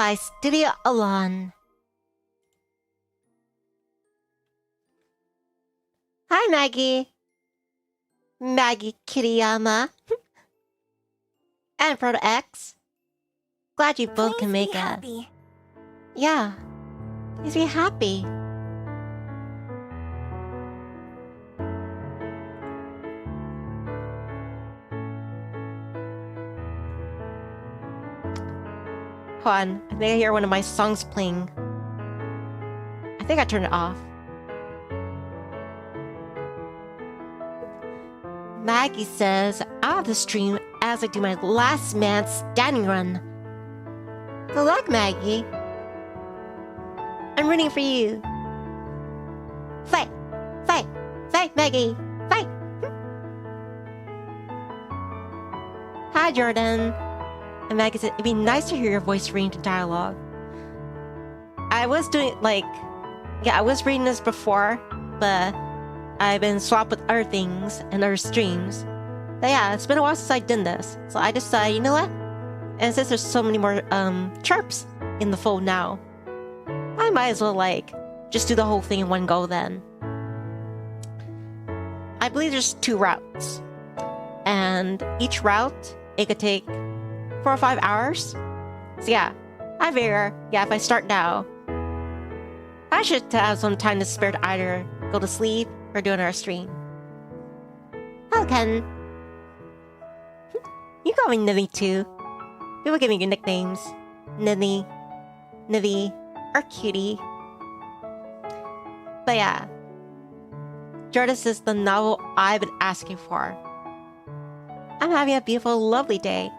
by Studio Alon. Hi, Maggie. Maggie Kiriyama. And Proto X. Glad you both can make it. Happy. Yeah. Please be happy. Hold on. I think I hear one of my songs playing. I think I turned it off. Maggie says, out of the stream as I do my last man standing run. Good luck, Maggie. I'm rooting for you. Fight! Fight! Fight, Maggie! Fight! Hi, Jordan. And Maggie said, it'd be nice to hear your voice reading to dialogue. I was doing, I was reading this before, but I've been swapped with other things and other streams. But yeah, it's been a while since I did this. So I decided, you know what? And since there's so many more chirps in the fold now, I might as well just do the whole thing in one go then. I believe there's 2 routes. And each route, it could take 4 or 5 hours. So yeah, I figure, if I start now, I should have some time to spare to either go to sleep or do another stream. Hello, Ken. You call me Nivni too. People give me your nicknames. Nivni, Nivy, or Cutie. But yeah, Jordan is the novel I've been asking for. I'm having a beautiful, lovely day.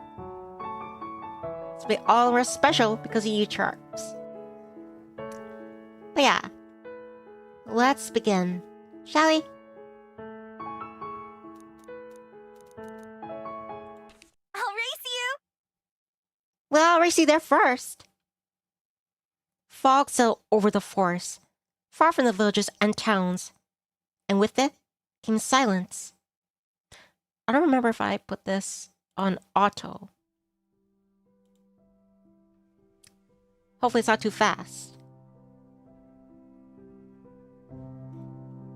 It's been all more special because of you, Charps. But yeah, let's begin, shall we? I'll race you! Well, I'll race you there first. Fog settled over the forest, far from the villages and towns, and with it came silence. I don't remember if I put this on auto. Hopefully it's not too fast.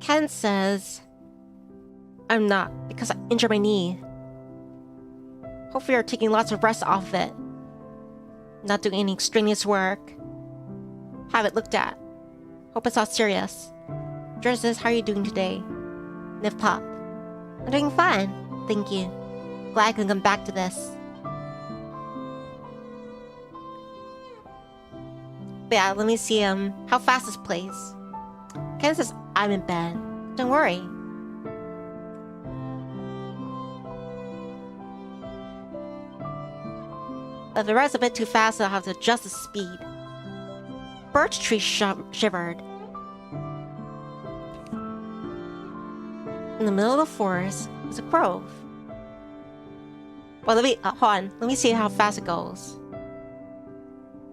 Ken says, I'm not, because I injured my knee. Hopefully you're taking lots of rest off it. Not doing any extraneous work. Have it looked at. Hope it's not serious. Jordan says, how are you doing today? Niv Pop. I'm doing fine, thank you. Glad I can come back to this. But yeah, let me see how fast this plays. Ken says, I'm in bed. Don't worry. If the ride's a bit too fast, I'll have to adjust the speed. Birch tree shivered. In the middle of the forest was a grove. Well, hold on. Let me see how fast it goes.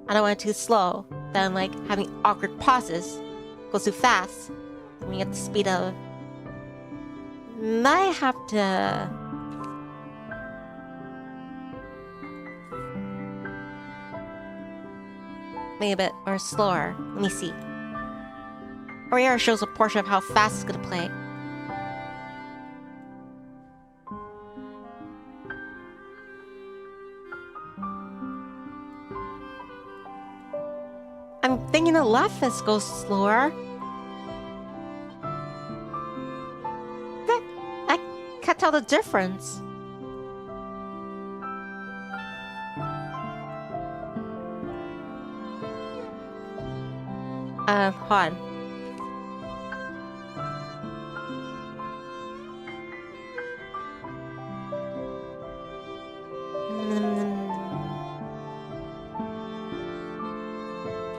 I don't want it too slow. Then I'm having awkward pauses. Goes too fast. When you get the speed of... Might have to... Maybe a bit more slower. Let me see. Over here shows a portion of how fast it's gonna play. I'm thinking the left fist goes slower. I can't tell the difference. Hold on.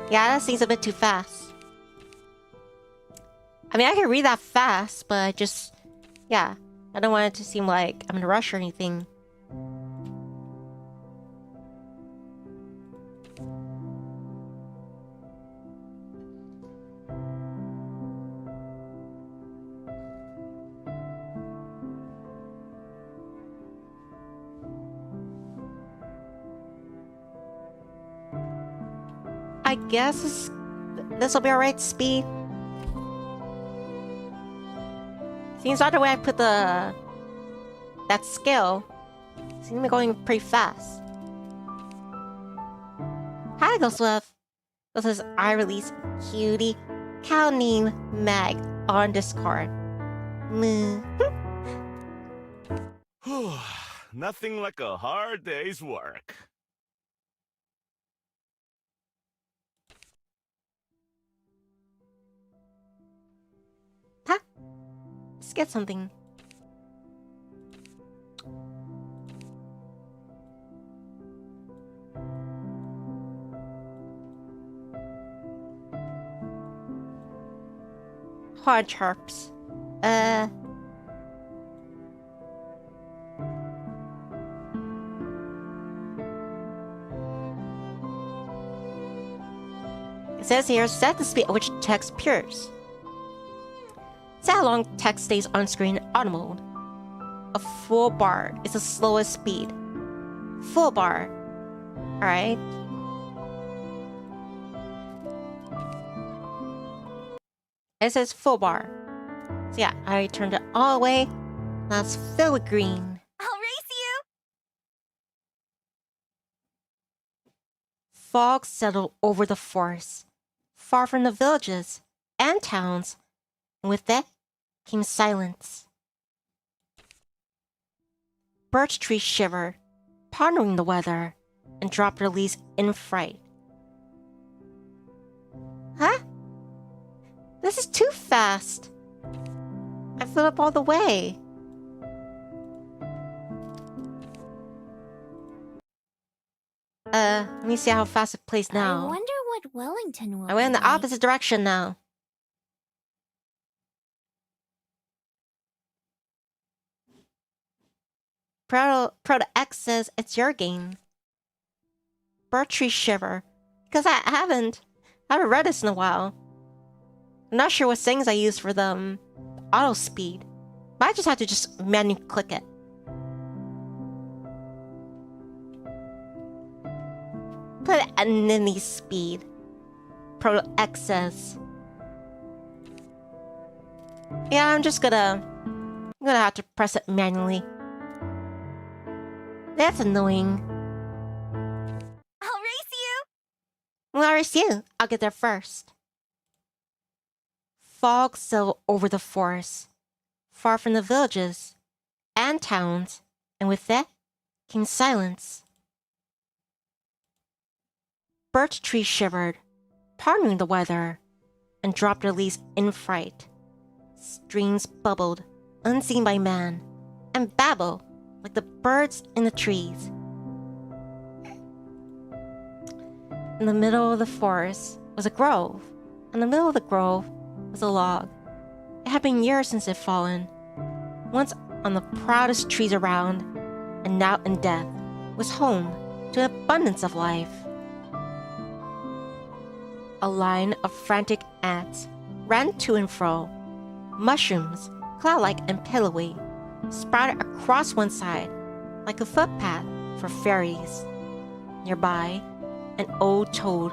Yeah, that seems a bit too fast. I mean, I can read that fast, but I don't want it to seem like I'm in a rush or anything. I guess this will be alright speed. Seems like the way I put that scale seems to be going pretty fast. Hi, Ghostwolf. This is I release cutie cow named Mag on Discord. Moo. Nothing like a hard day's work. Huh? Let's get something. Hard chirps. It says here, set the speed at which text appears. Set how long text stays on screen in auto mode. A full bar is the slowest speed. Full bar. Alright. It says full bar. So yeah, I turned it all the way. Now it's filled with green. I'll race you! Fog settled over the forest, far from the villages and towns, and with that came silence. Birch trees shivered, pondering the weather, and dropped their leaves in fright. Huh? This is too fast. I filled up all the way. Let me see how fast it plays now. I wonder what Wellington will I went in be the like. opposite direction now. Proto X says it's your game. Birch tree shiver. Because I haven't read this in a while. I'm not sure what settings I use for the auto speed. But I just have to just manually click it. Put it at Nivni speed. Proto X says. Yeah, I'm gonna have to press it manually. That's annoying. I'll race you! Well, I'll race you. I'll get there first. Fog settled over the forest, far from the villages and towns, and with that came silence. Birch trees shivered, pondering the weather, and dropped their leaves in fright. Streams bubbled, unseen by man, and babbled like the birds in the trees. In the middle of the forest was a grove. In the middle of the grove was a log. It had been years since it had fallen. Once on the proudest trees around, and now in death, was home to an abundance of life. A line of frantic ants ran to and fro. Mushrooms, cloud-like and pillowy, sprouted across one side like a footpath for fairies. Nearby, an old toad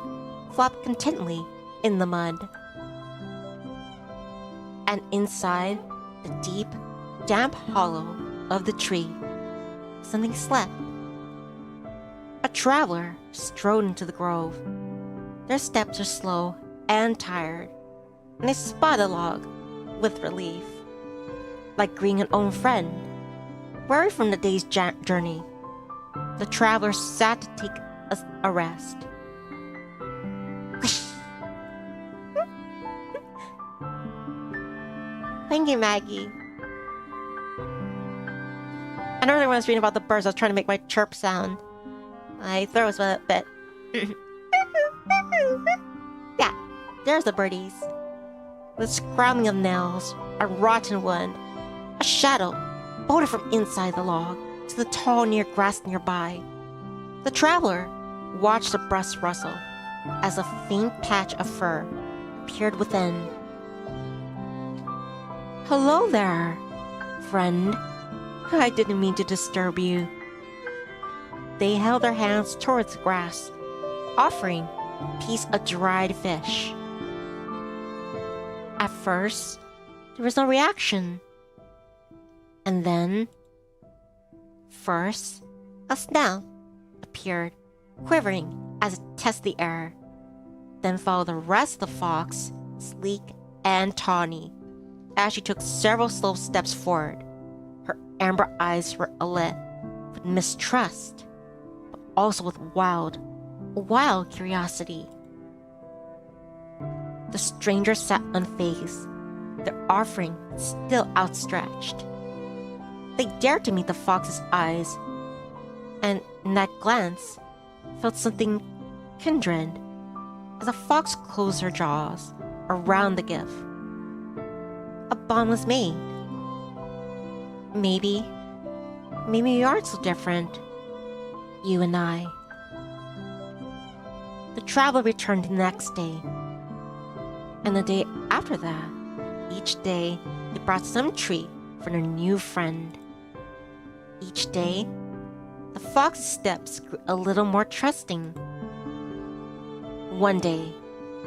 flopped contentedly in the mud. And inside the deep, damp hollow of the tree, something slept. A traveler strode into the grove. Their steps were slow and tired, and they spotted the log with relief. Like greeting an old friend, weary from the day's journey, the traveler sat to take a rest. Thank you, Maggie. I know everyone's reading about the birds. I was trying to make my chirp sound. My throat was a bit. Yeah, there's the birdies. The scrambling of nails, a rotten wood, a shadow bolted from inside the log to the tall near grass nearby. The traveler watched the brush rustle as a faint patch of fur appeared within. Hello there, friend. I didn't mean to disturb you. They held their hands towards the grass, offering piece of dried fish. At first, there was no reaction. And then, first, a snout appeared, quivering as it tested the air. Then followed the rest of the fox, sleek and tawny, as she took several slow steps forward. Her amber eyes were alit with mistrust, but also with wild curiosity. The stranger sat unfazed, their offering still outstretched. They dared to meet the fox's eyes, and in that glance, felt something kindred as the fox closed her jaws around the gift. A bond was made. Maybe we aren't so different, you and I. The traveler returned the next day, and the day after that. Each day, they brought some treat for their new friend. Each day, the fox's steps grew a little more trusting. One day,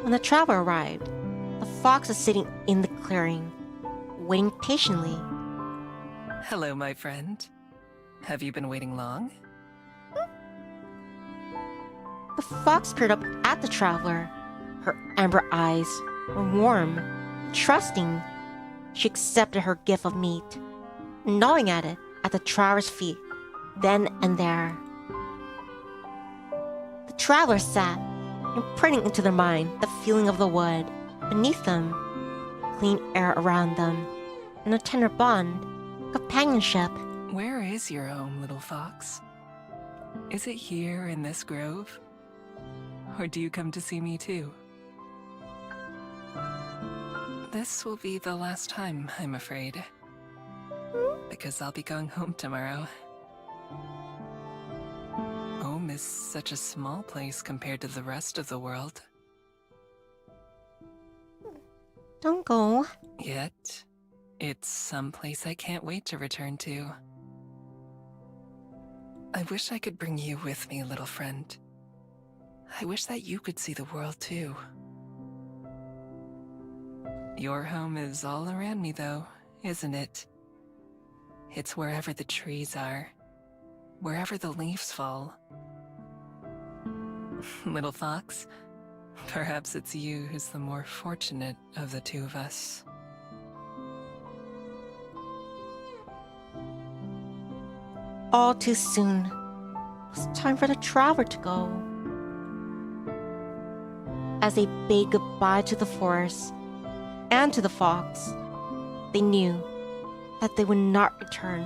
when the traveler arrived, the fox was sitting in the clearing, waiting patiently. Hello, my friend. Have you been waiting long? The fox peered up at the traveler. Her amber eyes were warm, trusting. She accepted her gift of meat, gnawing at it at the traveler's feet, then and there. The traveler sat, imprinting into their mind the feeling of the wood beneath them, clean air around them, and a tender bond, companionship. Where is your home, little fox? Is it here in this grove? Or do you come to see me too? This will be the last time, I'm afraid. Because I'll be going home tomorrow. Home is such a small place compared to the rest of the world. Don't go. Yet, it's some place I can't wait to return to. I wish I could bring you with me, little friend. I wish that you could see the world too. Your home is all around me though, isn't it? It's wherever the trees are, wherever the leaves fall. Little fox, perhaps it's you who's the more fortunate of the two of us. All too soon, it was time for the traveler to go. As they bade goodbye to the forest and to the fox, they knew that they would not return,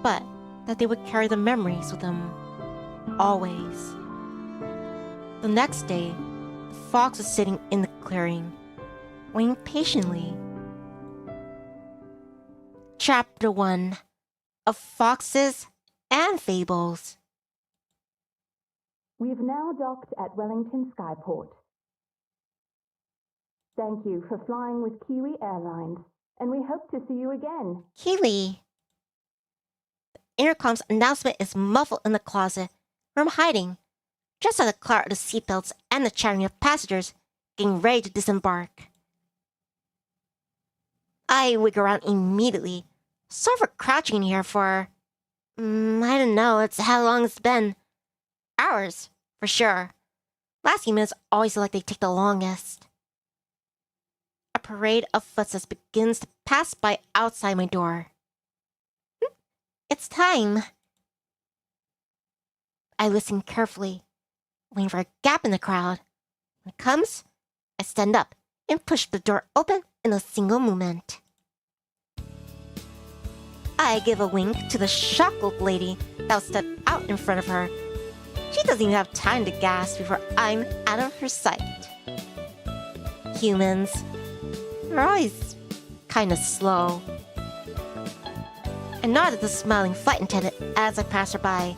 but that they would carry the memories with them always. The next day, the fox was sitting in the clearing, waiting patiently. Chapter 1 of Foxes and Fables. We've now docked at Wellington Skyport. Thank you for flying with Kiwi Airlines, and we hope to see you again. Keely. The intercom's announcement is muffled in the closet where I'm hiding, just as the clatter of the seatbelts and the chattering of passengers getting ready to disembark. I wiggle around immediately, sorry for crouching in here for... I don't know, it's how long it's been. Hours, for sure. Last few minutes always feel like they take the longest. A parade of footsteps begins to pass by outside my door. It's time. I listen carefully, waiting for a gap in the crowd. When it comes, I stand up and push the door open in a single movement. I give a wink to the shocked old lady that will step out in front of her. She doesn't even have time to gasp before I'm out of her sight. Humans are always kind of slow. I nod at the smiling flight attendant as I pass her by,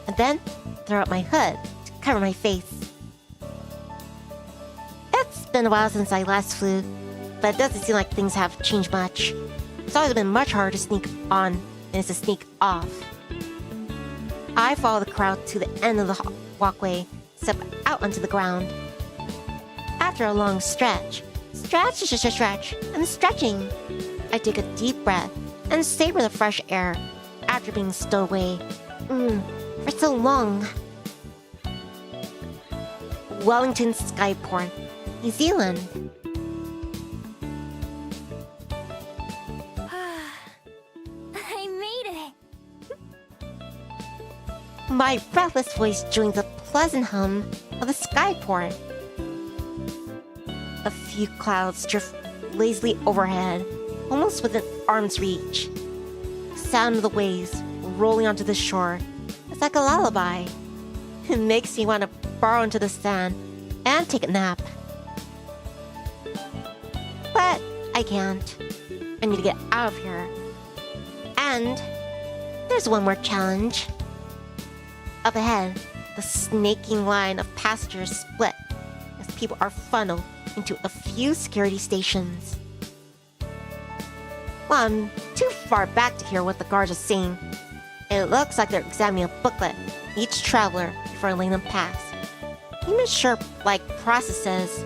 and then throw up my hood to cover my face. It's been a while since I last flew, but it doesn't seem like things have changed much. It's always been much harder to sneak on than it is to sneak off. I follow the crowd to the end of the walkway, step out onto the ground. After a long stretch, and stretching, I take a deep breath and savor the fresh air after being stowed away for so long. Wellington Skyport, New Zealand. I made it. My breathless voice joins the pleasant hum of the skyport. A few clouds drift lazily overhead, almost within arm's reach. The sound of the waves rolling onto the shore is like a lullaby. It makes me want to burrow into the sand and take a nap. But I can't. I need to get out of here. And there's one more challenge. Up ahead, the snaking line of passengers split as people are funneled into a few security stations. Well, I'm too far back to hear what the guards are saying. It looks like they're examining a booklet, each traveler, before letting them pass. Even sure like processes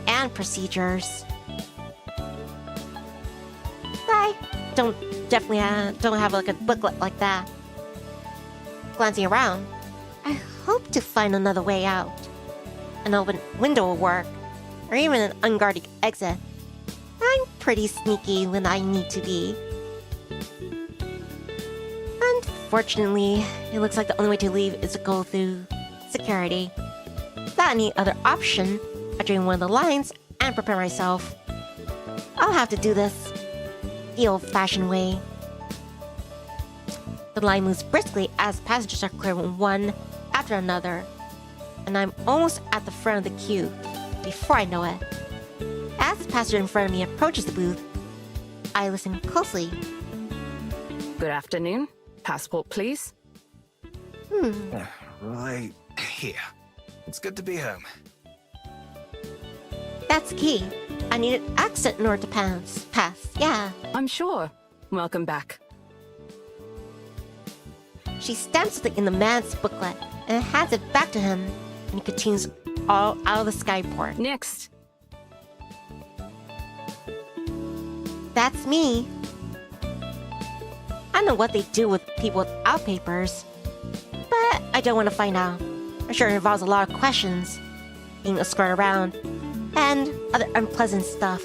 and procedures. I don't have like a booklet like that. Glancing around, I hope to find another way out. An open window will work, or even an unguarded exit. I'm pretty sneaky when I need to be. Unfortunately, it looks like the only way to leave is to go through security. Without any other option, I join one of the lines and prepare myself. I'll have to do this the old-fashioned way. The line moves briskly as passengers are clearing one after another, and I'm almost at the front of the queue before I know it. As the passenger in front of me approaches the booth, I listen closely. Good afternoon. Passport, please. Right here. It's good to be home. That's key. I need an accent in order to pass, yeah. I'm sure. Welcome back. She stamps something in the man's booklet and hands it back to him, and he continues all out of the skyport. Next. That's me. I don't know what they do with people without papers, but I don't want to find out. I'm sure it involves a lot of questions, being escorted around, and other unpleasant stuff.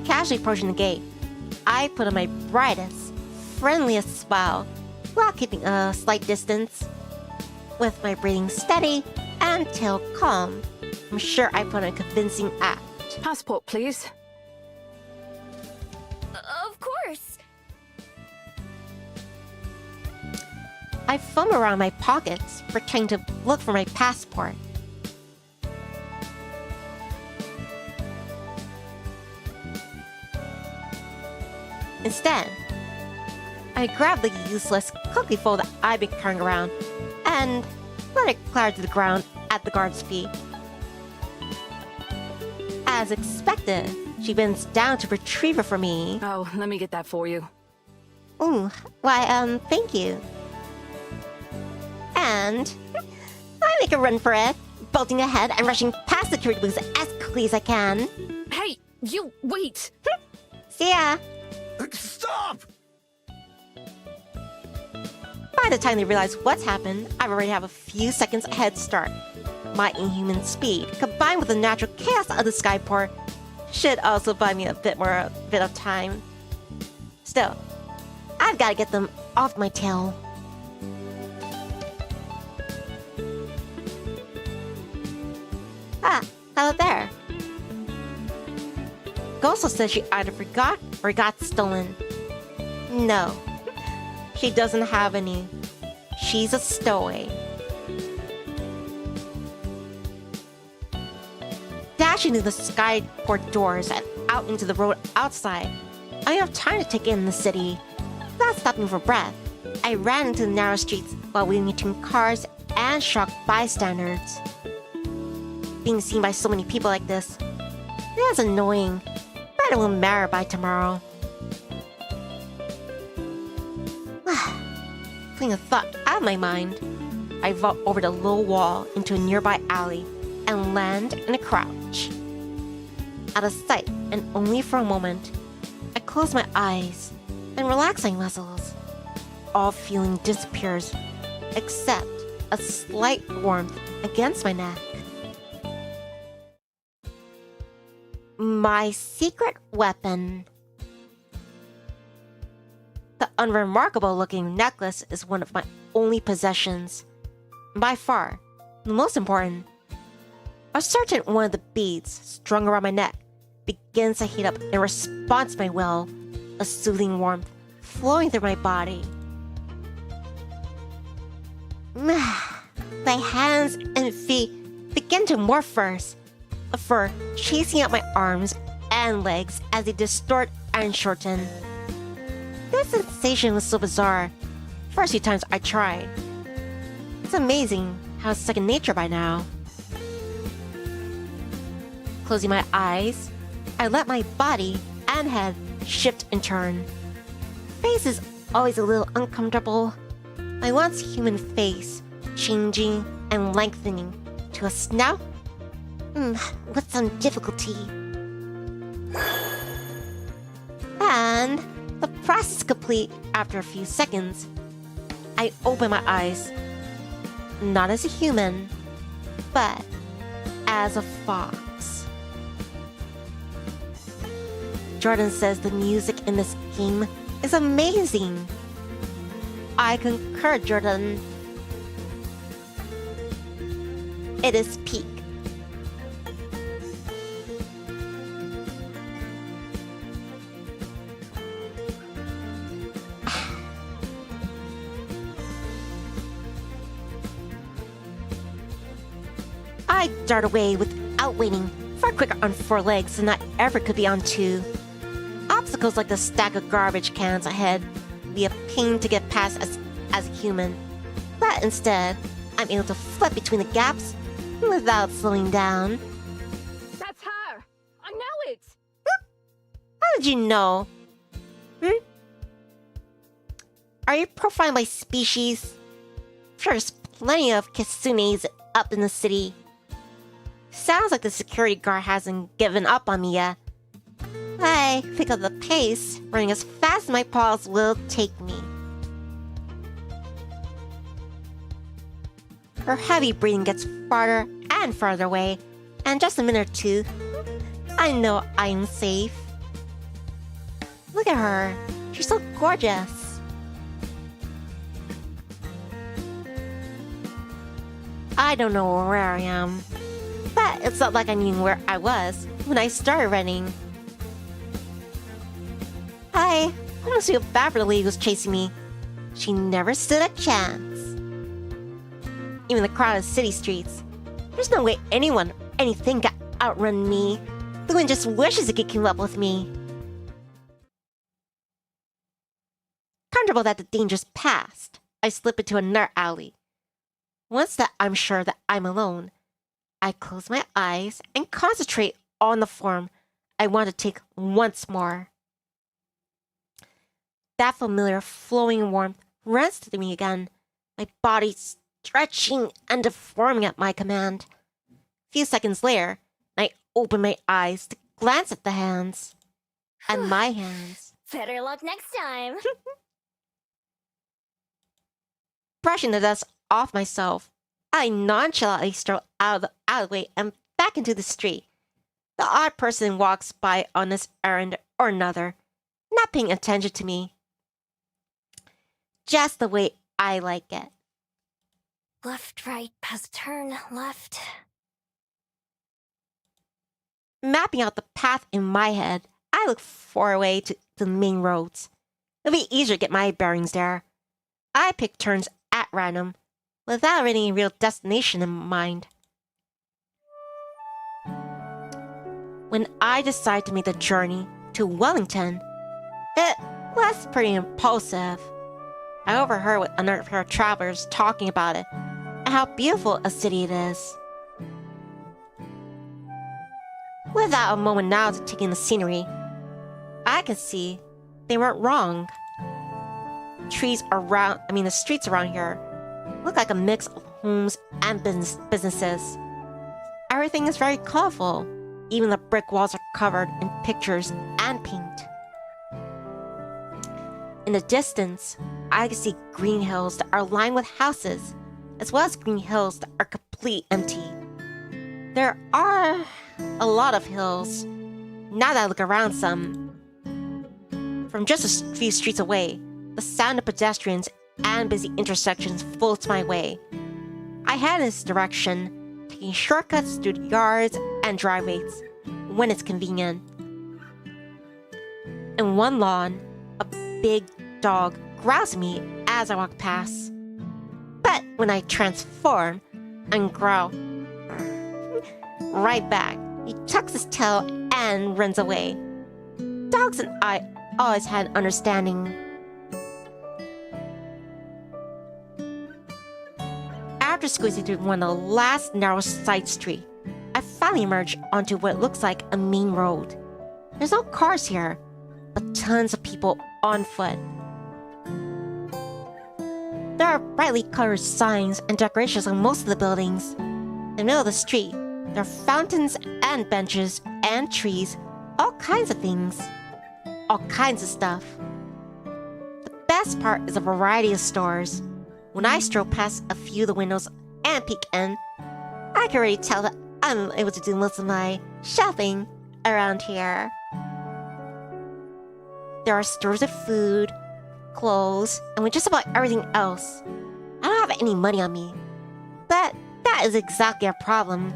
Casually approaching the gate, I put on my brightest, friendliest smile while keeping a slight distance. With my breathing steady and tail calm, I'm sure I put on a convincing act. Passport, please. Of course. I fumble around my pockets, pretending to look for my passport. Instead, I grab the useless cookie fold that I've been carrying around and let it clatter to the ground at the guard's feet. As expected, she bends down to retrieve it for me. Oh, let me get that for you. Ooh, why, thank you. And I make a run for it, bolting ahead and rushing past the security booths as quickly as I can. Hey, you wait! See ya! Stop! By the time they realize what's happened, I already have a few seconds head start. My inhuman speed, combined with the natural chaos of the skyport, should also buy me a bit of time. Still, I've got to get them off my tail. Ah, hello there. Goso says she either forgot or got stolen. No, she doesn't have any. She's a stowaway. Dashing through the skyport doors and out into the road outside, I have time to take in the city. Without stopping for breath, I ran into the narrow streets while weaving between cars and shocked bystanders. Being seen by so many people like this, it is annoying, but it will matter by tomorrow. Putting a thought out of my mind, I vault over the low wall into a nearby alley and land in a crouch. Out of sight and only for a moment, I close my eyes and relax my muscles. All feeling disappears, except a slight warmth against my neck. My secret weapon. The unremarkable-looking necklace is one of my only possessions. By far, the most important. A certain one of the beads strung around my neck begins to heat up in response to my will, a soothing warmth flowing through my body. My hands and feet begin to morph first, a fur chasing out my arms and legs as they distort and shorten. This sensation was so bizarre. First few times I tried. It's amazing how it's second nature by now. Closing my eyes, I let my body and head shift and turn. Face is always a little uncomfortable. My once human face changing and lengthening to a snout with some difficulty. And the process complete after a few seconds. I open my eyes, not as a human, but as a fox. Jordan says the music in this game is amazing. I concur, Jordan. It is peak. I dart away without waiting, far quicker on 4 legs than I ever could be on 2. Obstacles like the stack of garbage cans ahead be a pain to get past as a human. But instead, I'm able to flip between the gaps without slowing down. That's her! I know it! How did you know? Are you profiling my species? There's plenty of kitsunes up in the city. Sounds like the security guard hasn't given up on me yet. I pick up the pace, running as fast as my paws will take me. Her heavy breathing gets farther and farther away, and just a minute or two, I know I am safe. Look at her. She's so gorgeous. I don't know where I am, but it's not like I knew where I was when I started running. I don't feel bad for the lady who's chasing me. She never stood a chance. Even the crowded city streets. There's no way anyone or anything can outrun me. The wind just wishes it could keep up with me. Comfortable that the danger's past, I slip into another alley. Once that I'm sure that I'm alone, I close my eyes and concentrate on the form I want to take once more. That familiar flowing warmth runs through me again, my body stretching and deforming at my command. A few seconds later, I open my eyes to glance at the hands. And my hands. Better luck next time. Brushing the dust off myself, I nonchalantly stroll out of the alleyway and back into the street. The odd person walks by on this errand or another, not paying attention to me. Just the way I like it. Left, right, past turn, left. Mapping out the path in my head, I look far away to the main roads. It'll be easier to get my bearings there. I pick turns at random, without any real destination in mind. When I decide to make the journey to Wellington, it was pretty impulsive. I overheard what another pair of travelers talking about it, and how beautiful a city it is. Without a moment now to take in the scenery, I could see they weren't wrong. The streets around here look like a mix of homes and businesses. Everything is very colorful. Even the brick walls are covered in pictures and paint. In the distance, I can see green hills that are lined with houses, as well as green hills that are completely empty. There are a lot of hills, now that I look around some. From just a few streets away, the sound of pedestrians and busy intersections floats my way. I head in this direction, taking shortcuts through the yards and driveways when it's convenient. In one lawn, a big dog growls at me as I walk past. But when I transform and growl right back, he tucks his tail and runs away. Dogs and I always had an understanding. After squeezing through one of the last narrow side street, I finally emerge onto what looks like a main road. There's no cars here, but tons of people on foot. There are brightly colored signs and decorations on most of the buildings. In the middle of the street, there are fountains and benches and trees, all kinds of things. All kinds of stuff. The best part is a variety of stores. When I stroll past a few of the windows and peek in, I can already tell that I'm able to do most of my shopping around here. There are stores of food, clothes, and with just about everything else. I don't have any money on me, but that is exactly a problem.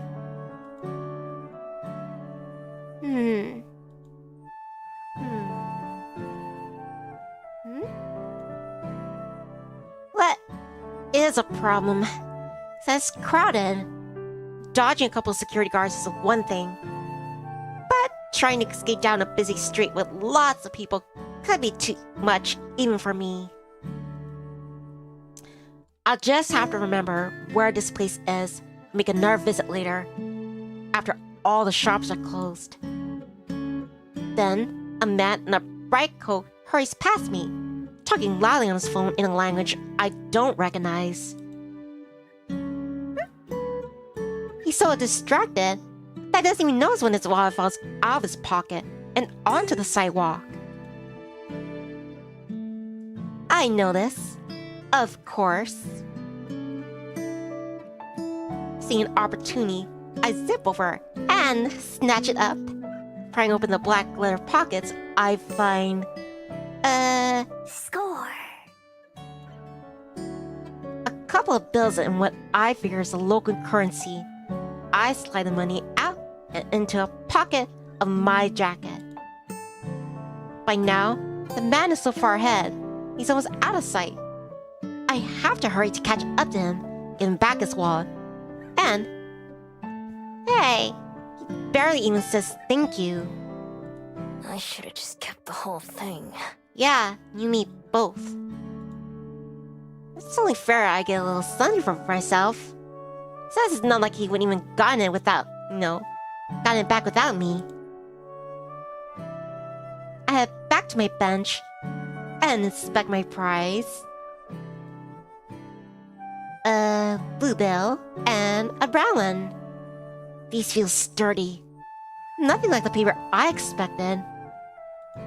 What is a problem? So it's crowded. Dodging a couple of security guards is one thing, but trying to escape down a busy street with lots of people could be too much even for me. I'll just have to remember where this place is and make another visit later, after all the shops are closed. Then, a man in a bright coat hurries past me, talking loudly on his phone in a language I don't recognize. He's so distracted that he doesn't even notice when his wallet falls out of his pocket and onto the sidewalk. I notice, of course. Seeing an opportunity, I zip over and snatch it up. Prying open the black leather pockets, I find Score. a couple of bills in what I figure is a local currency. I slide the money out and into a pocket of my jacket. By now, the man is so far ahead, he's almost out of sight. I have to hurry to catch up to him, give him back his wallet, and hey, he barely even says thank you. I should have just kept the whole thing. Yeah, you need both. It's only fair I get a little something for myself. Says it's not like he wouldn't even gotten it without, gotten it back without me. I head back to my bench and inspect my prize. A blue bill and a brown one. These feel sturdy. Nothing like the paper I expected.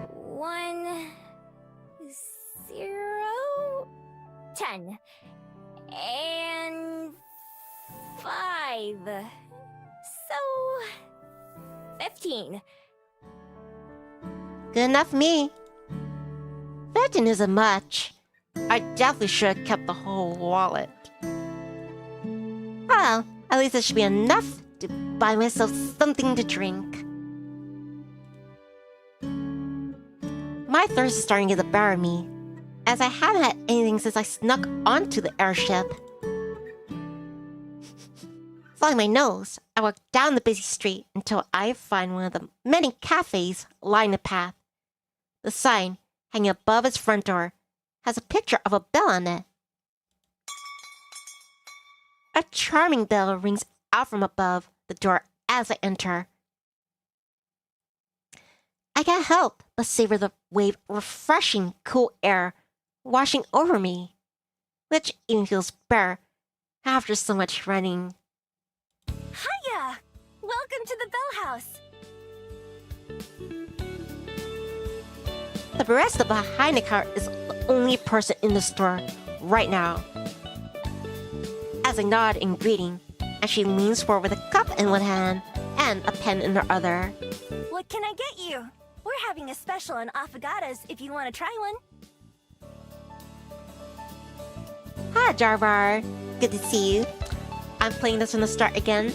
1, 0, 10, and 5. So 15. Good enough for me. 15 isn't much. I definitely should have kept the whole wallet. Well, at least it should be enough to buy myself something to drink. My thirst is starting to get the better of me, as I haven't had anything since I snuck onto the airship. Following my nose, I walk down the busy street until I find one of the many cafes lining the path. The sign, hanging above its front door, has a picture of a bell on it. A charming bell rings out from above the door as I enter. I can't help but savor the wave of refreshing, cool air washing over me, which even feels better After so much running. Hiya! Welcome to the Bell House. The barista behind the counter is the only person in the store right now. As I nod in greeting, and she leans forward with a cup in one hand and a pen in her other. What can I get you? We're having a special on affogatos if you want to try one. Hi, Jarvar. Good to see you. I'm playing this from the start again.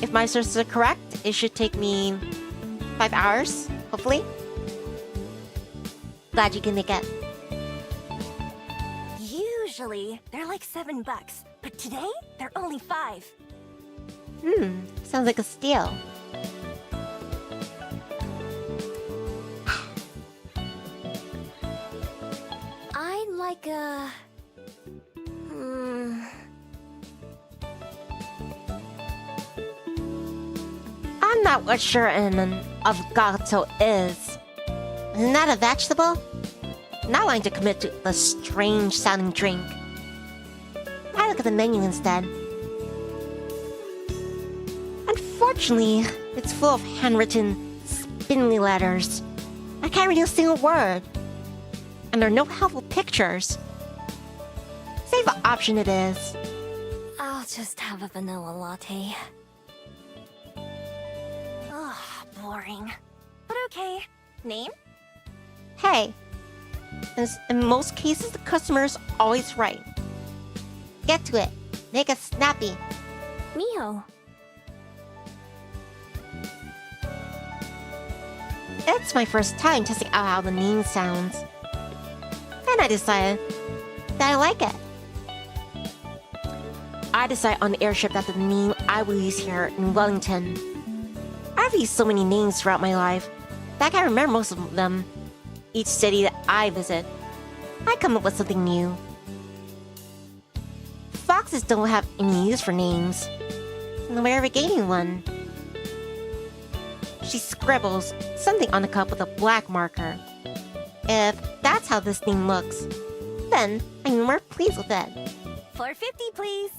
If my sources are correct, it should take me 5 hours, hopefully. Glad you can make it. Usually, they're like $7, but today, they're only 5. Sounds like a steal. I'd like a... I'm not what sure an avocado is. Isn't that a vegetable? Not wanting to commit to the strange sounding drink. I look at the menu instead. Unfortunately, it's full of handwritten, spindly letters. I can't read a single word. And there are no helpful pictures. Save option it is. I'll just have a vanilla latte. Ugh, boring. But okay. Name? Hey. As in most cases, the customer is always right. Get to it. Make it snappy. Miho. It's my first time testing out how the name sounds. And I decided that I like it. I decided on the airship that the name I will use here in Wellington. I've used so many names throughout my life that I can't remember most of them. Each city that I visit, I come up with something new. Foxes don't have any use for names. No way of gaining one. She scribbles something on the cup with a black marker. If that's how this name looks, then I'm more pleased with it. $4.50, please.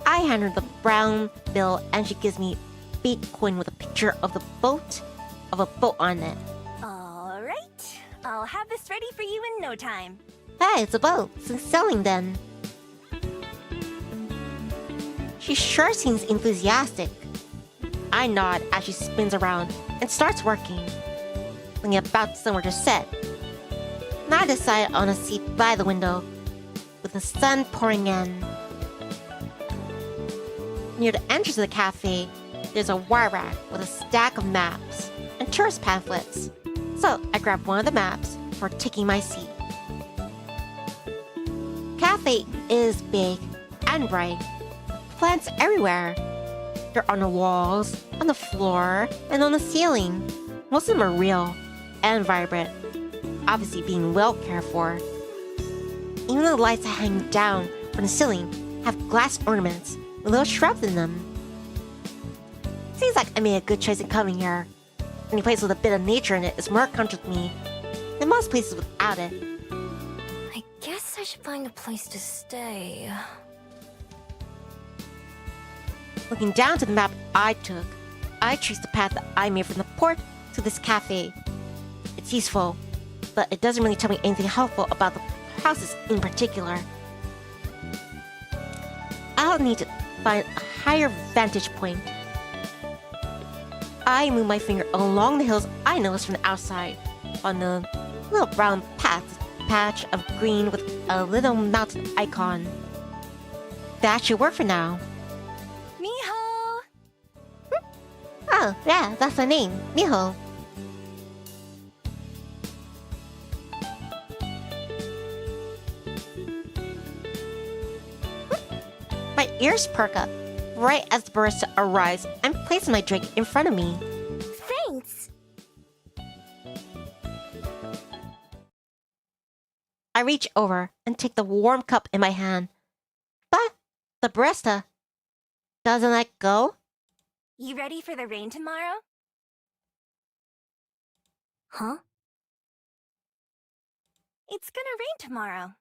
I hand her the brown bill and she gives me a big coin with a picture of a boat on it. All right. I'll have this ready for you in no time. Hey, it's a boat. It's selling then. She sure seems enthusiastic. I nod as she spins around and starts working, looking about somewhere to sit. And I decide on a seat by the window, with the sun pouring in. Near the entrance of the cafe, there's a wire rack with a stack of maps and tourist pamphlets. So I grab one of the maps before taking my seat. Cafe is big and bright. Plants everywhere. They're on the walls, on the floor, and on the ceiling. Most of them are real and vibrant, obviously being well cared for. Even the lights that hang down from the ceiling have glass ornaments with little shrubs in them. Seems like I made a good choice in coming here. Any place with a bit of nature in it is more comfortable to me than most places without it. I guess I should find a place to stay. Looking down to the map I took, I traced the path that I made from the port to this cafe. It's useful, but it doesn't really tell me anything helpful about the houses in particular. I'll need to find a higher vantage point. I move my finger along the hills I noticed from the outside, on the little brown patch of green with a little mountain icon. That should work for now. Miho! Oh, yeah, that's the name, Miho. My ears perk up right as the barista arrives and places my drink in front of me. Thanks! I reach over and take the warm cup in my hand. But the barista doesn't let go. You ready for the rain tomorrow? Huh? It's gonna rain tomorrow.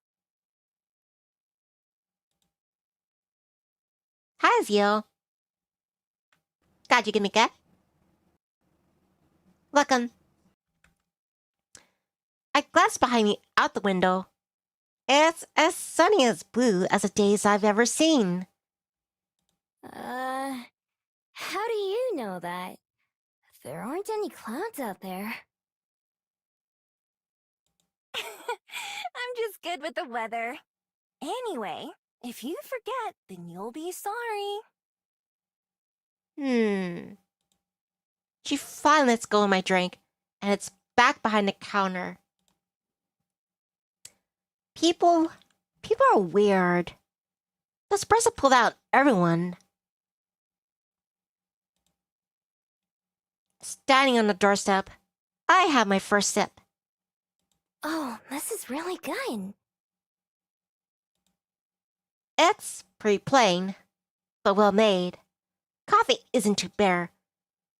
Hi, Zio. Glad you can make it. Welcome. I glanced behind me out the window. It's as sunny as blue as the days I've ever seen. How do you know that? There aren't any clouds out there. I'm just good with the weather. Anyway, if you forget, then you'll be sorry. She finally lets go of my drink, and it's back behind the counter. People are weird. The espresso pulled out everyone. Standing on the doorstep, I have my first sip. Oh, this is really good. It's pretty plain, but well made. Coffee isn't too bitter,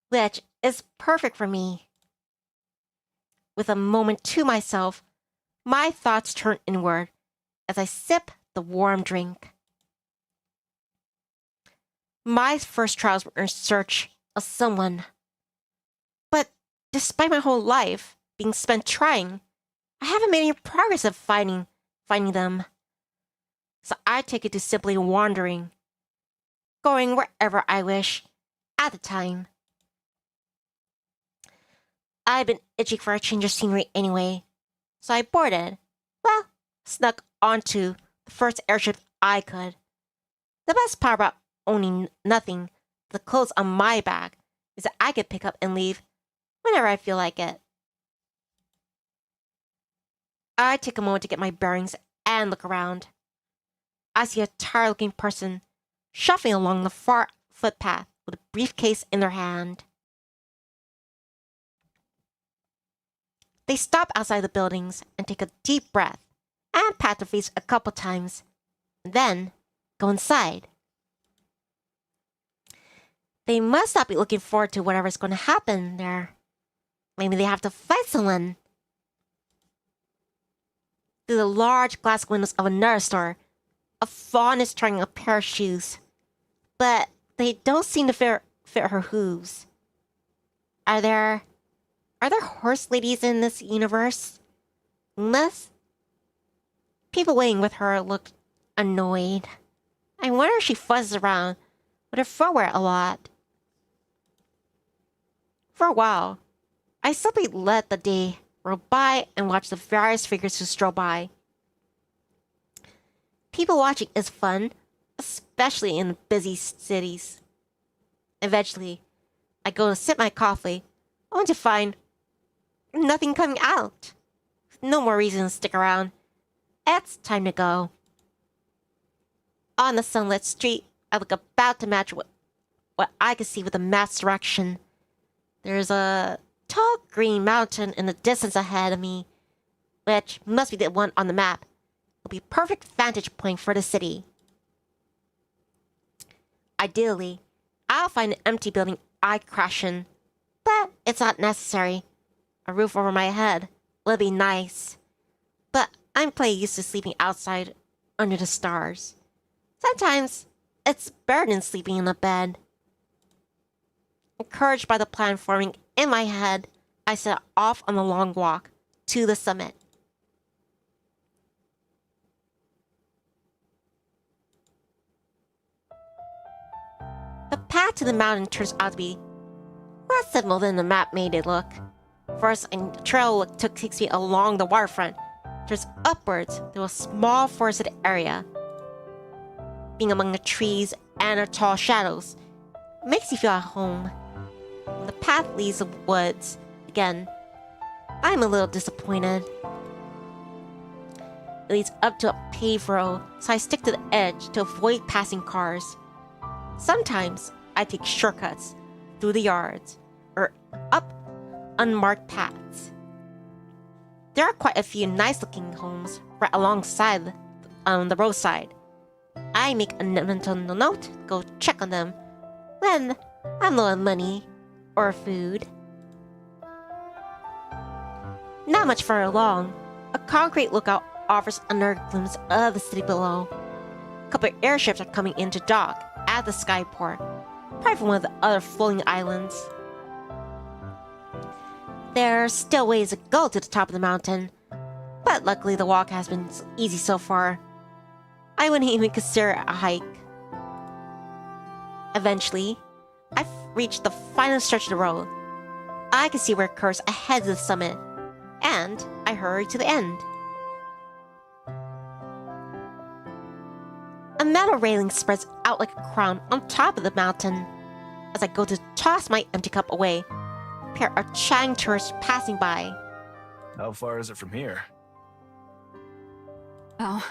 which is perfect for me. With a moment to myself, my thoughts turn inward as I sip the warm drink. My first trials were in search of someone. But despite my whole life being spent trying, I haven't made any progress of finding them. So I take it to simply wandering, going wherever I wish, at the time. I've been itching for a change of scenery anyway, so I boarded. Well, snuck onto the first airship I could. The best part about owning nothing, the clothes on my back, is that I could pick up and leave whenever I feel like it. I take a moment to get my bearings and look around. I see a tired-looking person shuffling along the far footpath with a briefcase in their hand. They stop outside the buildings and take a deep breath and pat their face a couple times, and then go inside. They must not be looking forward to whatever's going to happen there. Maybe they have to fight someone. Through the large glass windows of another store, a fawn is trying a pair of shoes, but they don't seem to fit her hooves. Are there horse ladies in this universe? Unless people waiting with her look annoyed. I wonder if she fuzzes around with her footwear a lot. For a while, I simply let the day roll by and watch the various figures who stroll by. People watching is fun, especially in busy cities. Eventually, I go to sip my coffee, only to find nothing coming out. No more reason to stick around. It's time to go. On the sunlit street, I look about to match what I can see with the map's direction. There's a tall green mountain in the distance ahead of me, which must be the one on the map. It'll be a perfect vantage point for the city. Ideally, I'll find an empty building I crash in, but it's not necessary. A roof over my head would be nice, but I'm pretty used to sleeping outside under the stars. Sometimes it's better than sleeping in a bed. Encouraged by the plan forming in my head, I set off on a long walk to the summit. The path to the mountain turns out to be less simple than the map made it look. First, a trail takes me along the waterfront, turns upwards through a small forested area. Being among the trees and the tall shadows makes you feel at home. When the path leaves the woods again, I'm a little disappointed. It leads up to a paved road, so I stick to the edge to avoid passing cars. Sometimes I take shortcuts through the yards or up unmarked paths. There are quite a few nice-looking homes right alongside the roadside. I make a mental note to go check on them when I'm low on money or food. Not much further along, a concrete lookout offers another glimpse of the city below. A couple of airships are coming into dock, at the skyport, probably from one of the other floating islands. There's still ways to go to the top of the mountain, but luckily the walk has been easy so far. I wouldn't even consider it a hike. Eventually, I've reached the final stretch of the road. I can see where it curves ahead of the summit, and I hurry to the end. A metal railing spreads out like a crown on top of the mountain. As I go to toss my empty cup away, a pair of chatting tourists passing by. How far is it from here? Oh,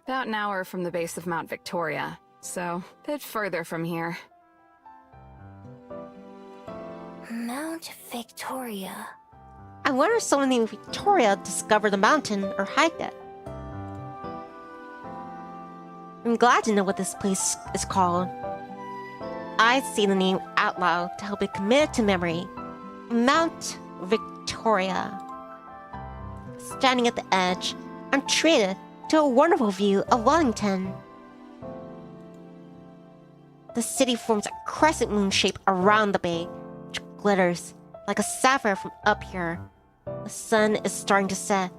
about an hour from the base of Mount Victoria, so a bit further from here. Mount Victoria. I wonder if someone named Victoria discovered the mountain or hiked it. I'm glad to know what this place is called. I say the name out loud to help it commit to memory. Mount Victoria. Standing at the edge, I'm treated to a wonderful view of Wellington. The city forms a crescent moon shape around the bay, which glitters like a sapphire from up here. The sun is starting to set,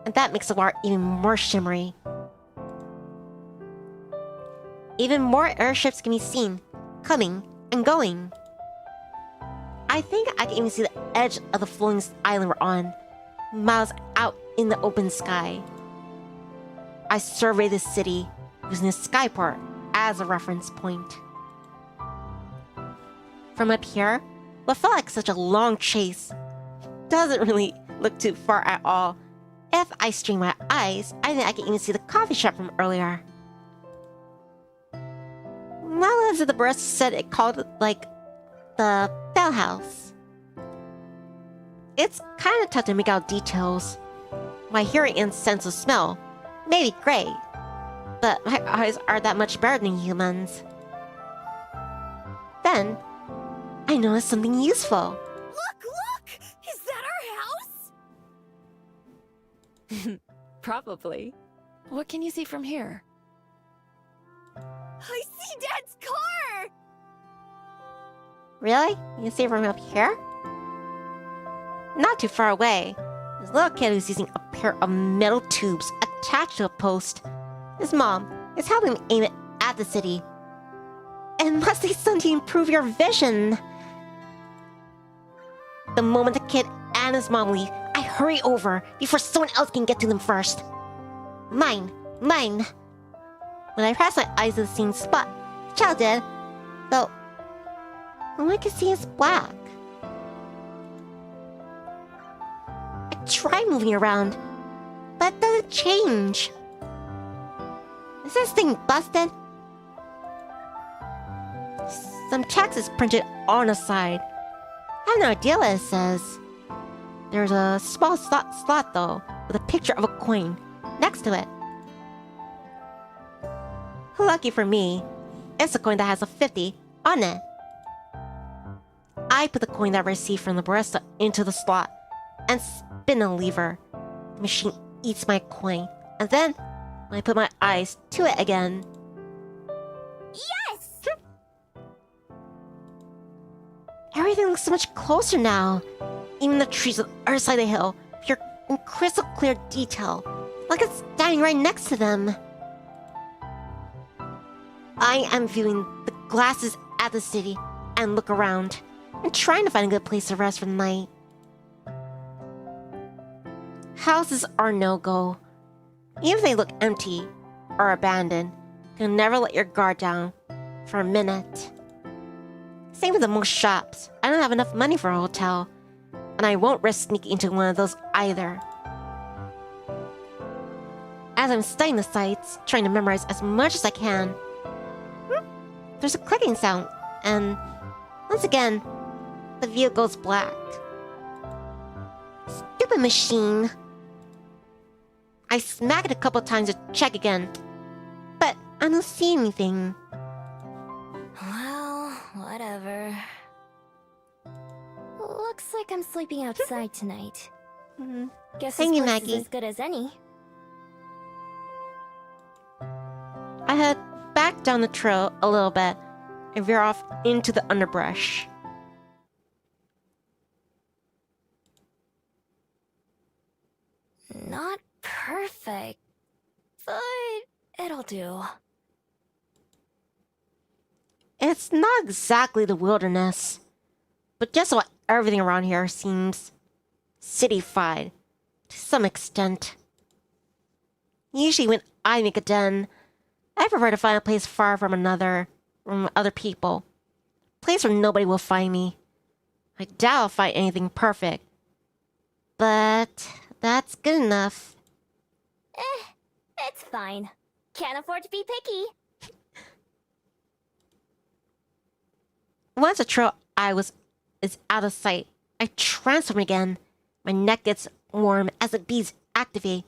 and that makes the water even more shimmery. Even more airships can be seen, coming and going. I think I can even see the edge of the floating island we're on, miles out in the open sky. I survey the city using the skyport as a reference point. From up here, what felt like such a long chase doesn't really look too far at all. If I strain my eyes, I think I can even see the coffee shop from earlier. My lips at the breast said it called like the Bell House. It's kind of tough to make out details. My hearing and sense of smell may be great, but my eyes are that much better than humans. Then, I noticed something useful. Look! Is that our house? Probably. What can you see from here? I see Dad's car! Really? You can see it from up here? Not too far away. This little kid who's using a pair of metal tubes attached to a post. His mom is helping him aim it at the city. It must be something to improve your vision. The moment the kid and his mom leave, I hurry over before someone else can get to them first. Mine. When I press my eyes to the same spot, the child did, though all I can see is black. I try moving around, but it doesn't change. Is this thing busted? Some text is printed on the side. I have no idea what it says. There's a small slot though, with a picture of a coin next to it. Lucky for me, it's a coin that has a 50 on it. I put the coin that I received from the barista into the slot and spin the lever. The machine eats my coin, and then when I put my eyes to it again... Yes! Everything looks so much closer now. Even the trees on the other side of the hill appear in crystal clear detail, like it's standing right next to them. I am viewing the glasses at the city and look around and trying to find a good place to rest for the night. Houses are no-go. Even if they look empty or abandoned, you can never let your guard down for a minute. Same with the most shops. I don't have enough money for a hotel, and I won't risk sneaking into one of those either. As I'm studying the sights, trying to memorize as much as I can, there's a clicking sound, and once again, the view goes black. Stupid machine. I smack it a couple times to check again, but I don't see anything. Well, whatever. Looks like I'm sleeping outside tonight. Guess Thank this you, place Maggie. is as good as any. I head back down the trail a little bit and veer off into the underbrush. Not perfect, but it'll do. It's not exactly the wilderness, but just what everything around here seems cityfied to some extent. Usually when I make a den, I prefer to find a place far from other people. A place where nobody will find me. I doubt I'll find anything perfect. But that's good enough. It's fine. Can't afford to be picky. Once the trail is out of sight, I transform again. My neck gets warm as the beads activate.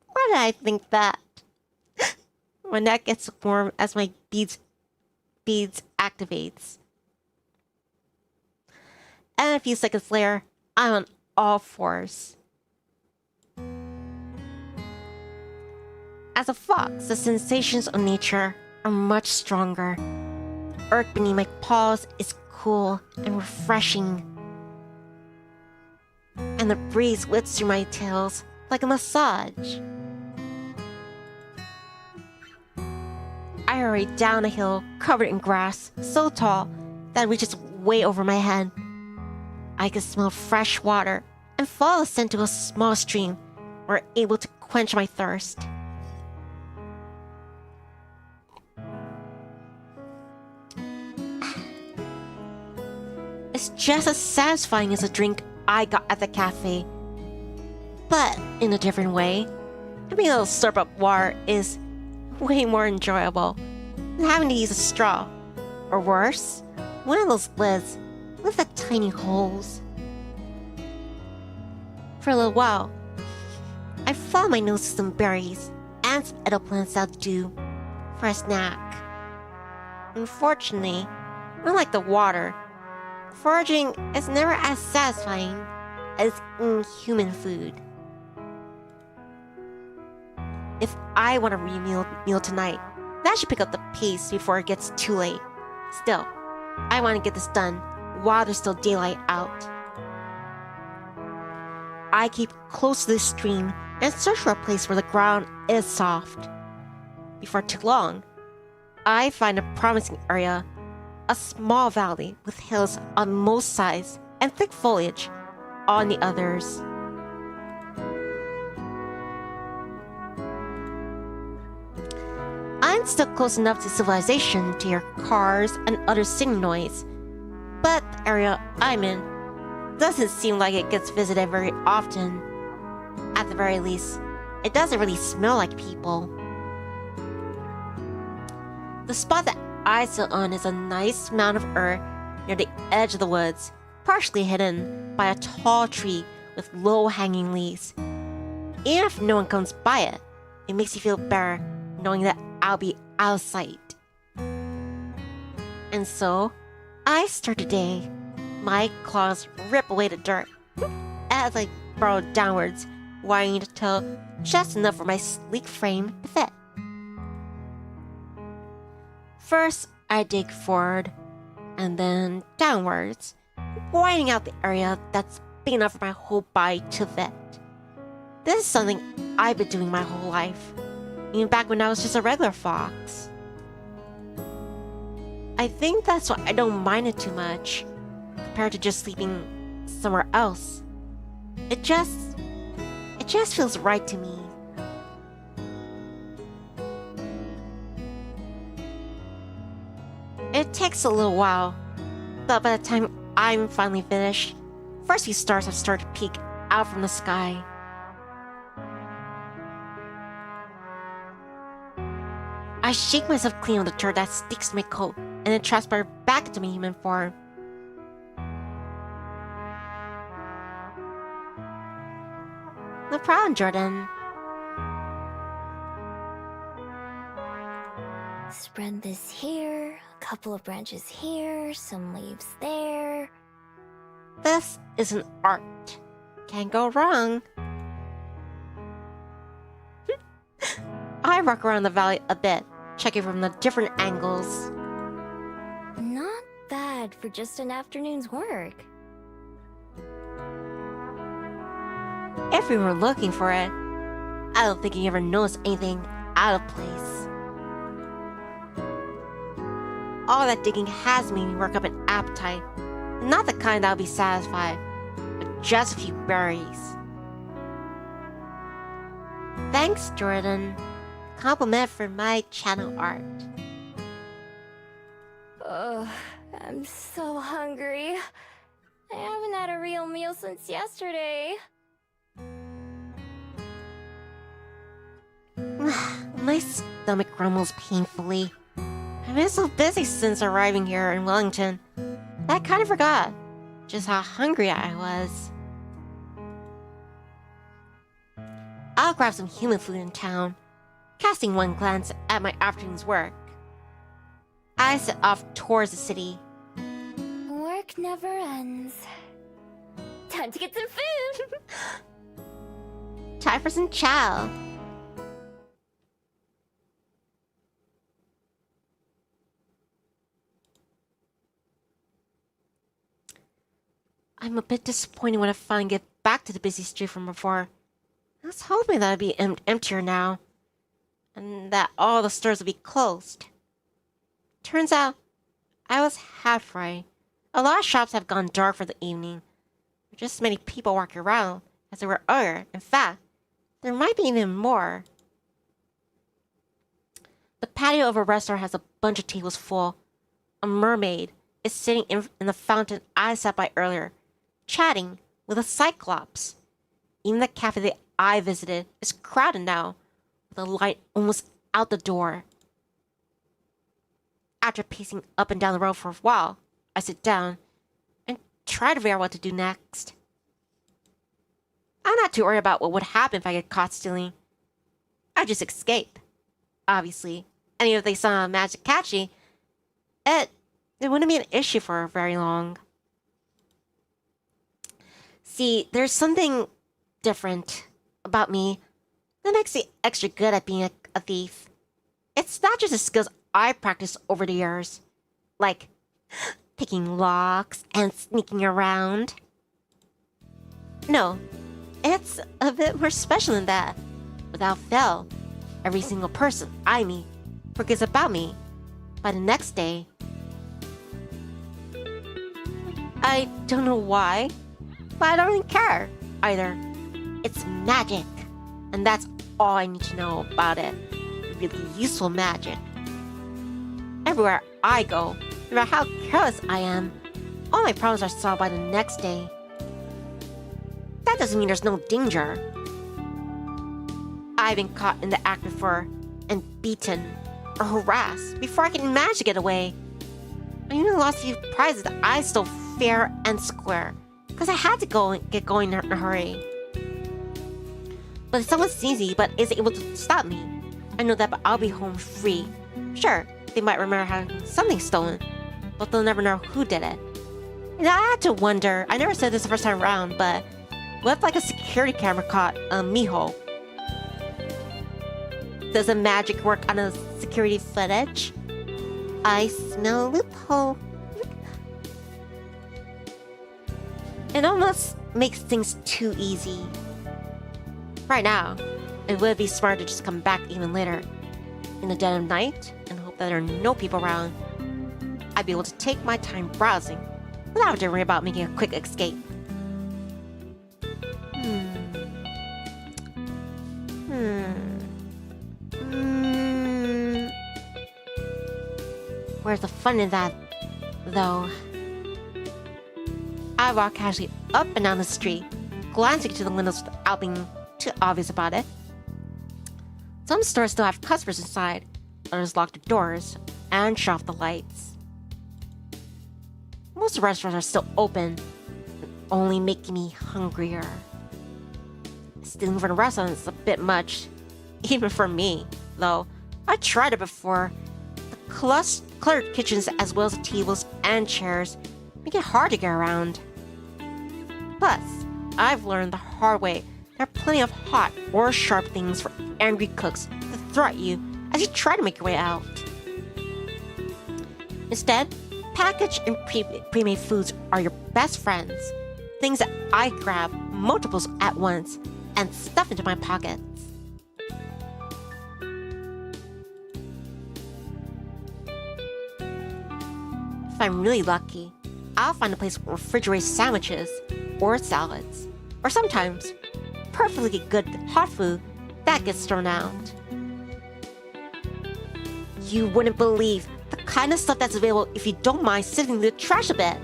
Why did I think that? My neck gets warm as my beads activates. And a few seconds later, I'm on all fours. As a fox, the sensations of nature are much stronger. Earth beneath my paws is cool and refreshing. And the breeze whips through my tails like a massage. I hurry down a hill covered in grass, so tall that it reaches way over my head. I can smell fresh water and follow the scent to a small stream where I'm able to quench my thirst. It's just as satisfying as a drink I got at the cafe. But in a different way, having a little slurp up water is way more enjoyable than having to use a straw. Or worse, one of those lids with the tiny holes. For a little while, I follow my nose to some berries and some edible plants that'll do for a snack. Unfortunately, unlike the water, foraging is never as satisfying as eating human food. If I want a real meal tonight, then I should pick up the pace before it gets too late. Still, I want to get this done while there's still daylight out. I keep close to the stream and search for a place where the ground is soft. Before too long, I find a promising area, a small valley with hills on most sides and thick foliage on the others. I'm still close enough to civilization to hear cars and other city noise, but the area I'm in doesn't seem like it gets visited very often. At the very least, it doesn't really smell like people. The spot that I sit on is a nice mound of earth near the edge of the woods, partially hidden by a tall tree with low-hanging leaves. Even if no one comes by it, it makes you feel better knowing that I'll be out of sight. And so, I start the day. My claws rip away the dirt as I burrow downwards, wanting to toe just enough for my sleek frame to fit. First, I dig forward, and then downwards, widening out the area that's big enough for my whole body to fit. This is something I've been doing my whole life, even back when I was just a regular fox. I think that's why I don't mind it too much, compared to just sleeping somewhere else. It just feels right to me. It takes a little while, but by the time I'm finally finished, first few stars have started to peek out from the sky. I shake myself clean of the dirt that sticks to my coat and then transpire back into my human form. No problem, Jordan. Spread this here, a couple of branches here, some leaves there. This is an art. Can't go wrong. I walk around the valley a bit, checking from the different angles. Not bad for just an afternoon's work. If we were looking for it, I don't think you ever noticed anything out of place. All that digging has made me work up an appetite. Not the kind that'll be satisfied with just a few berries. Thanks, Jordan. Compliment for my channel art. Ugh, I'm so hungry. I haven't had a real meal since yesterday. My stomach grumbles painfully. I've been so busy since arriving here in Wellington that I kind of forgot just how hungry I was. I'll grab some human food in town, casting one glance at my afternoon's work. I set off towards the city. Work never ends. Time to get some food! Time for some chow. I'm a bit disappointed when I finally get back to the busy street from before. I was hoping that it'd be emptier now, and that all the stores would be closed. Turns out, I was half right. A lot of shops have gone dark for the evening. There are just many people walking around as there were earlier. In fact, there might be even more. The patio of a restaurant has a bunch of tables full. A mermaid is sitting in the fountain I sat by earlier, chatting with a cyclops. Even the cafe that I visited is crowded now, with the light almost out the door. After pacing up and down the road for a while, I sit down and try to figure out what to do next. I'm not too worried about what would happen if I get caught stealing. I just escape, obviously. And even if they saw magic catching, it wouldn't be an issue for very long. See, there's something different about me that makes me extra good at being a thief. It's not just the skills I practiced over the years, like picking locks and sneaking around. No, it's a bit more special than that. Without fail, every single person I meet forgets about me by the next day. I don't know why, but I don't really care either. It's magic, and that's all I need to know about it. Really useful magic. Everywhere I go, no matter how careless I am, all my problems are solved by the next day. That doesn't mean there's no danger. I've been caught in the act before, and beaten or harassed before I can manage to get away. I even lost a few prizes that I stole fair and square, because I had to get going in a hurry. But if someone sees me but isn't able to stop me, I know that I'll be home free. Sure, they might remember having something stolen, but they'll never know who did it. And I had to wonder, I never said this the first time around, but what if like a security camera caught Miho? Does the magic work on a security footage? I smell a loophole. It almost makes things too easy. Right now, it would be smart to just come back even later, in the dead of night, and hope that there are no people around. I'd be able to take my time browsing, without having to worry about making a quick escape. Where's the fun in that, though? I walk casually up and down the street, glancing to the windows without being too obvious about it. Some stores still have customers inside, others lock the doors and shut off the lights. Most restaurants are still open, only making me hungrier. Stealing from a restaurant is a bit much, even for me, though. I tried it before. The cluttered kitchens as well as the tables and chairs make it hard to get around. Plus, I've learned the hard way there are plenty of hot or sharp things for angry cooks to throw at you as you try to make your way out. Instead, packaged and pre-made foods are your best friends. Things that I grab multiples at once and stuff into my pockets. If I'm really lucky, I'll find a place with refrigerated sandwiches or salads, or sometimes perfectly good hot food that gets thrown out. You wouldn't believe the kind of stuff that's available if you don't mind sifting the trash a bit.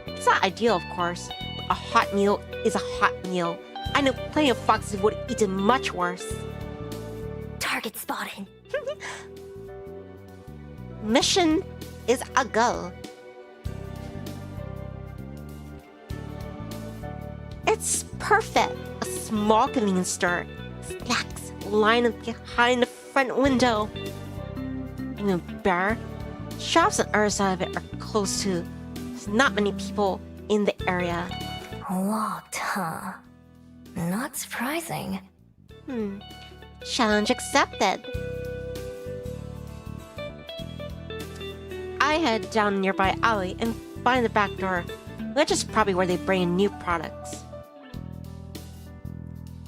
It's not ideal, of course. A hot meal is a hot meal. I know plenty of foxes who would have eaten much worse. Target spotted. Mission is a go. It's perfect. A small convenience store. Snacks lined up behind the front window. Even better, shops on the other side of it are close to. There's not many people in the area. Locked, huh? Not surprising. Challenge accepted. I head down a nearby alley and find the back door, which is probably where they bring in new products.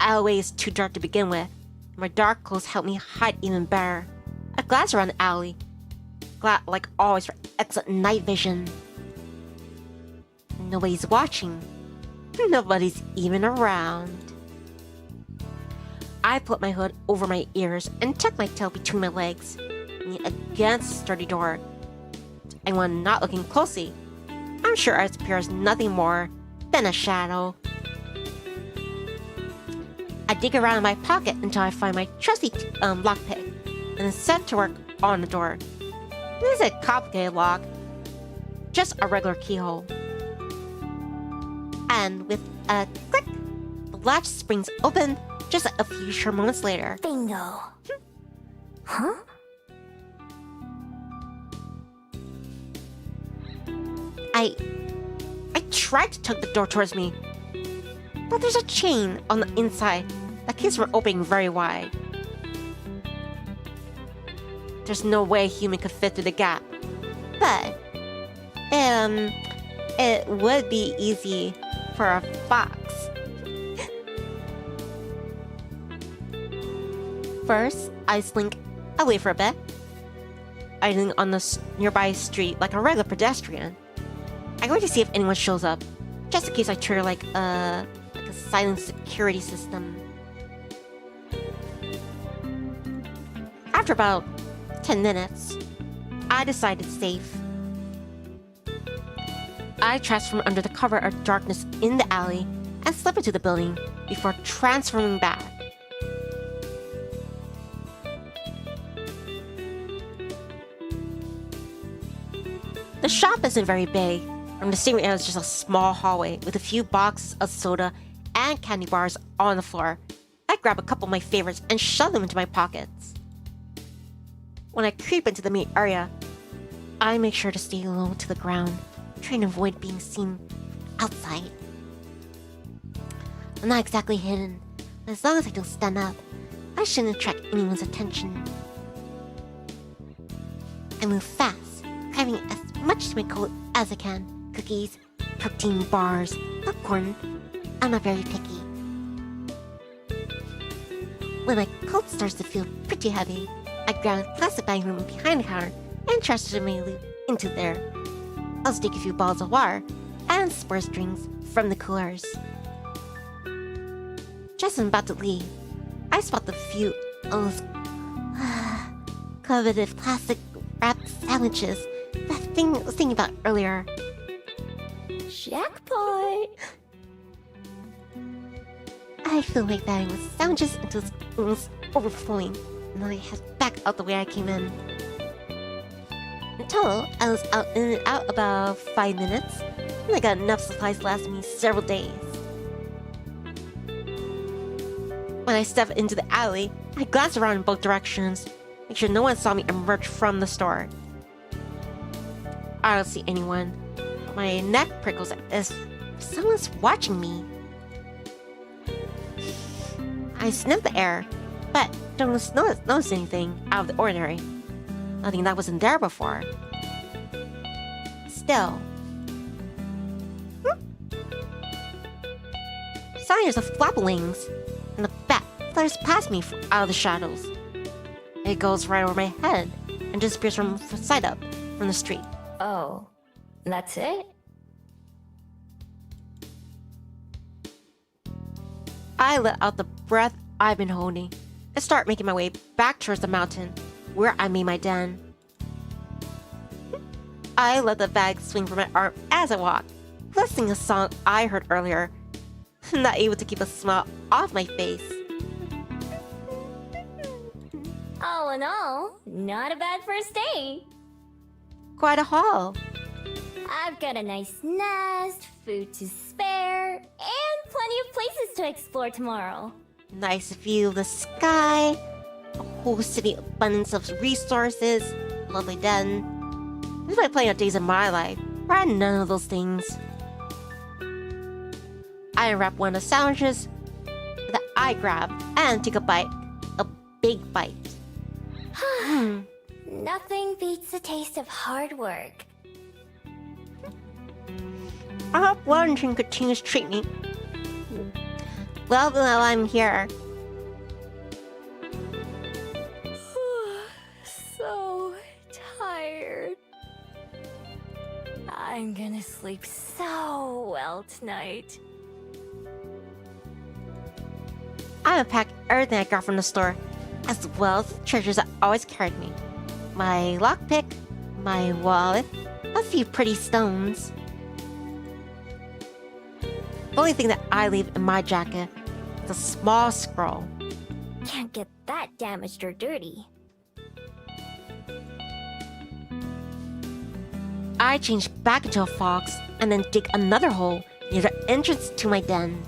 Alleyway is too dark to begin with. My dark clothes help me hide even better. I glance around the alley, like always for excellent night vision. Nobody's watching. Nobody's even around. I put my hood over my ears and tuck my tail between my legs, leaning against the sturdy door. Anyone not looking closely, I'm sure it appears nothing more than a shadow. I dig around in my pocket until I find my trusty lockpick, and then set to work on the door. This is a complicated lock, just a regular keyhole. And with a click, the latch springs open just a few short moments later. Bingo. Huh? I tried to tug the door towards me, but there's a chain on the inside that keeps from opening very wide. There's no way a human could fit through the gap, but it would be easy for a fox. First, I slink away for a bit, idling on the nearby street like a regular pedestrian. I wait to see if anyone shows up, just in case I trigger like a silent security system. After about 10 minutes, I decide it's safe. I transform under the cover of darkness in the alley and slip into the building before transforming back. The shop isn't very big, and the sitting area is just a small hallway with a few boxes of soda and candy bars on the floor. I grab a couple of my favorites and shove them into my pockets. When I creep into the main area, I make sure to stay low to the ground, trying to avoid being seen outside. I'm not exactly hidden, but as long as I don't stand up, I shouldn't attract anyone's attention. I move fast, cramming as much to my coat as I can. Cookies, protein bars, popcorn. I'm not very picky. When my coat starts to feel pretty heavy, I grab a plastic bag from behind the counter and transfer my loot into there. I'll stick a few bottles of water and sports drinks from the coolers. Just as I'm about to leave, I spot the few of those coveted plastic wrapped sandwiches that thing I was thinking about earlier. Jackpot! I feel like batting with sandwiches until it's almost overflowing, and then I head back out the way I came in. In total, I was out in and out about 5 minutes, and I got enough supplies to last me several days. When I step into the alley, I glance around in both directions, make sure no one saw me emerge from the store. I don't see anyone. My neck prickles as if someone's watching me. I sniff the air, but don't notice anything out of the ordinary. Nothing that wasn't there before. Still. Signs of flap wings, and the bat flutters past me out of the shadows. It goes right over my head and disappears from sight up from the street. Oh, that's it? I let out the breath I've been holding and start making my way back towards the mountain where I made my den. I let the bag swing from my arm as I walked, listening to a song I heard earlier, not able to keep a smile off my face. All in all, not a bad first day. Quite a haul. I've got a nice nest, food to spare, and plenty of places to explore tomorrow. Nice view of the sky, a whole city abundance of resources, lovely den. This is my plenty of days of my life where I had none of those things. I unwrap one of the sandwiches that I grab and take a bite, a big bite. Nothing beats the taste of hard work. I hope Wellington continues to treat me well while I'm here. So tired. I'm gonna sleep so well tonight. I unpack everything I got from the store, as well as treasures that always carried me. My lockpick, my wallet, a few pretty stones. The only thing that I leave in my jacket is a small scroll. Can't get that damaged or dirty. I change back into a fox and then dig another hole near the entrance to my den.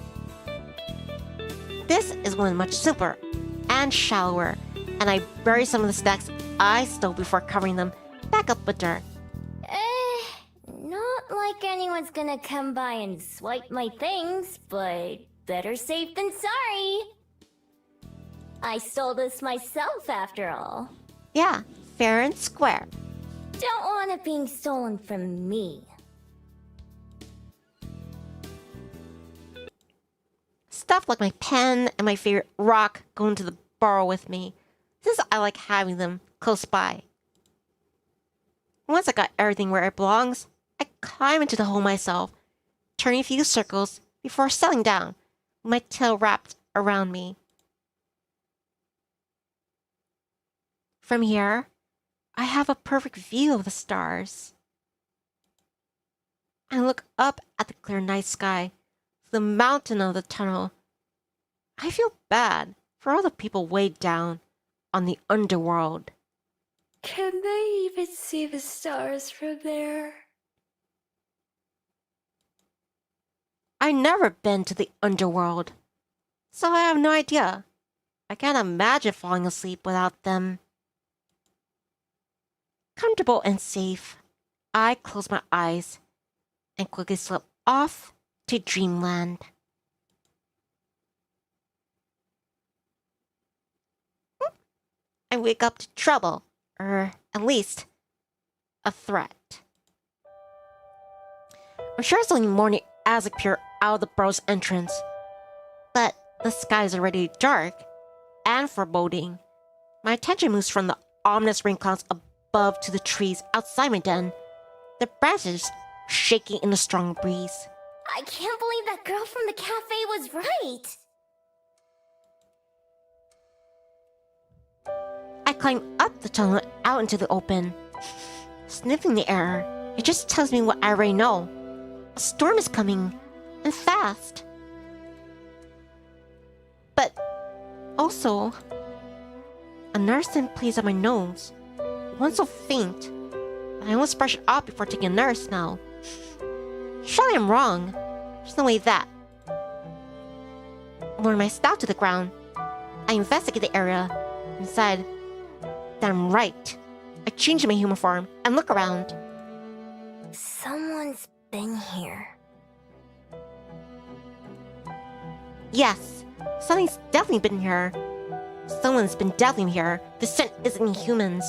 This is one much simpler and shallower, and I bury some of the snacks I stole before covering them back up with dirt. Not like anyone's gonna come by and swipe my things, but better safe than sorry. I stole this myself after all. Yeah, fair and square. Don't want it being stolen from me. Stuff like my pen and my favorite rock go into the burrow with me, since I like having them close by. Once I got everything where it belongs, I climb into the hole myself, turning a few circles before settling down, with my tail wrapped around me. From here, I have a perfect view of the stars. I look up at the clear night sky, the mountain of the tunnel. I feel bad for all the people way down on the underworld. Can they even see the stars from there? I've never been to the underworld, so I have no idea. I can't imagine falling asleep without them. Comfortable and safe, I close my eyes and quickly slip off to dreamland. I wake up to trouble, or at least a threat. I'm sure it's only morning as I peer out of the burrow's entrance, but the sky is already dark and foreboding. My attention moves from the ominous rain clouds above to the trees outside my den, the branches shaking in the strong breeze. I can't believe that girl from the cafe was right. I climb up the tunnel out into the open. Sniffing the air, it just tells me what I already know. A storm is coming, and fast. But also, a nursing plays on my nose. One so faint that I almost brush it off before taking another smell. Surely I'm wrong. There's no way that. Lowering my snout to the ground, I investigate the area and decide that I'm right. I change my human form and look around. Someone's been here. Yes, something's definitely been here. Someone's been deathing here. The scent isn't humans.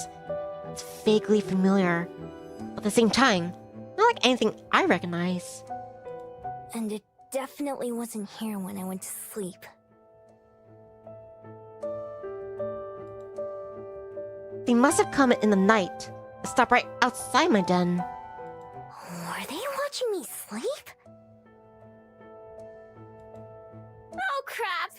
It's vaguely familiar. But at the same time, not like anything I recognize. And it definitely wasn't here when I went to sleep. They must have come in the night and stopped right outside my den. Were they watching me sleep? Oh crap!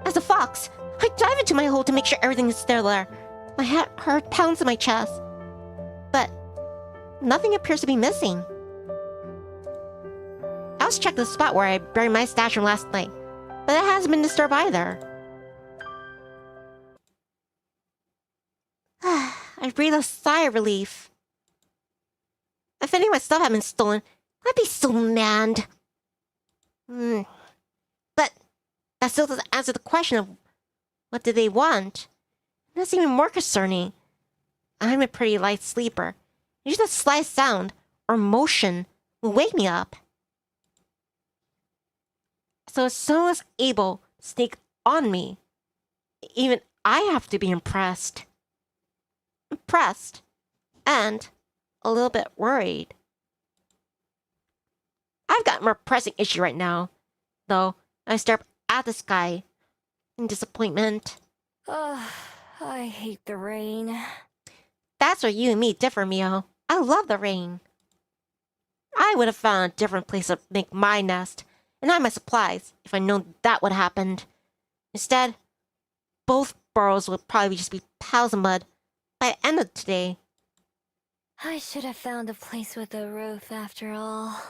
As a fox, I dive into my hole to make sure everything is still there. My heart pounds in my chest. But nothing appears to be missing. I also checked the spot where I buried my stash from last night, but it hasn't been disturbed either. I breathe a sigh of relief. If any of my stuff had been stolen, I'd be so mad. But that still doesn't answer the question of what did they want. That's even more concerning. I'm a pretty light sleeper. Just a slight sound or motion will wake me up. So if someone's able to sneak on me, even I have to be impressed. Impressed. And a little bit worried. I've got a more pressing issue right now, though. I stare up at the sky in disappointment. Ugh, I hate the rain. That's where you and me differ, Mio. I love the rain. I would have found a different place to make my nest and hide my supplies if I'd known that would have happened. Instead, both burrows would probably just be piles of mud by the end of today. I should have found a place with a roof after all.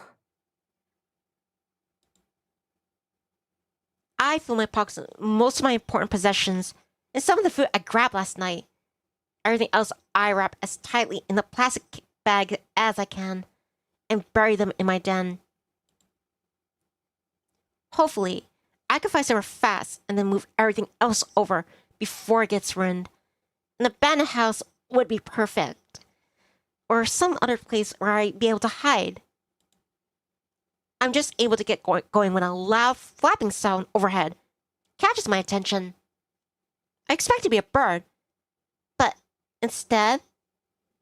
I fill my pockets with most of my important possessions and some of the food I grabbed last night. Everything else I wrap as tightly in the plastic bag as I can and bury them in my den. Hopefully, I can find somewhere fast and then move everything else over before it gets ruined. An abandoned house would be perfect. Or some other place where I'd be able to hide. I'm just able to get going when a loud flapping sound overhead catches my attention. I expect to be a bird, but instead,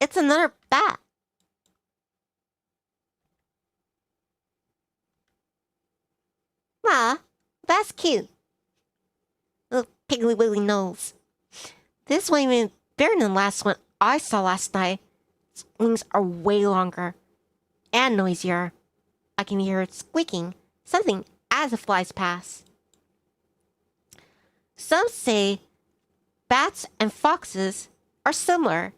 it's another bat. Ah, that's cute. Little piggly wiggly nose. This one even bigger than the last one I saw last night. Its wings are way longer and noisier. I can hear it squeaking something as it flies past. Some say bats and foxes are similar.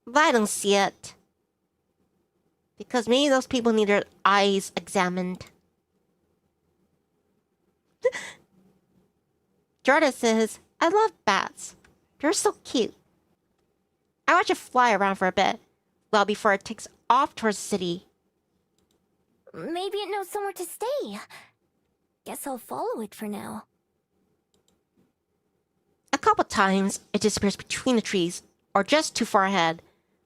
But I don't see it. Because maybe those people need their eyes examined. Jordan says, I love bats. They're so cute. I watch it fly around for a bit, well before it takes off towards the city. Maybe it knows somewhere to stay. Guess I'll follow it for now. A couple times, it disappears between the trees, or just too far ahead,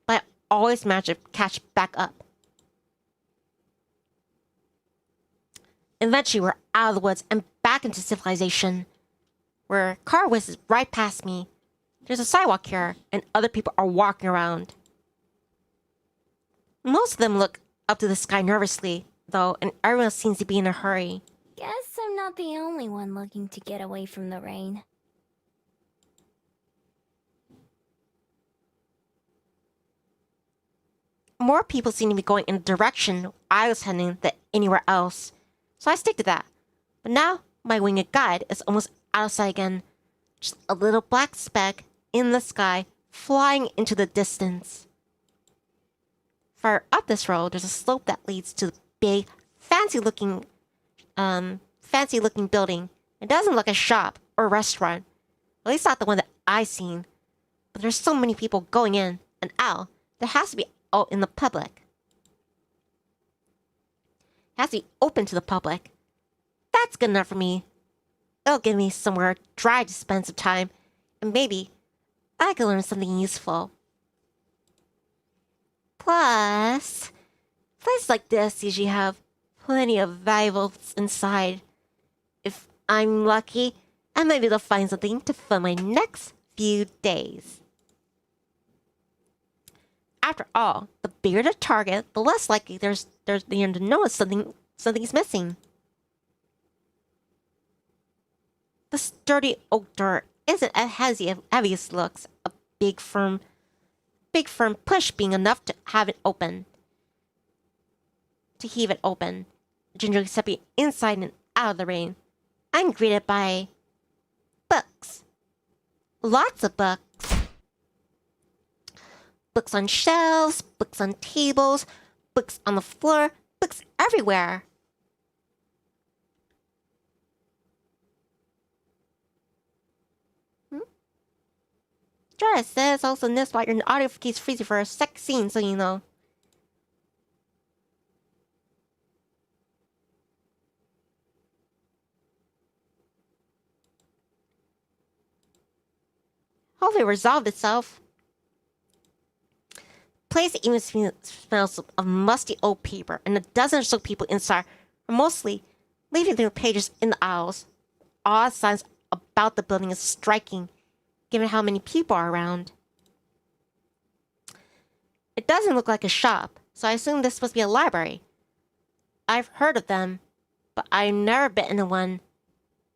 but I always manage to catch back up. Eventually, we're out of the woods and back into civilization, where a car whizzes right past me. There's a sidewalk here, and other people are walking around. Most of them look up to the sky nervously, though, and everyone seems to be in a hurry. Guess I'm not the only one looking to get away from the rain. More people seem to be going in the direction I was heading than anywhere else, so I stick to that. But now, my winged guide is almost out of sight again. Just a little black speck in the sky, flying into the distance. Far up this road, there's a slope that leads to the big, fancy-looking building. It doesn't look a shop or a restaurant, at least not the one that I've seen. But there's so many people going in and out, there has to be out in the public. It has to be open to the public. That's good enough for me. It'll give me somewhere dry to spend some time, and maybe I can learn something useful. Plus, places like this usually have plenty of valuables inside. If I'm lucky, I might be able to find something to fill my next few days. After all, the bigger the target, the less likely there's to notice something's missing. The sturdy oak door isn't as heavy as it looks. A big firm push being enough to heave it open. Gingerly stepping inside and out of the rain, I'm greeted by books. Lots of books. Books on shelves, books on tables, books on the floor, books everywhere. Jara says also in this spot your audio keeps freezing for a sex scene, so you know. Hopefully it resolved itself. Place even smells of musty old paper, and a dozen or so people inside are mostly leaving their pages in the aisles. Odd signs about the building is striking, given how many people are around. It doesn't look like a shop, so I assume this must be a library. I've heard of them, but I've never been in one.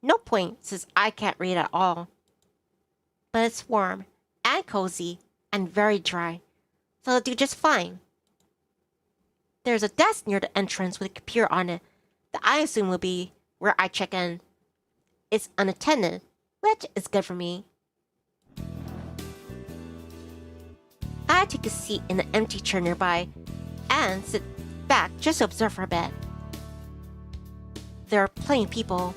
No point, since I can't read at all. But it's warm, and cozy, and very dry, so it'll do just fine. There's a desk near the entrance with a computer on it that I assume will be where I check in. It's unattended, which is good for me. I take a seat in an empty chair nearby and sit back just to observe for a bit. There are plenty of people,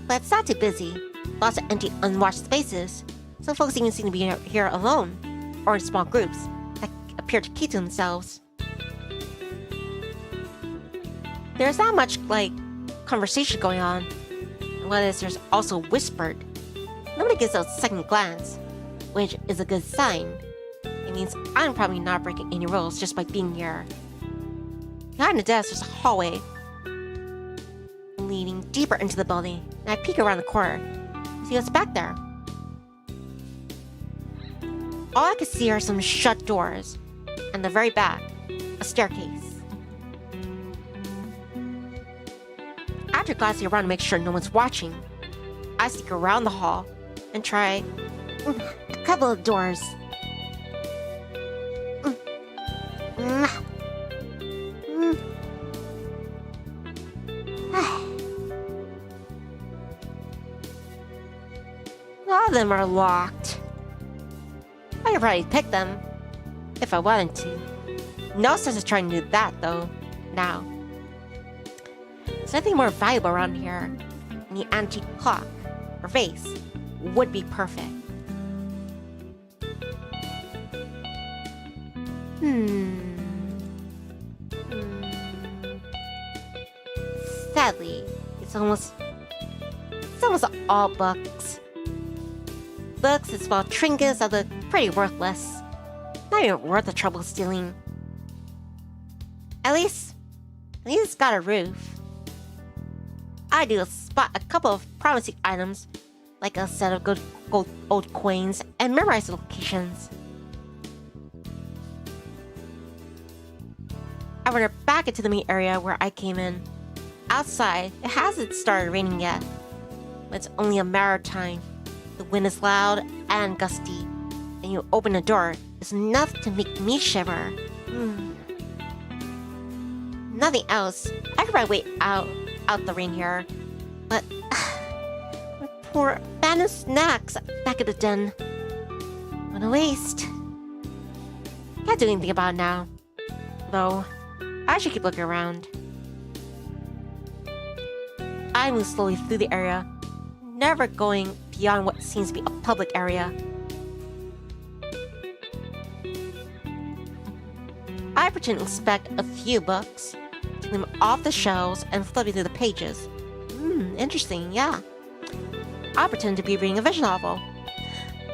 but it's not too busy. Lots of empty, unwashed spaces. Some folks even seem to be here alone, or in small groups that appear to keep to themselves. There's not much, conversation going on. And what is, there's also whispered. Nobody gives a second glance, which is a good sign. It means I'm probably not breaking any rules just by being here. Behind the desk, there's a hallway leading deeper into the building, and I peek around the corner to see what's back there. All I can see are some shut doors, and the very back, a staircase. After glancing around to make sure no one's watching, I sneak around the hall and try a couple of doors. All of them are locked. I could probably pick them if I wanted to. No sense of trying to do that though, now. There's nothing more valuable around here. Any antique clock or vase would be perfect. Sadly, it's almost all books. Books and small trinkets that look pretty worthless. Not even worth the trouble stealing. At least it's got a roof. I do spot a couple of promising items, like a set of gold old coins, and memorize the locations. I wander back into the main area where I came in. Outside, it hasn't started raining yet, but it's only a matter of time. The wind is loud and gusty, and you open the door, it's enough to make me shiver. Nothing else. I could probably wait out the rain here, but my poor abandoned snacks back at the den. What a waste. Can't do anything about it now, though. I should keep looking around. I move slowly through the area, never going beyond what seems to be a public area. I pretend to inspect a few books, taking them off the shelves and flipping through the pages. Interesting, yeah. I pretend to be reading a visual novel,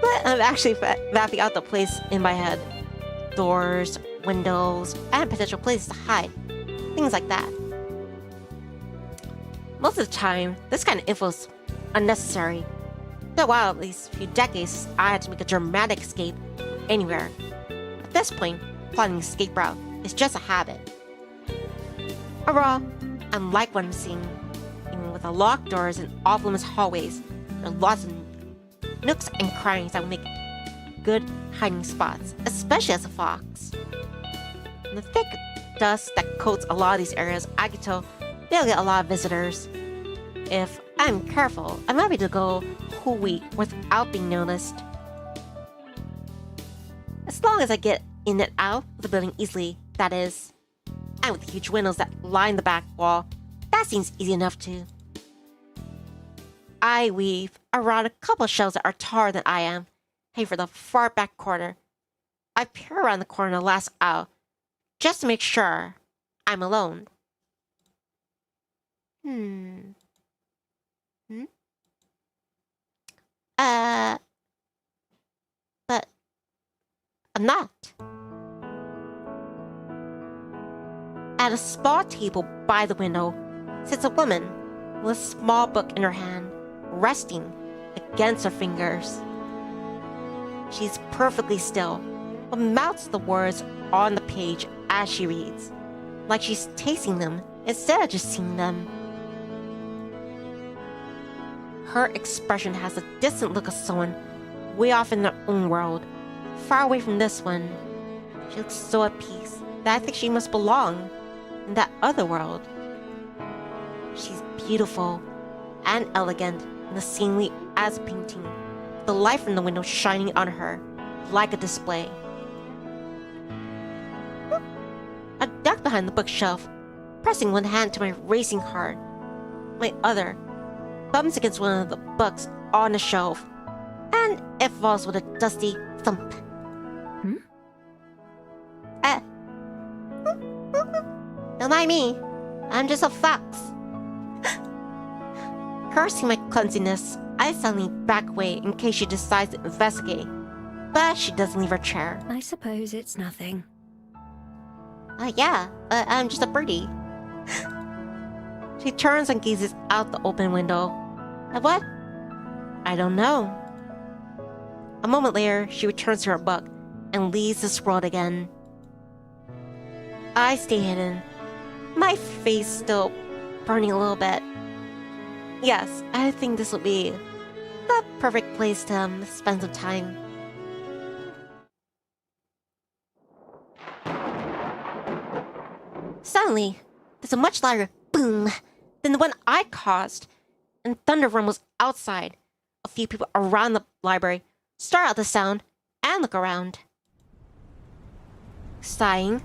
but I'm actually mapping out the place in my head. Doors, windows, and potential places to hide. Things like that. Most of the time, this kind of info is unnecessary. For a while, at least a few decades, I had to make a dramatic escape anywhere. At this point, plotting an escape route is just a habit. Overall, I like what I'm seeing. Even with the locked doors and off-limits hallways, there are lots of nooks and crannies that will make good hiding spots, especially as a fox. In the thick dust that coats a lot of these areas, I can tell they'll get a lot of visitors. If I'm careful, I might be able to go a whole week without being noticed. As long as I get in and out of the building easily, that is. And with the huge windows that line the back wall, that seems easy enough too. I weave around a couple of shelves that are taller than I am, heading for the far back corner. I peer around the corner the last aisle, just to make sure I'm alone. But I'm not. At a small table by the window sits a woman with a small book in her hand, resting against her fingers. She's perfectly still, but mouths the words on the page as she reads, like she's tasting them instead of just seeing them. Her expression has a distant look of someone way off in their own world, far away from this one. She looks so at peace that I think she must belong in that other world. She's beautiful and elegant in the scenery as a painting, the light from the window shining on her like a display. I duck behind the bookshelf, pressing one hand to my racing heart. My other bumps against one of the books on the shelf, and it falls with a dusty thump. Don't mind me. I'm just a fox. Cursing my clumsiness, I suddenly back away in case she decides to investigate, but she doesn't leave her chair. I suppose it's nothing. I'm just a birdie. She turns and gazes out the open window. And what? I don't know. A moment later, she returns to her book and leaves this world again. I stay hidden, my face still burning a little bit. Yes, I think this will be the perfect place to spend some time. Suddenly, there's a much louder boom than the one I caused, and thunder rumbles outside. A few people around the library start out the sound and look around. Sighing,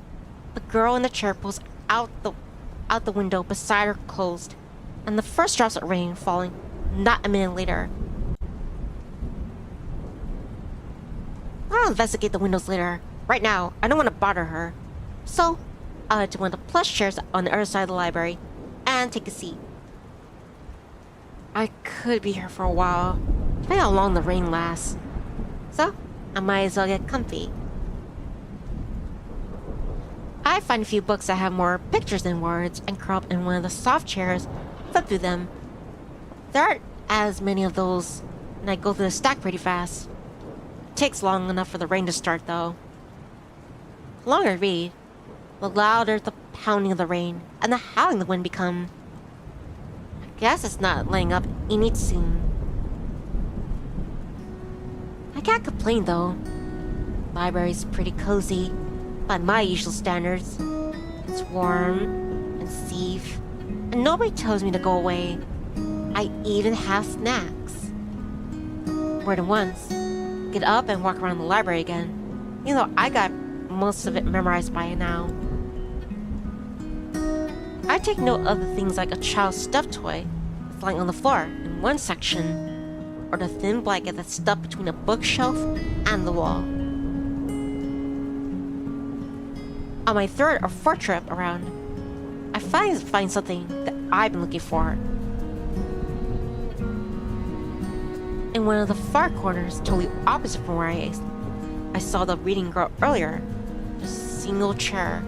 the girl in the chair pulls out the window beside her closed, and the first drops of rain falling not a minute later. I'll investigate the windows later. Right now, I don't want to bother her. So, I'll head to one of the plush chairs on the other side of the library and take a seat. I could be here for a while, depending on how long the rain lasts. So, I might as well get comfy. I find a few books that have more pictures than words and curl up in one of the soft chairs, flip through them. There aren't as many of those, and I go through the stack pretty fast. It takes long enough for the rain to start, though. The longer I read, the louder the pounding of the rain and the howling of the wind become. I guess it's not letting up any soon. I can't complain, though. The library's pretty cozy, by my usual standards. It's warm and safe, and nobody tells me to go away. I even have snacks. More than once, get up and walk around the library again, even though I got most of it memorized by now. I take note of the things like a child's stuffed toy that's lying on the floor in one section, or the thin blanket that's stuck between a bookshelf and the wall. On my third or fourth trip around, I find something that I've been looking for. In one of the far corners, totally opposite from where I saw the reading girl earlier, there's a single chair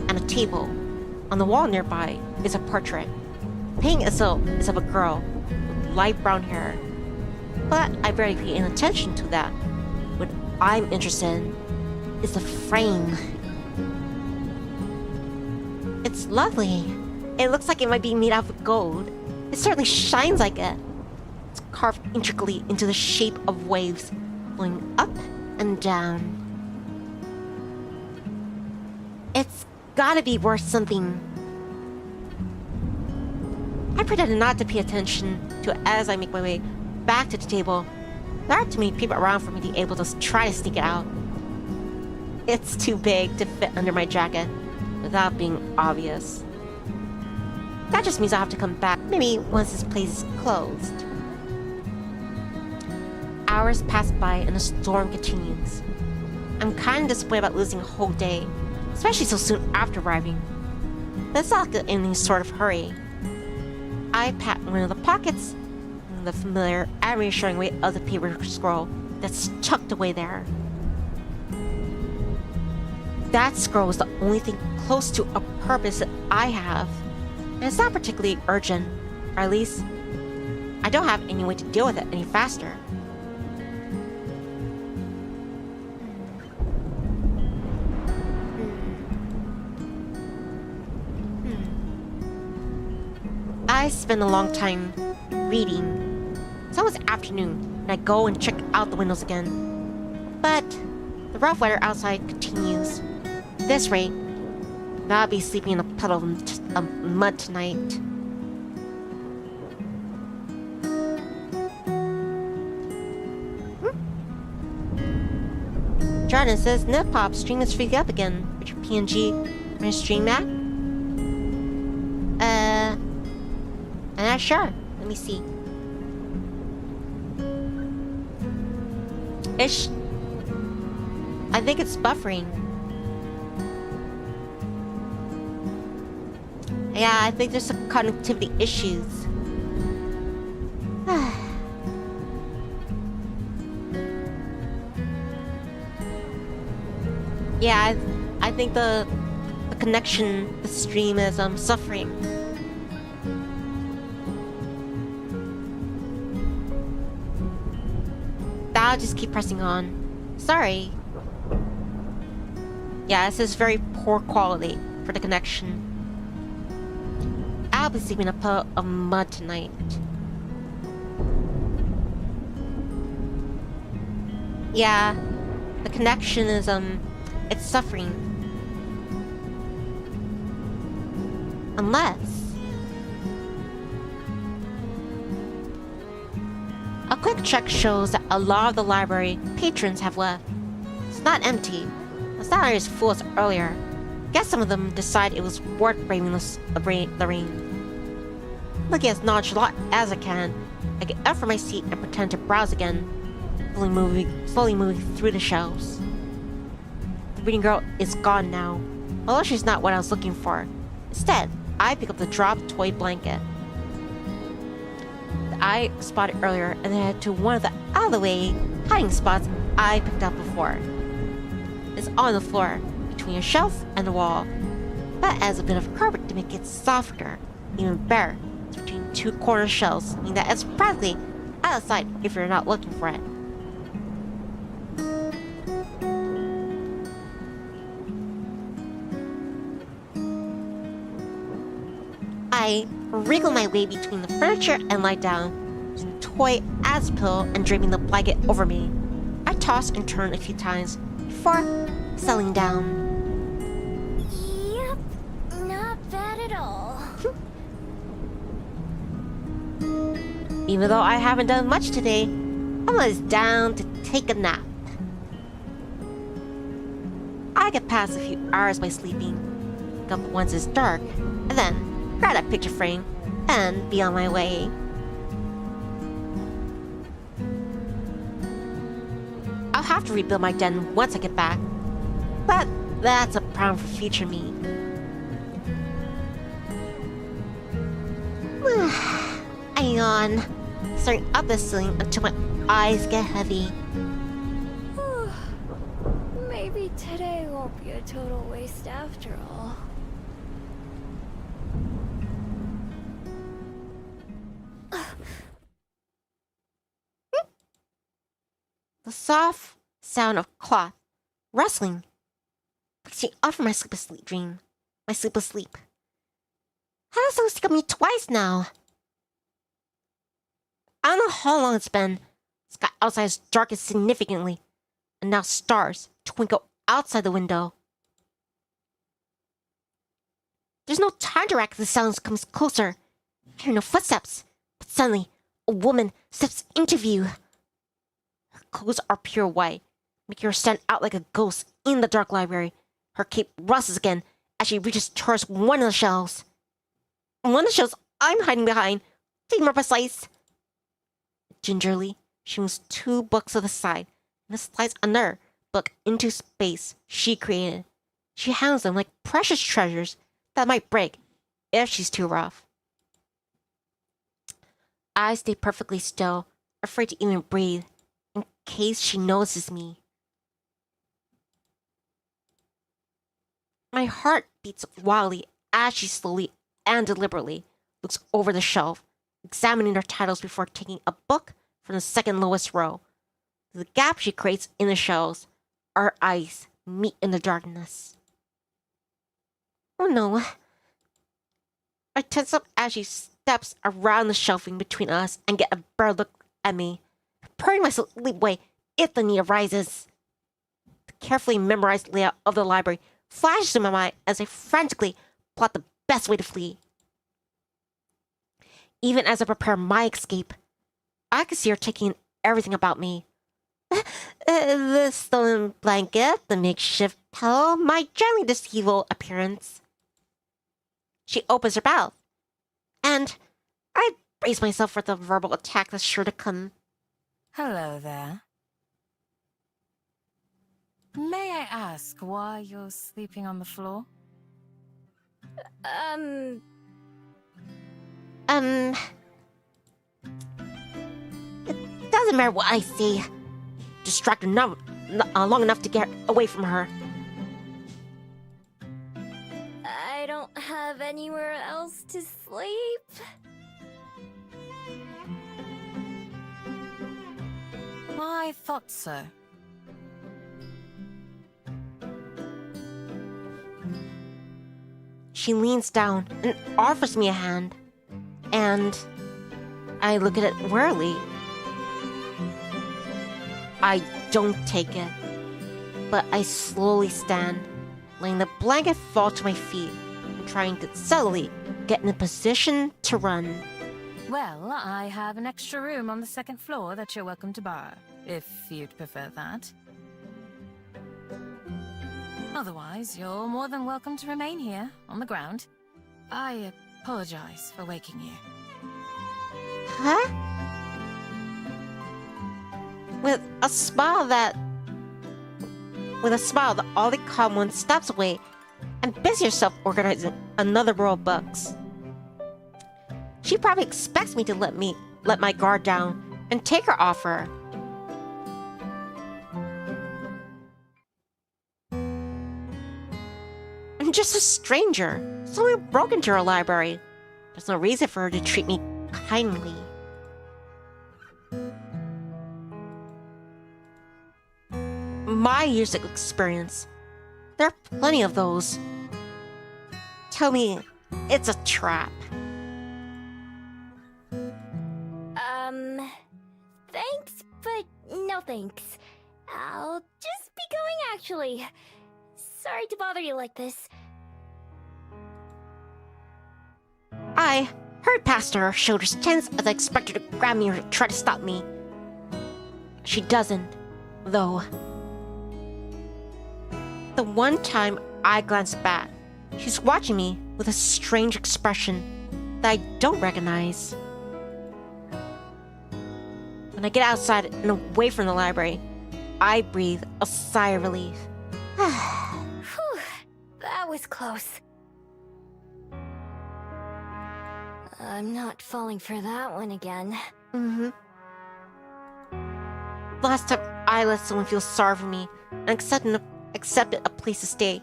and a table. On the wall nearby is a portrait. painting is of a girl with light brown hair. But I barely pay any attention to that. What I'm interested in is the frame. It's lovely. It looks like it might be made out of gold. It certainly shines like it. It's carved intricately into the shape of waves, flowing up and down. It's gotta be worth something. I pretended not to pay attention to it as I make my way back to the table. There aren't too many people around for me to be able to try to sneak it out. It's too big to fit under my jacket without being obvious. That just means I'll have to come back, maybe once this place is closed. Hours pass by and the storm continues. I'm kind of disappointed about losing a whole day, especially so soon after arriving. But it's not like in any sort of hurry. I pat one of the pockets, the familiar and reassuring weight of the paper scroll that's tucked away there. That scroll is the only thing close to a purpose that I have, and it's not particularly urgent, or at least I don't have any way to deal with it any faster. I spend a long time reading. It's almost afternoon, and I go and check out the windows again. But the rough weather outside continues. At this rate, I'll be sleeping in a puddle of mud tonight. Jordan says Nipop stream is freaking up again. With your PNG on stream at? I'm not sure. Let me see. I think it's buffering. Yeah, I think there's some connectivity issues. Yeah, I think the connection, the stream is suffering. I'll just keep pressing on. Sorry. Yeah, this is very poor quality for the connection. I'll be sleeping in a puddle of mud tonight. Yeah, the connection is it's suffering. Unless a quick check shows that a lot of the library patrons have left. It's not empty. It's not as full as earlier. Guess some of them decide it was worth braving the rain. Looking as nonchalant as I can, I get up from my seat and pretend to browse again, slowly moving through the shelves. The reading girl is gone now, although she's not what I was looking for. Instead, I pick up the dropped toy blanket I spotted earlier and then head to one of the out-of-the-way hiding spots I picked up before. It's on the floor, between a shelf and the wall, but adds a bit of carpet to make it softer. Even better, it's between two corner shelves, meaning that it's practically out of sight if you're not looking for it. I wriggle my way between the furniture and lie down, using the toy as a pillow and draping the blanket over me. I toss and turn a few times before settling down. Yep, not bad at all. Even though I haven't done much today, I'm almost down to take a nap. I get past a few hours by sleeping, wake up once it's dark, and then grab that picture frame and be on my way. I'll have to rebuild my den once I get back, but that's a problem for future me. I yawn, staring up the ceiling until my eyes get heavy. Maybe today won't be a total waste after all. The soft sound of cloth rustling wakes me up from my sleepless dream. My sleepless sleep. How does this wake up me twice now? I don't know how long it's been. The sky outside has darkened significantly, and now stars twinkle outside the window. There's no time to react as the sound comes closer. I hear no footsteps, but suddenly, a woman steps into view. Her clothes are pure white, making her stand out like a ghost in the dark library. Her cape rustles again as she reaches towards one of the shelves. One of the shelves I'm hiding behind, to be more precise. Gingerly, she moves 2 books to the side and slides another book into space she created. She handles them like precious treasures that might break if she's too rough. I stay perfectly still, afraid to even breathe, in case she notices me. My heart beats wildly as she slowly and deliberately looks over the shelf, examining her titles before taking a book from the second lowest row. Through the gap she creates in the shelves, our eyes meet in the darkness. Oh no. I tense up as she steps around the shelving between us and get a better look at me, preparing myself to leap away if the need arises. The carefully memorized layout of the library flashes in my mind as I frantically plot the best way to flee. Even as I prepare my escape, I can see her taking everything about me. The stolen blanket, the makeshift pillow, my gently deceitful appearance. She opens her mouth, and I brace myself for the verbal attack that's sure to come. Hello there. May I ask why you're sleeping on the floor? It doesn't matter what I say. Distracted long enough to get away from her. I don't have anywhere else to sleep. I thought so. She leans down and offers me a hand, and I look at it warily. I don't take it, but I slowly stand, letting the blanket fall to my feet and trying to subtly get in a position to run. Well, I have an extra room on the second floor that you're welcome to borrow, if you'd prefer that. Otherwise, you're more than welcome to remain here, on the ground. I apologize for waking you. Huh? With a smile, the oddly calm one steps away and busy herself organizing another row of books. She probably expects me to let my guard down and take her offer. I'm just a stranger, someone who broke into her library. There's no reason for her to treat me kindly. My years of experience, there are plenty of those. Tell me it's a trap. Thanks, but no thanks. I'll just be going, actually. Sorry to bother you like this. I hurried past her, shoulders tense as I expected her to grab me or try to stop me. She doesn't, though. The one time I glanced back, she's watching me with a strange expression that I don't recognize. When I get outside and away from the library, I breathe a sigh of relief. Whew, that was close. I'm not falling for that one again. Last time I let someone feel sorry for me and accepted a place to stay,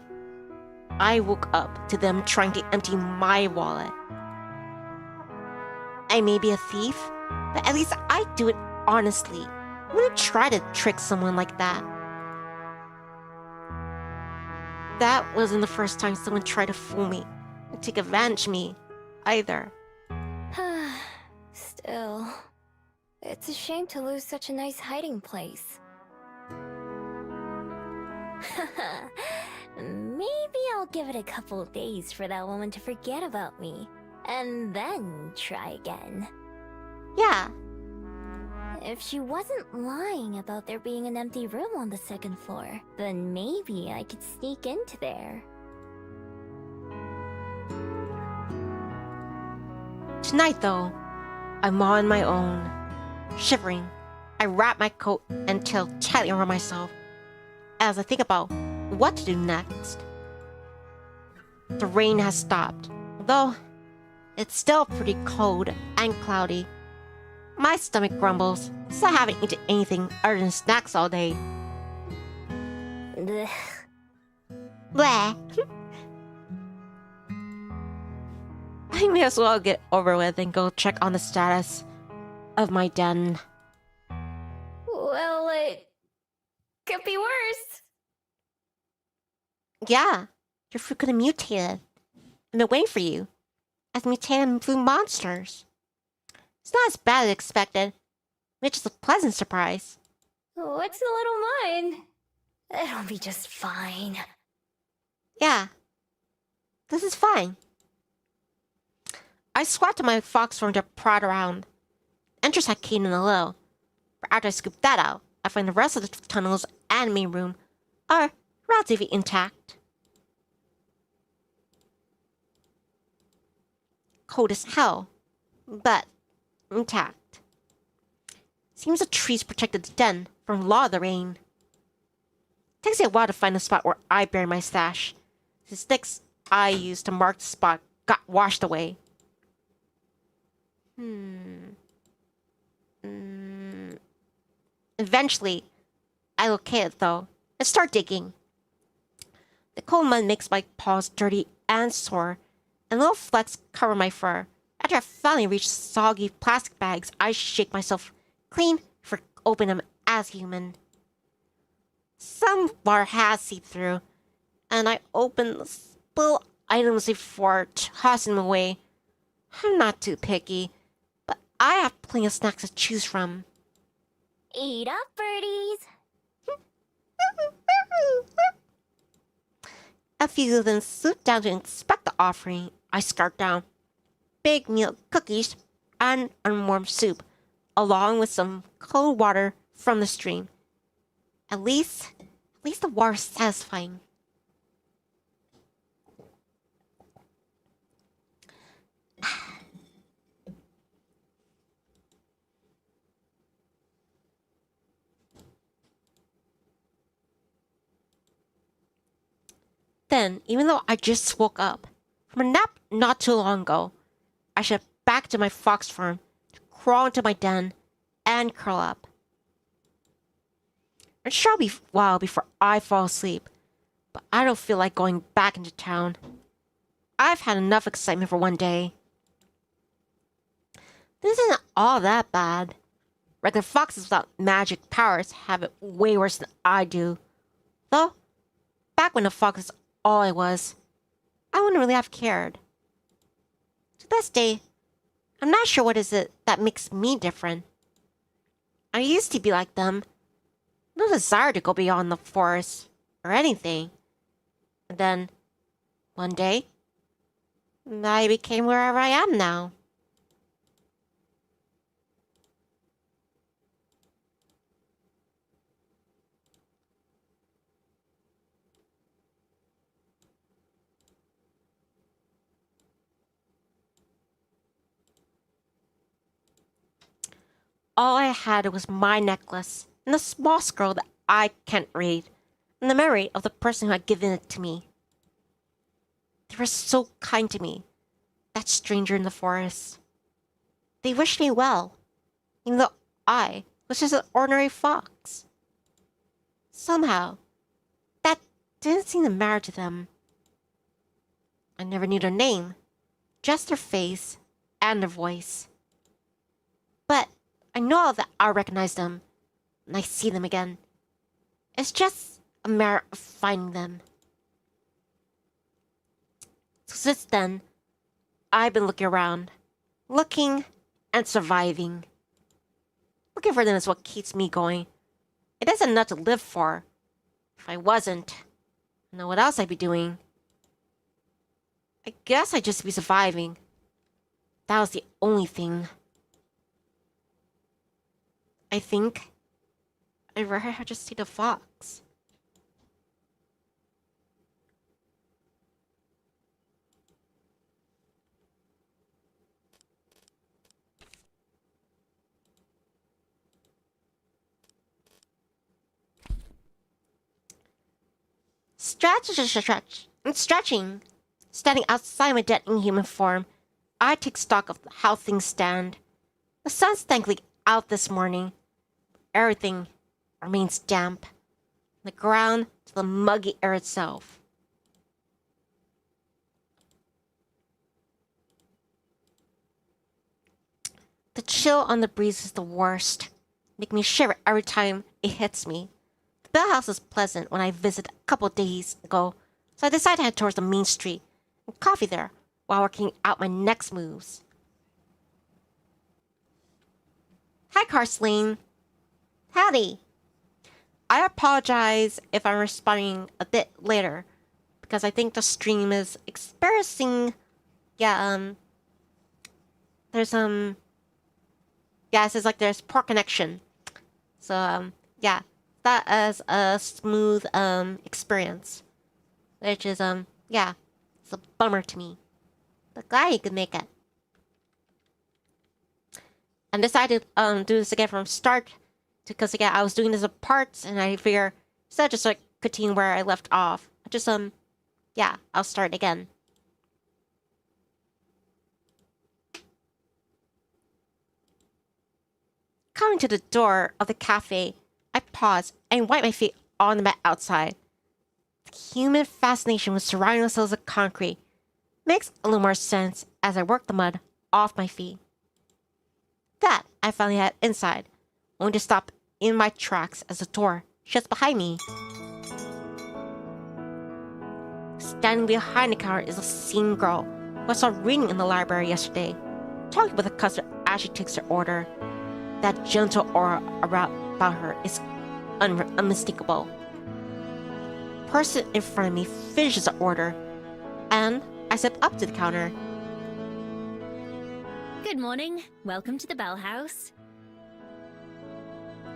I woke up to them trying to empty my wallet. I may be a thief, but at least I do it honestly. wouldn't try to trick someone like that. That wasn't the first time someone tried to fool me and take advantage of me, either. Still, it's a shame to lose such a nice hiding place. Maybe I'll give it a couple of days for that woman to forget about me, and then try again. Yeah, If she wasn't lying about there being an empty room on the second floor, then maybe I could sneak into there. tonight though, I'm on my own. Shivering, I wrap my coat and tail tightly around myself as I think about what to do next. The rain has stopped, though it's still pretty cold and cloudy. My stomach grumbles, so I haven't eaten anything other than snacks all day. Ugh. Bleh. I may as well get over with and go check on the status of my den. Well, it could be worse. Yeah, your food could have mutated. I've been waiting for you as mutated food monsters. It's not as bad as expected, which is a pleasant surprise. What's a little mine? It'll be just fine. Yeah, this is fine. I squat to my fox form to prod around. Entrance had keyed in a little, but after I scoop that out, I find the rest of the tunnels and main room are relatively intact. Cold as hell, but intact. Seems the trees protected the den from a lot of the rain. Takes me a while to find the spot where I bury my stash. The sticks I used to mark the spot got washed away. Eventually, I locate it though and start digging. The cold mud makes my paws dirty and sore, and little flecks cover my fur. After I finally reach soggy plastic bags, I shake myself clean for opening them as human. Some water has seeped through, and I open the spill items before tossing them away. I'm not too picky, but I have plenty of snacks to choose from. Eat up, birdies. A few of them swoop down to inspect the offering. I scarf down big meal cookies and unwarmed soup, along with some cold water from the stream. At least the water's satisfying. Then, even though I just woke up from a nap not too long ago, I should back to my fox farm to crawl into my den and curl up. It shall be a while before I fall asleep, but I don't feel like going back into town. I've had enough excitement for one day. This isn't all that bad. Regular foxes without magic powers have it way worse than I do. Though, back when a fox was all I was, I wouldn't really have cared. To this day, I'm not sure what is it that makes me different. I used to be like them. No desire to go beyond the forest or anything. And then, one day, I became wherever I am now. All I had was my necklace and a small scroll that I can't read, and the memory of the person who had given it to me. They were so kind to me, that stranger in the forest. They wished me well, even though I was just an ordinary fox. Somehow, that didn't seem to matter to them. I never knew their name, just their face and their voice. But I know that I recognized them when I see them again. It's just a matter of finding them. So since then, I've been looking around. Looking and surviving. Looking for them is what keeps me going. It isn't enough to live for. If I wasn't, I know what else I'd be doing. I guess I'd just be surviving. That was the only thing. I think I'd rather just see the fox. Stretching. Standing outside my dead inhuman form, I take stock of how things stand. The sun's thankfully out this morning. Everything remains damp. The ground to the muggy air itself. The chill on the breeze is the worst, making me shiver every time it hits me. The Bell House was pleasant when I visited a couple days ago, so I decided to head towards the main street and coffee there while working out my next moves. Hi, Carsling. Howdy. I apologize if I'm responding a bit later, because I think the stream is experiencing, there's it says like there's poor connection. So, that is a smooth, experience. Which is, it's a bummer to me. But glad you could make it. And decided to do this again from start, because again, I was doing this in parts, and I figure, instead of just like continue where I left off, just, I'll start again. Coming to the door of the cafe, I pause and wipe my feet on the mat outside. The human fascination with surrounding ourselves with concrete makes a little more sense as I work the mud off my feet. That I finally had inside, only to stop in my tracks as the door shuts behind me. Standing behind the counter is a seen girl who I saw reading in the library yesterday, talking with a customer as she takes her order. That gentle aura about her is unmistakable. The person in front of me finishes the order, and I step up to the counter. Good morning. Welcome to the Bell House.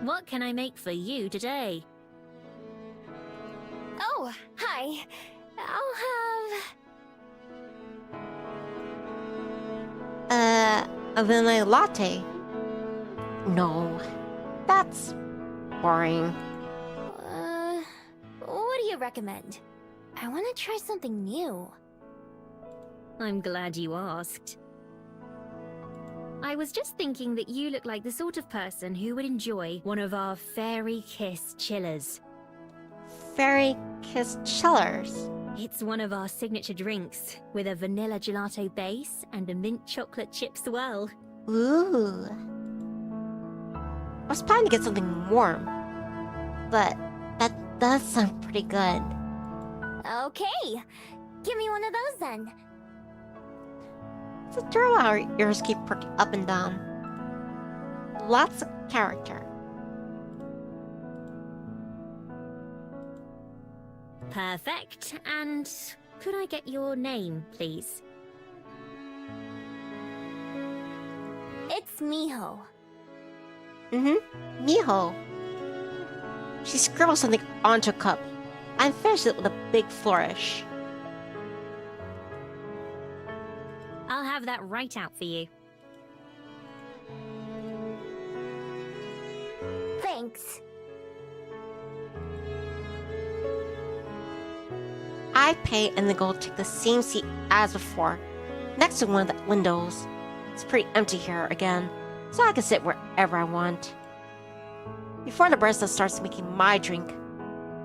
What can I make for you today? Oh, hi. I'll have... A vanilla latte. No, that's boring. What do you recommend? I want to try something new. I'm glad you asked. I was just thinking that you look like the sort of person who would enjoy one of our Fairy Kiss Chillers. Fairy Kiss Chillers? It's one of our signature drinks, with a vanilla gelato base and a mint chocolate chip swirl. Ooh. I was planning to get something warm, but that does sound pretty good. Okay, give me one of those then. It's adorable how her ears keep perking up and down. Lots of character. Perfect, and could I get your name, please? It's Miho. Miho. She scribbles something onto a cup and finishes it with a big flourish. I'll have that right out for you. Thanks. I pay and then go take the same seat as before, next to one of the windows. It's pretty empty here again, so I can sit wherever I want. Before the barista starts making my drink,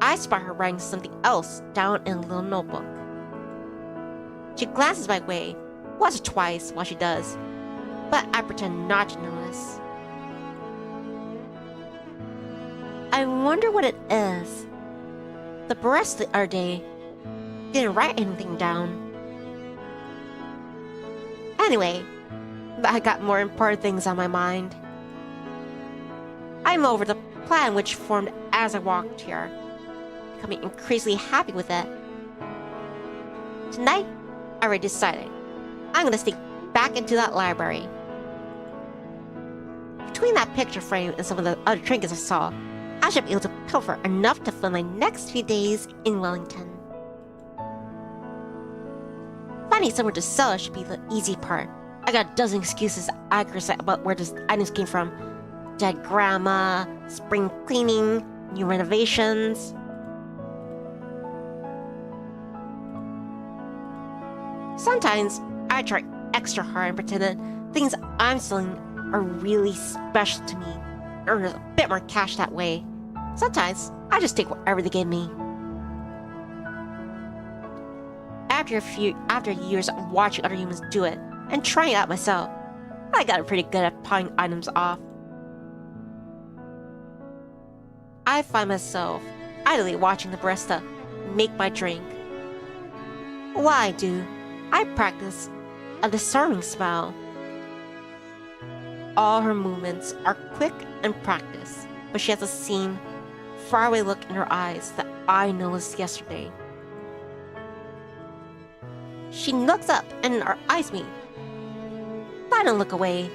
I spot her writing something else down in a little notebook. She glances my way, once or twice while she does, but I pretend not to notice. I wonder what it is. The barista the other day didn't write anything down. Anyway, I got more important things on my mind. I'm over the plan which formed as I walked here, becoming increasingly happy with it. Tonight, I already decided. I'm gonna sneak back into that library. Between that picture frame and some of the other trinkets I saw, I should be able to pilfer enough to fill my next few days in Wellington. Finding somewhere to sell it should be the easy part. I got a dozen excuses I could say about where these items came from. Dead grandma, spring cleaning, new renovations. Sometimes I try extra hard and pretend that things I'm selling are really special to me. Earn a bit more cash that way. Sometimes I just take whatever they give me. After years of watching other humans do it and trying it out myself, I got pretty good at pawing items off. I find myself idly watching the barista make my drink. While I do, I practice a discerning smile. All her movements are quick and practiced, but she has a same, faraway look in her eyes that I noticed yesterday. She looks up and our eyes meet. I don't look away.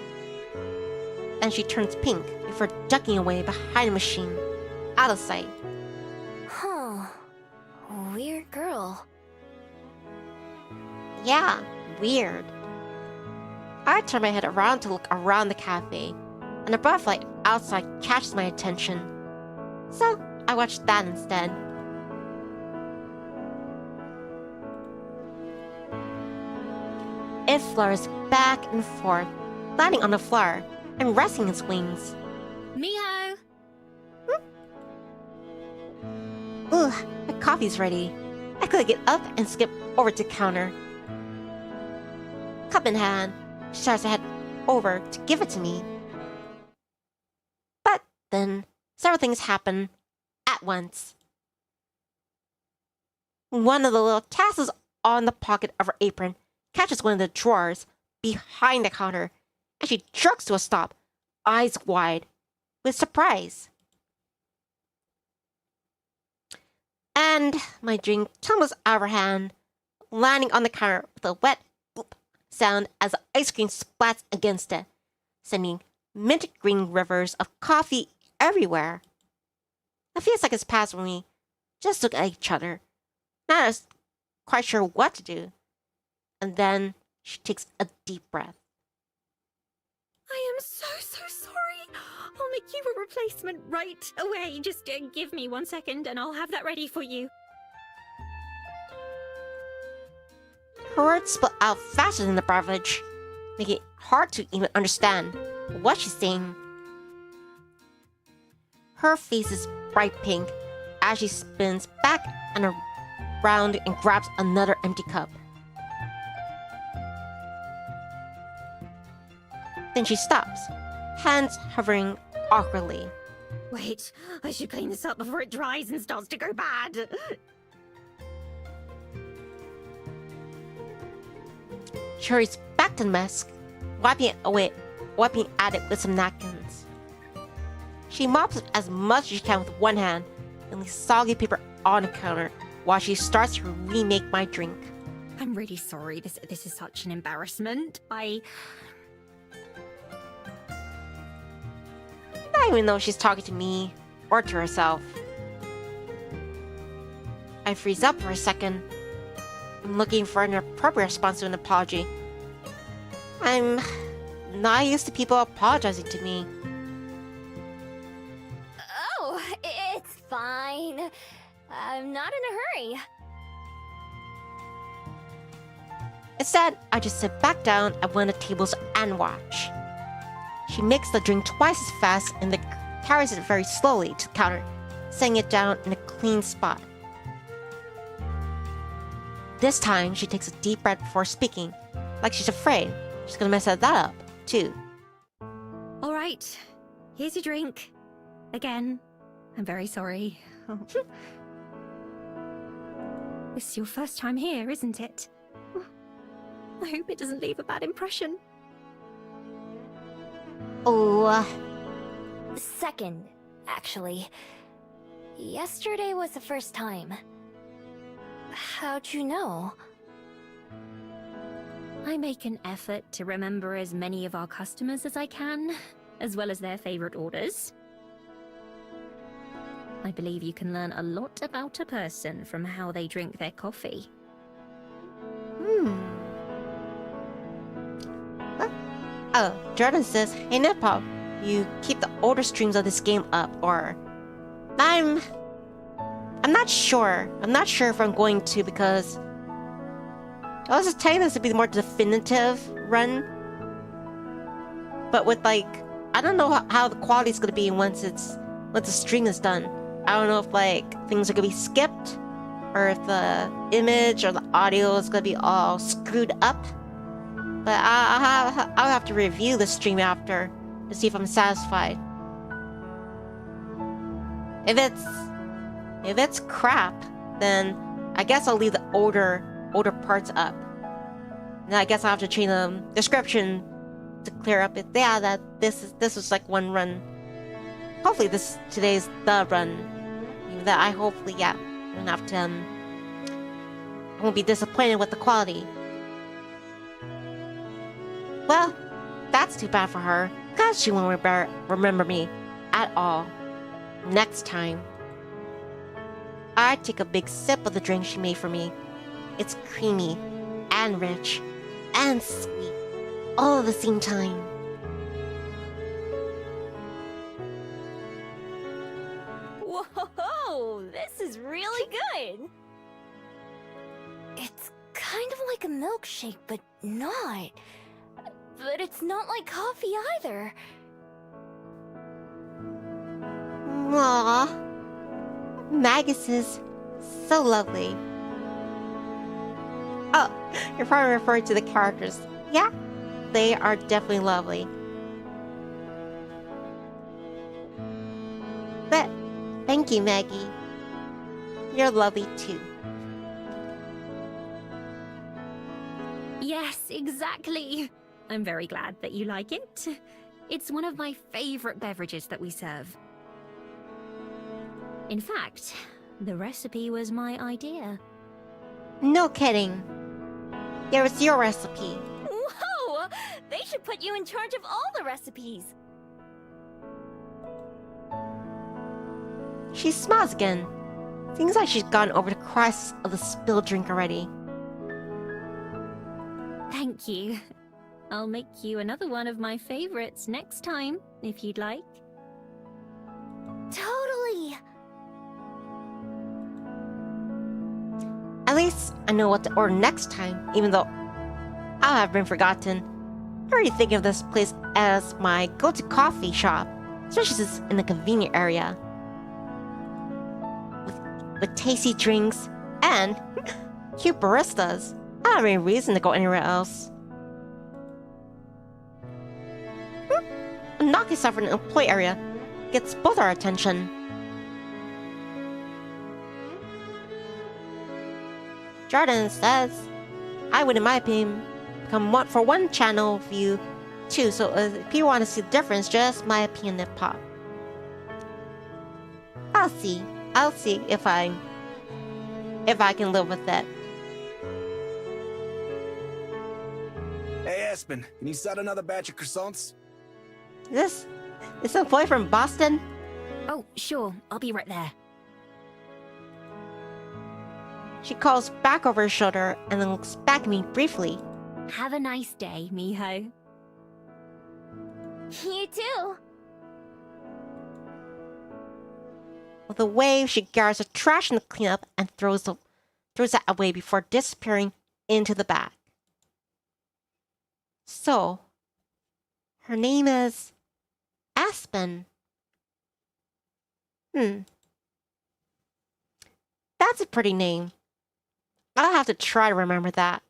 Then she turns pink before ducking away behind a machine, out of sight. Huh. Weird girl. Yeah, weird. I turn my head around to look around the cafe, and a butterfly outside catches my attention. So I watch that instead. It flutters back and forth, landing on the floor and resting its wings. Miho! Ugh, my coffee's ready. I could get up and skip over to the counter. Cup in hand, she starts to head over to give it to me. But then, several things happen at once. One of the little tassels on the pocket of her apron catches one of the drawers behind the counter, and she jerks to a stop, eyes wide, with surprise. And my drink tumbles out of her hand, landing on the counter with a wet boop sound as the ice cream splats against it, sending mint green rivers of coffee everywhere. A few seconds pass when we just look at each other, not quite sure what to do. And then she takes a deep breath. I am so sorry. I'll make you a replacement right away. Just give me 1 second and I'll have that ready for you. Her words spill out faster than the beverage, making it hard to even understand what she's saying. Her face is bright pink as she spins back and around and grabs another empty cup. Then she stops, hands hovering awkwardly. Wait, I should clean this up before it dries and starts to go bad. She hurries back to the desk, wiping at it with some napkins. She mops as much as she can with one hand and leaves soggy paper on the counter while she starts to remake my drink. I'm really sorry. This is such an embarrassment. I don't even know if she's talking to me or to herself. I freeze up for a second. I'm looking for an appropriate response to an apology. I'm not used to people apologizing to me. Oh, it's fine. I'm not in a hurry. Instead, I just sit back down at one of the tables and watch. She makes the drink twice as fast and then carries it very slowly to the counter, setting it down in a clean spot. This time, she takes a deep breath before speaking, like she's afraid she's gonna mess that up, too. All right, here's your drink. Again, I'm very sorry. Oh. This is your first time here, isn't it? I hope it doesn't leave a bad impression. Oh, Second, actually. Yesterday was the first time. How'd you know? I make an effort to remember as many of our customers as I can, as well as their favorite orders. I believe you can learn a lot about a person from how they drink their coffee. Oh, Jordan says, "Hey Nipop, you keep the older streams of this game up, or I'm not sure. I'm not sure if I'm going to, because I was just telling this to be the more definitive run. But with like, I don't know how the quality is gonna be once the stream is done. I don't know if like things are gonna be skipped, or if the image or the audio is gonna be all screwed up. But I'll have to review the stream after to see if I'm satisfied. If it's crap, then I guess I'll leave the older parts up. And I guess I'll have to change the description to clear up it. Yeah, that this was like one run. Hopefully today's the run. That I hopefully won't have to I won't be disappointed with the quality. Well, that's too bad for her, because she won't remember me at all. Next time. I take a big sip of the drink she made for me. It's creamy, and rich, and sweet, all at the same time. Whoa, this is really good! It's kind of like a milkshake, but not. But it's not like coffee either. Aww. Magus is so lovely. Oh, you're probably referring to the characters. Yeah, they are definitely lovely. But, thank you, Maggie. You're lovely too. Yes, exactly. I'm very glad that you like it. It's one of my favorite beverages that we serve. In fact, the recipe was my idea. No kidding. It was your recipe. Whoa! They should put you in charge of all the recipes. She smiles again. Seems like she's gotten over the crust of the spilled drink already. Thank you. I'll make you another one of my favorites next time, if you'd like. Totally! At least I know what to order next time, even though I'll have been forgotten. I already think of this place as my go-to coffee shop, especially since it's in a convenient area. With tasty drinks and cute baristas. I don't have any reason to go anywhere else. A knock outside from an employee area gets both our attention. Jordan says, I would, in my opinion, become for one channel view too, so if you want to see the difference, just my opinion at pop. I'll see if I can live with that. Hey, Aspen, can you start another batch of croissants? This employee from Boston? Oh, sure. I'll be right there. She calls back over her shoulder and then looks back at me briefly. Have a nice day, Miho. You too! With a wave, she gathers the trash in the cleanup and throws it away before disappearing into the bag. So, her name is Aspen. That's a pretty name. I'll have to try to remember that.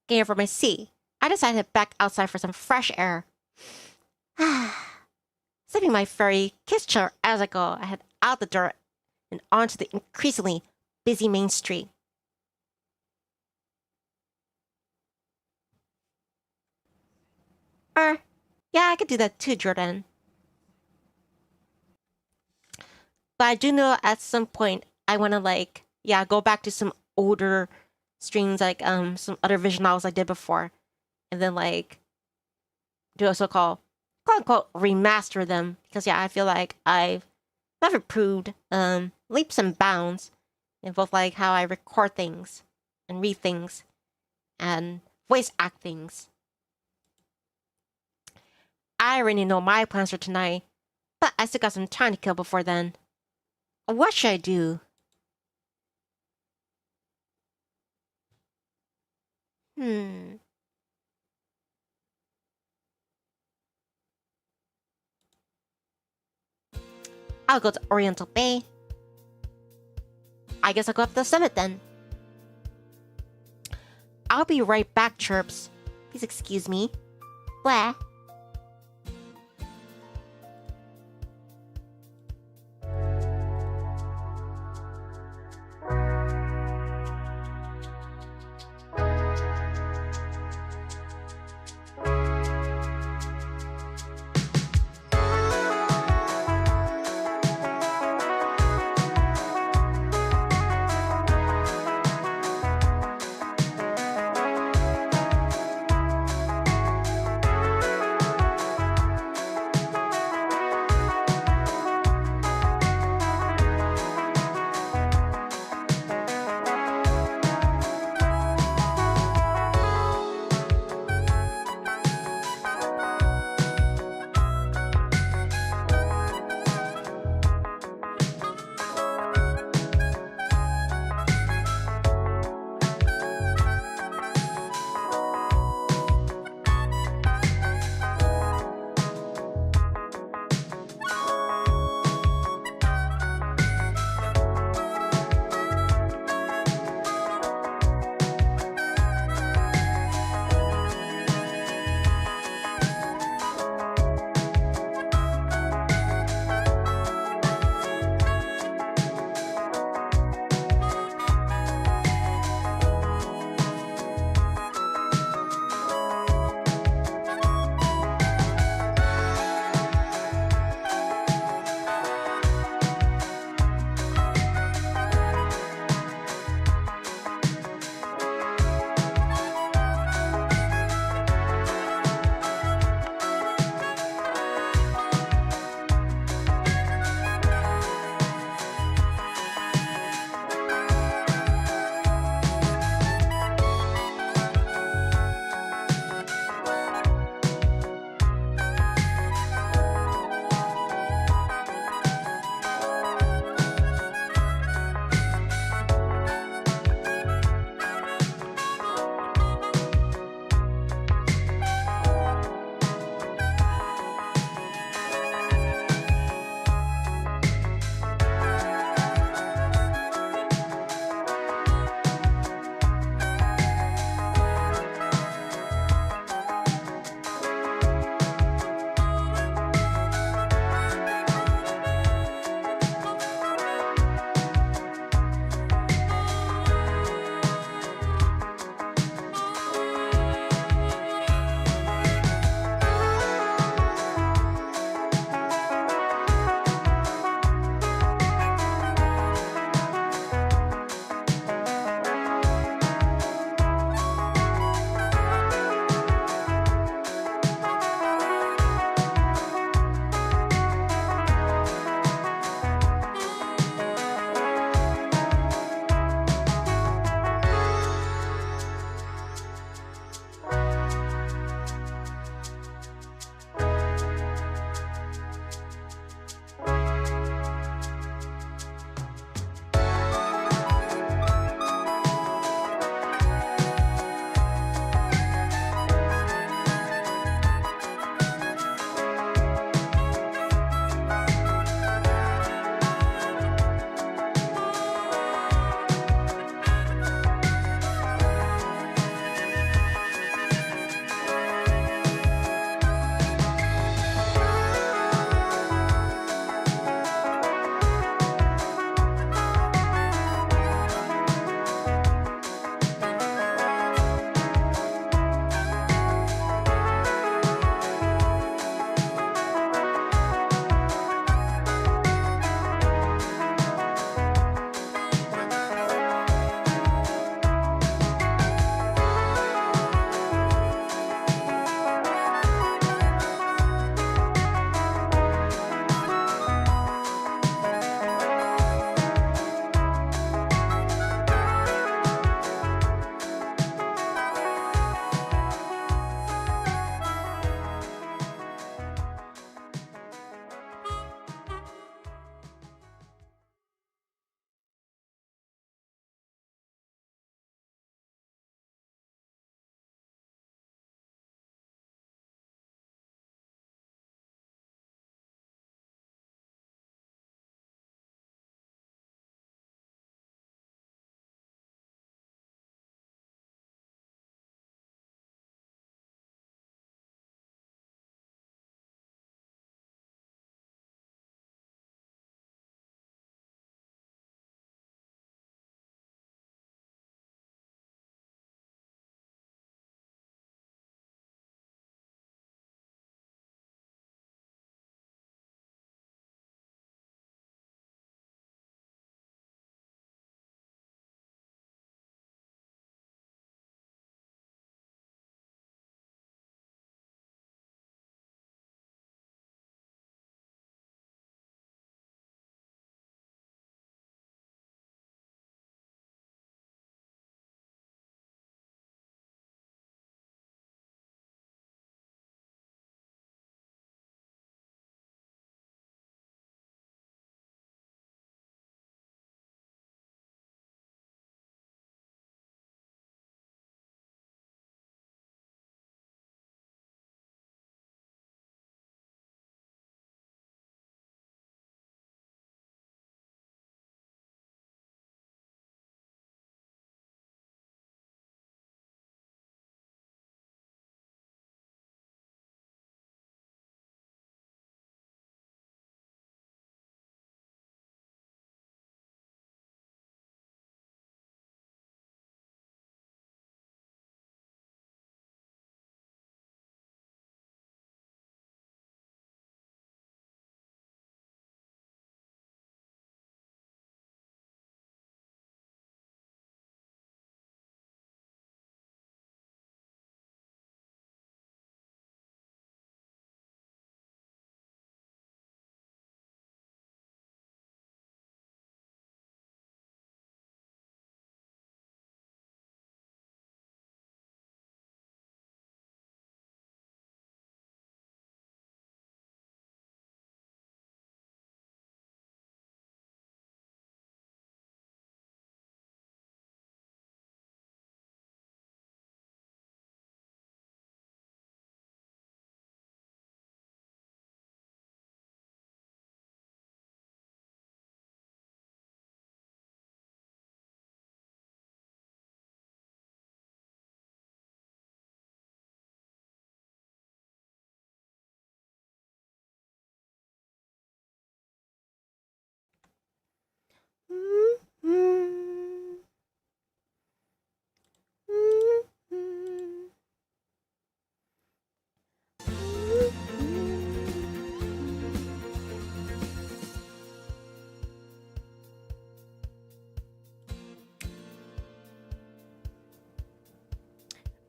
Getting over my seat, I decided to head back outside for some fresh air. It's Sipping my fairy kiss chair as I go, I head out the door and onto the increasingly busy main street. Yeah, I could do that too, Jordan. But I do know at some point I want to go back to some older streams, some other vision novels I did before, and then do a so-called quote unquote remaster them, because I feel like I've never proved leaps and bounds in both how I record things and read things and voice act things. I already know my plans for tonight, but I still got some time to kill before then. What should I do? I'll go to Oriental Bay. I guess I'll go up the summit then. I'll be right back, Chirps. Please excuse me. Blah.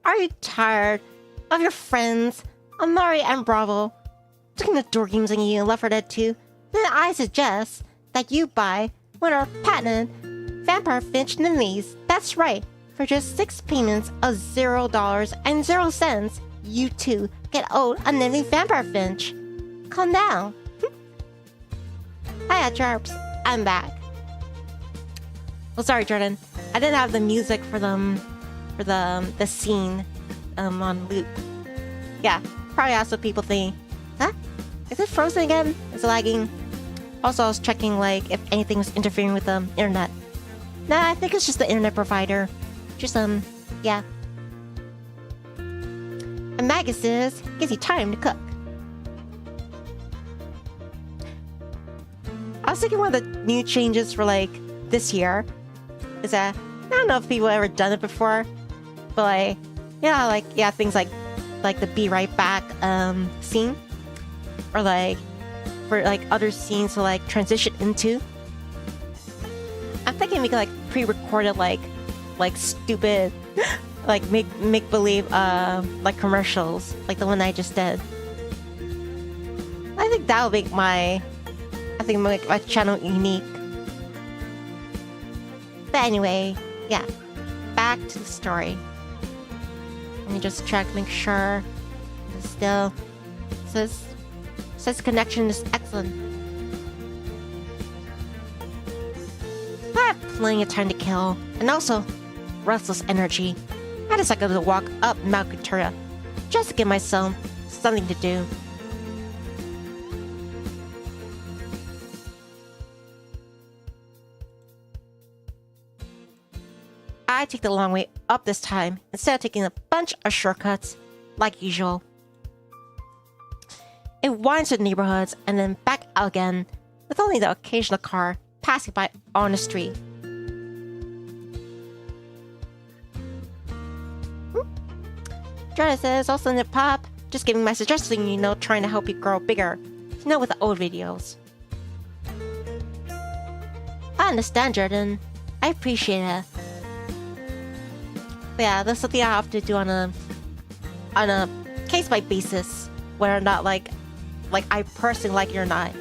Are you tired of your friends, Amari and Bravo, taking the door games on you and Left 4 Dead 2? Then I suggest that you buy one of our patented Vampire Finch Nivnis. That's right, for just 6 payments of $0.00, you too get owed a Nivni Vampire Finch. Calm down. Hiya, Jarps. I'm back. Oh, sorry, Jordan. I didn't have the music for the scene on loop. Yeah, probably that's what people think. Huh? Is it frozen again? Is it lagging? Also, I was checking like if anything was interfering with the internet. Nah, I think it's just the internet provider. Just yeah. And Magus says gives you time to cook. I was thinking one of the new changes for like this year is that I don't know if people have ever done it before, but like things like the be right back scene, or like for like other scenes to like transition into. I'm thinking we could like pre-record it like stupid like make believe like commercials like the one I just did. I think that would make my channel unique. But anyway, yeah, back to the story. Let me just check, make sure it's still says connection is excellent. I have plenty of time to kill, and also restless energy. I decided to walk up Mount Victoria just to give myself something to do. I take the long way up this time instead of taking a bunch of shortcuts like usual. It winds through the neighborhoods and then back out again, with only the occasional car passing by on the street. Jordan says, also in the pop, just giving my suggestion, trying to help you grow bigger, with the old videos. I understand, Jordan. I appreciate it. But yeah, that's something I have to do on a case by basis, whether or not like I personally like it or not.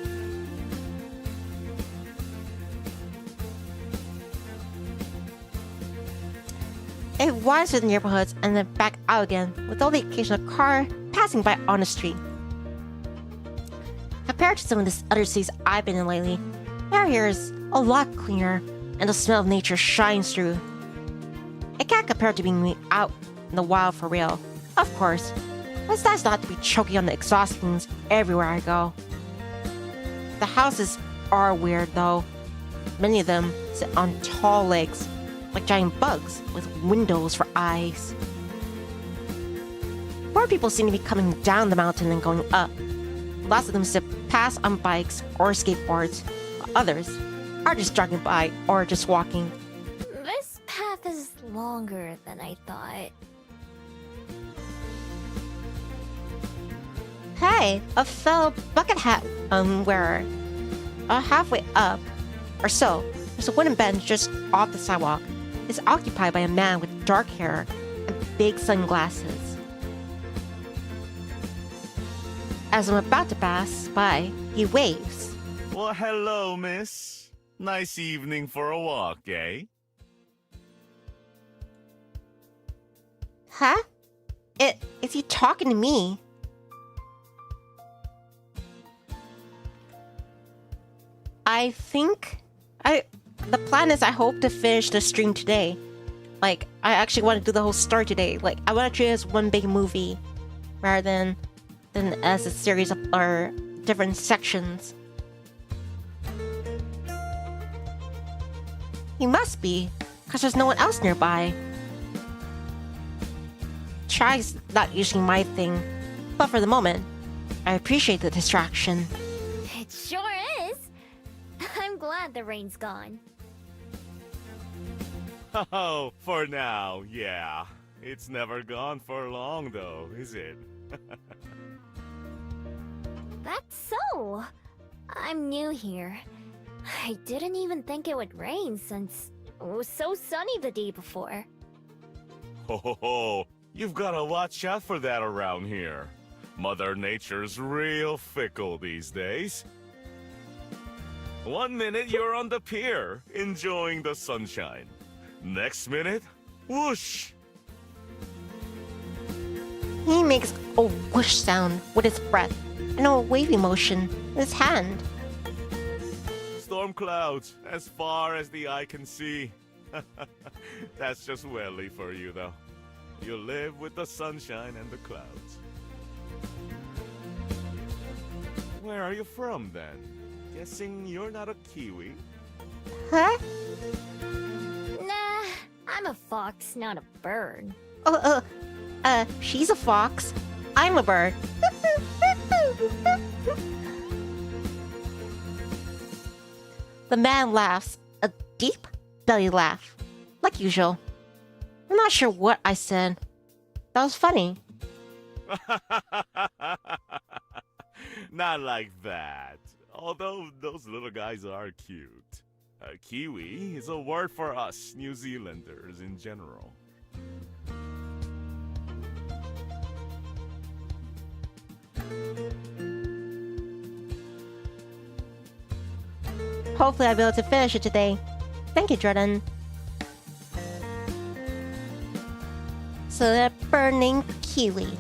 It winds through the neighborhoods and then back out again, with only the occasional car passing by on the street. Compared to some of the other cities I've been in lately, air here is a lot cleaner, and the smell of nature shines through. It can't compare to being out in the wild for real, of course, but it's nice not to be choking on the exhaust fumes everywhere I go. The houses are weird though. Many of them sit on tall legs, like giant bugs with windows for eyes. More people seem to be coming down the mountain than going up. Lots of them sit past on bikes or skateboards, while others are just jogging by or just walking. This path is longer than I thought. Hey, a fellow bucket hat wearer. Halfway up, or so, there's a wooden bench just off the sidewalk. It's occupied by a man with dark hair and big sunglasses. As I'm about to pass by, he waves. Well, hello, miss. Nice evening for a walk, eh? Huh? Is he talking to me? The plan is I hope to finish the stream today. Like, I actually want to do the whole story today. Like, I want to treat it as one big movie rather than as a series of or different sections. He must be, because there's no one else nearby. Try's not usually my thing, but for the moment, I appreciate the distraction. It sure is. I'm glad the rain's gone. Oh, for now, yeah. It's never gone for long, though, is it? That's so. I'm new here. I didn't even think it would rain since it was so sunny the day before. Ho ho ho! You've gotta watch out for that around here. Mother Nature's real fickle these days. One minute you're on the pier, enjoying the sunshine. Next minute, whoosh! He makes a whoosh sound with his breath and a wavy motion with his hand. Storm clouds, as far as the eye can see. That's just welly for you, though. You live with the sunshine and the clouds. Where are you from, then? Guessing you're not a Kiwi? Huh? Nah, I'm a fox, not a bird. She's a fox. I'm a bird. The man laughs, a deep belly laugh, like usual. I'm not sure what I said. That was funny. Not like that. Although those little guys are cute. A Kiwi is a word for us New Zealanders in general. Hopefully I'll be able to finish it today. Thank you, Jordan. So that burning kiwi.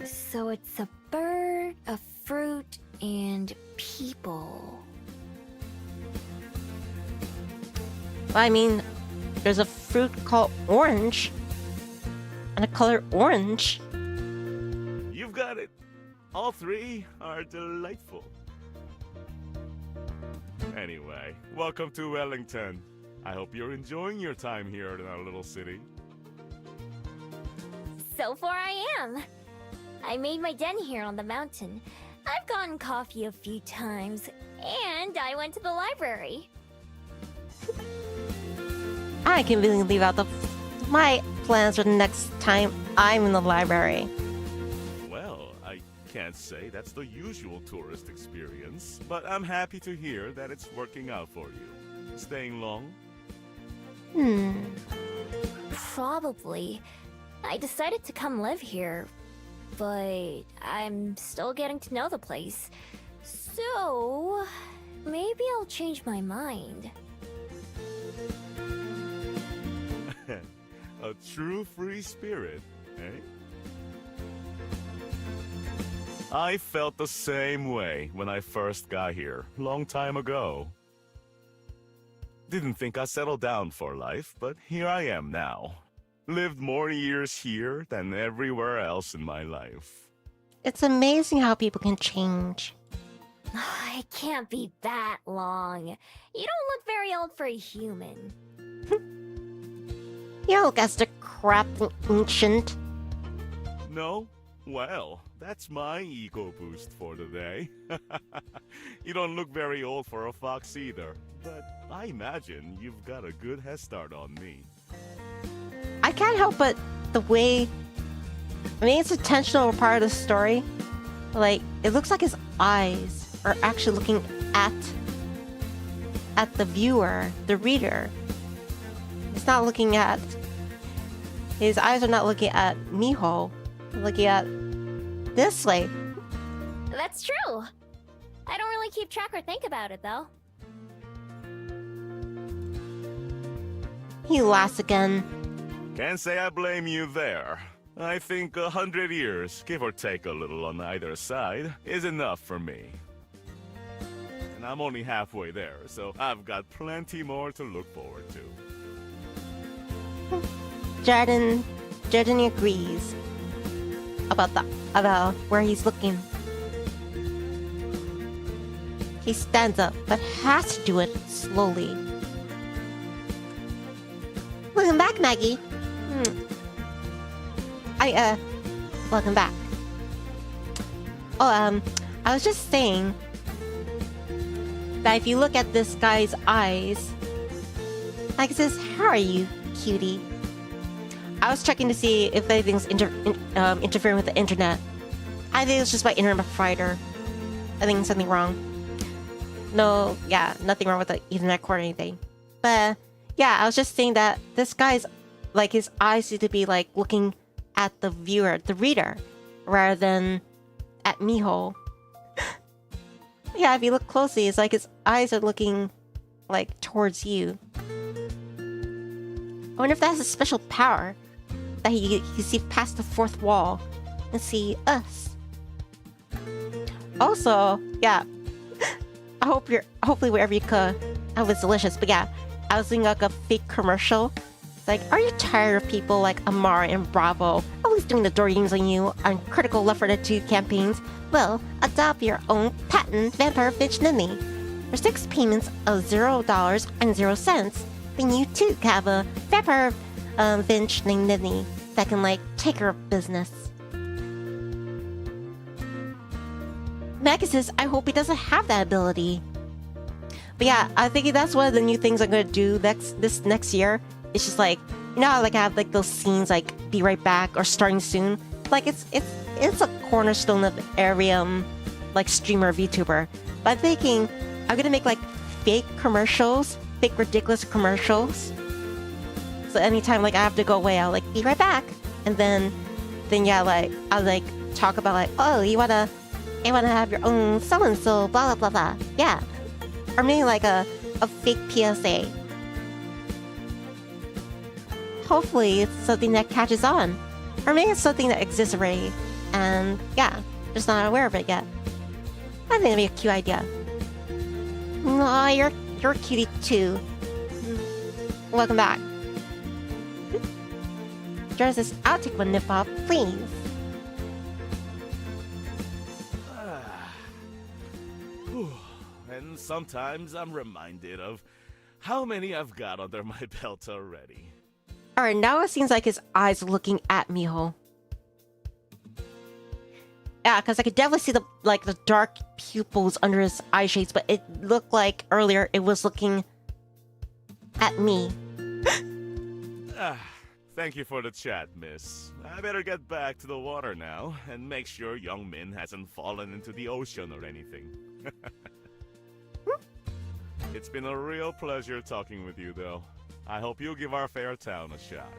So it's a bird, a fruit, and people. I mean, there's a fruit called orange. And a color orange. You've got it. All three are delightful. Anyway, welcome to Wellington. I hope you're enjoying your time here in our little city. So far I am. I made my den here on the mountain. I've gotten coffee a few times, and I went to the library. I can really leave out my plans for the next time I'm in the library. Well, I can't say that's the usual tourist experience, but I'm happy to hear that it's working out for you. Staying long? Probably. I decided to come live here, but I'm still getting to know the place. So, maybe I'll change my mind. A true free spirit, eh? I felt the same way when I first got here, long time ago. Didn't think I'd settle down for life, but here I am now. Lived more years here than everywhere else in my life. It's amazing how people can change. It can't be that long. You don't look very old for a human. You look as the crap ancient. No? Well, that's my ego boost for the day. You don't look very old for a fox either, but I imagine you've got a good head start on me. I can't help but the way... I mean, it's a intentional part of the story. Like, it looks like his eyes are actually looking at the viewer, the reader. It's not looking at... His eyes are not looking at Miho. They're looking at this way. That's true. I don't really keep track or think about it, though. He laughs again. Can't say I blame you there. I think 100 years, give or take a little on either side, is enough for me. And I'm only halfway there, so I've got plenty more to look forward to. Jordan agrees about where he's looking. He stands up, but has to do it slowly. Welcome back, Maggie. Welcome back. I was just saying that if you look at this guy's eyes, like it says, "How are you, cutie?" I was checking to see if anything's interfering with the internet. I think it's just my internet provider. I think something wrong. No, yeah, nothing wrong with the Ethernet cord or anything. But yeah, I was just saying that this guy's like his eyes seem to be like looking at the viewer, the reader, rather than at Miho. Yeah, if you look closely, it's like his eyes are looking like towards you. I wonder if that's a special power that he can see past the fourth wall and see us. Also, yeah, hopefully wherever you cook, I hope it's delicious. But yeah, I was doing like a fake commercial. It's like, are you tired of people like Amara and Bravo always doing the Dorings on you on critical Left 4 Dead 2 campaigns? Well, adopt your own patent Vampire Vtuber Nivni. For 6 payments of $0.00, then you too can have a Vampire Vtuber Nivni that can like take care of business. Magus says, I hope he doesn't have that ability. But yeah, I think that's one of the new things I'm gonna do this next year. It's just like, you know how like I have like those scenes like Be Right Back or Starting Soon? Like it's a cornerstone of every like streamer or VTuber. But I'm thinking I'm gonna make like fake commercials, fake ridiculous commercials. So anytime like I have to go away, I'll like be right back. And then yeah, like I'll like talk about like, oh, you wanna have your own so-and-so, blah, blah, blah, blah. Yeah. Or maybe like a fake PSA. Hopefully it's something that catches on. Or maybe it's something that exists already. And yeah, just not aware of it yet. I think it'd be a cute idea. Aw, you're a cutie too. Welcome back. Jordan says, I'll take one nip off, please. And sometimes I'm reminded of how many I've got under my belt already. Alright, now it seems like his eyes are looking at Miho. Yeah, because I could definitely see the dark pupils under his eye shades, but it looked like earlier it was looking at me. Thank you for the chat, miss. I better get back to the water now and make sure young Min hasn't fallen into the ocean or anything. It's been a real pleasure talking with you, though. I hope you'll give our fair town a shot.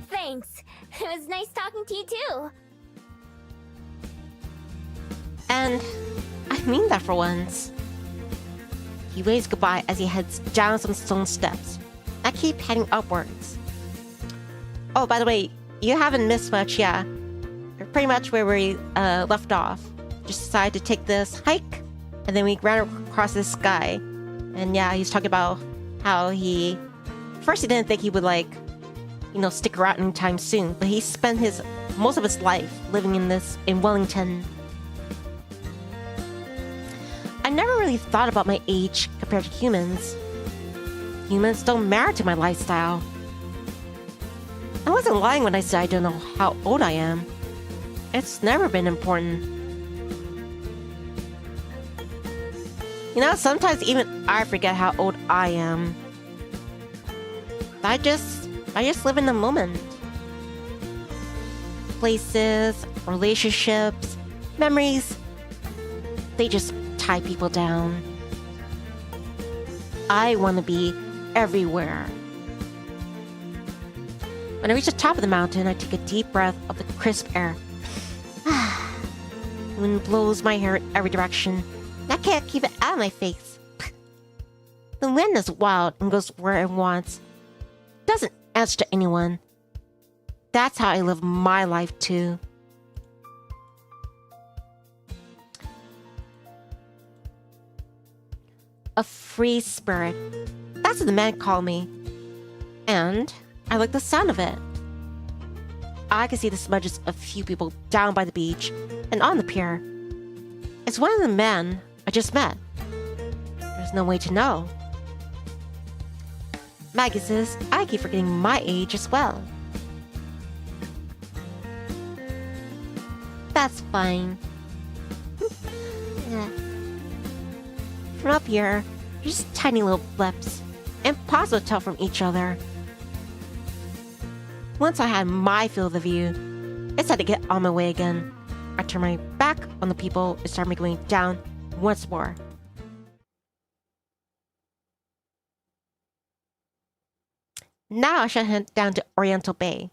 Thanks. It was nice talking to you too. And I mean that for once. He waves goodbye as he heads down some stone steps. I keep heading upwards. Oh, by the way, you haven't missed much, yeah. You're pretty much where we left off. Just decided to take this hike, and then we ran across this guy. And yeah, he's talking about how first he didn't think he would stick around anytime soon, but he spent most of his life living in Wellington. I never really thought about my age compared to humans. Humans don't matter to my lifestyle. I wasn't lying when I said I don't know how old I am. It's never been important. You know, sometimes even I forget how old I am. I just live in the moment. Places, relationships, memories, they just tie people down. I want to be everywhere. When I reach the top of the mountain, I take a deep breath of the crisp air. The wind blows my hair in every direction. I can't keep it out of my face. The wind is wild and goes where it wants. Doesn't answer to anyone. That's how I live my life too. A free spirit. That's what the man called me. And I like the sound of it. I can see the smudges of a few people down by the beach and on the pier. It's one of the men I just met. There's no way to know. Maggie says I keep forgetting my age as well. That's fine. Yeah. From up here, they're just tiny little blips. Impossible to tell from each other. Once I had my field of the view, it's time to get on my way again. I turn my back on the people and start making my way down once more. Now I should head down to Oriental Bay.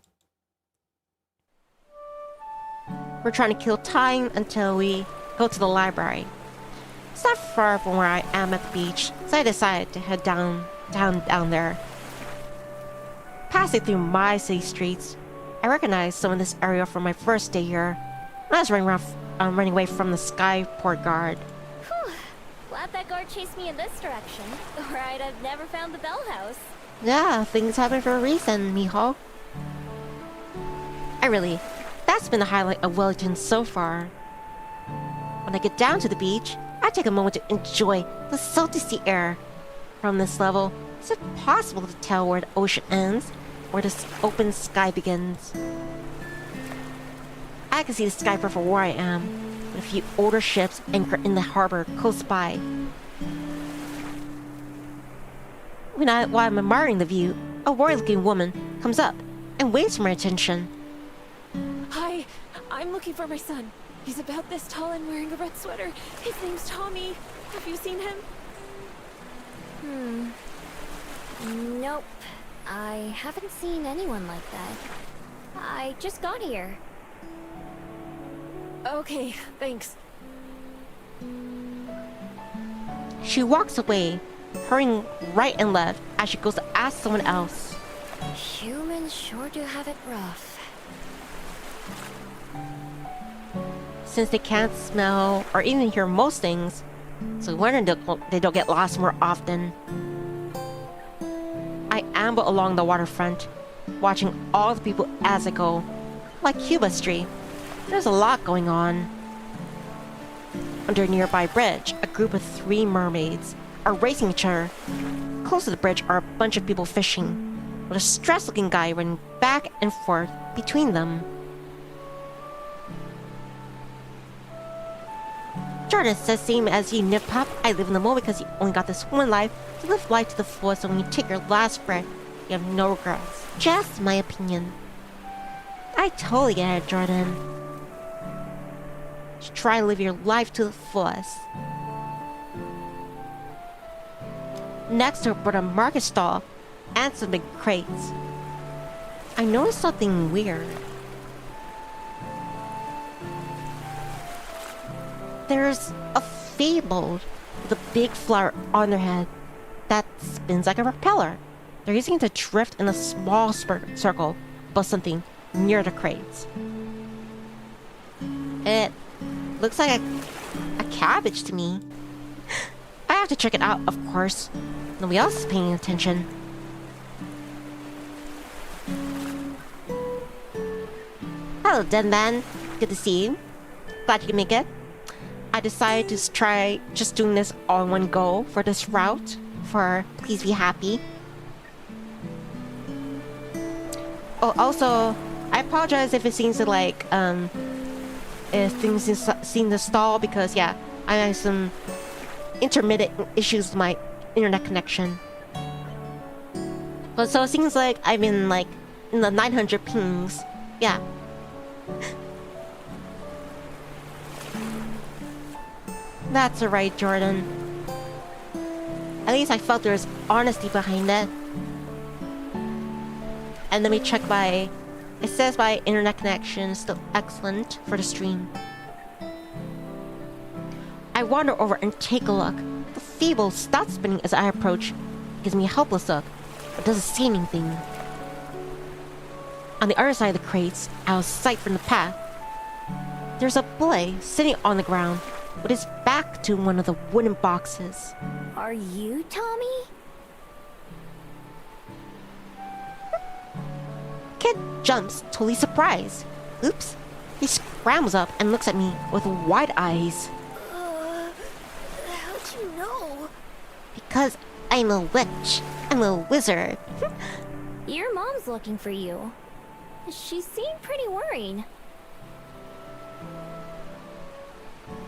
We're trying to kill time until we go to the library. It's not far from where I am at the beach, so I decided to head down there. Passing through my city streets, I recognized some of this area from my first day here. I was running away from the skyport guard. Whew. Glad that guard chased me in this direction, or I'd have never found the bell house. Yeah, things happen for a reason, mijo. That's been the highlight of Wellington so far. When I get down to the beach, I take a moment to enjoy the salty sea air. From this level, it's impossible to tell where the ocean ends, where the open sky begins. I can see the sky from where I am, with a few older ships anchored in the harbor close by. While I'm admiring the view, a worried-looking woman comes up and waves for my attention. Hi, I'm looking for my son. He's about this tall and wearing a red sweater. His name's Tommy. Have you seen him? Nope. I haven't seen anyone like that. I just got here. Okay, thanks. She walks away, hurrying right and left as she goes to ask someone else. Humans sure do have it rough. Since they can't smell or even hear most things, so wonder they don't get lost more often. I amble along the waterfront, watching all the people as I go. Like Cuba Street, there's a lot going on. Under a nearby bridge, a group of 3 mermaids are racing each other. Close to the bridge are a bunch of people fishing, with a stressed-looking guy running back and forth between them. Jordan says same as you, Nip Pop. I live in the moment because you only got this one life to live life to the fullest, so when you take your last breath, you have no regrets. Just my opinion. I totally get it, Jordan. Just try to live your life to the fullest. Next to a market stall and some big crates, I noticed something weird. There's a fable with a big flower on their head that spins like a propeller. They're using it to drift in a small circle above something near the crates. It looks like a cabbage to me. I have to check it out, of course. Nobody else is paying attention. Hello, Den Man. Good to see you. Glad you can make it. I decided to try just doing this all in one go for this route, for Please Be Happy. Oh, also, I apologize if it seems like, if things seem to stall because, yeah, I have some intermittent issues with my internet connection. But so it seems like I've been, like, in the 900 pings. Yeah. That's alright, Jordan. At least I felt there was honesty behind it. And let me check it says my internet connection is still excellent for the stream. I wander over and take a look. The feeble stops spinning as I approach. It gives me a helpless look, but doesn't say anything. On the other side of the crates, out of sight from the path, there's a boy sitting on the ground with his back to one of the wooden boxes. Are you Tommy? Kid jumps, totally surprised. Oops. He scrambles up and looks at me with wide eyes. How'd you know? Because I'm a witch. I'm a wizard. Your mom's looking for you. She seemed pretty worried.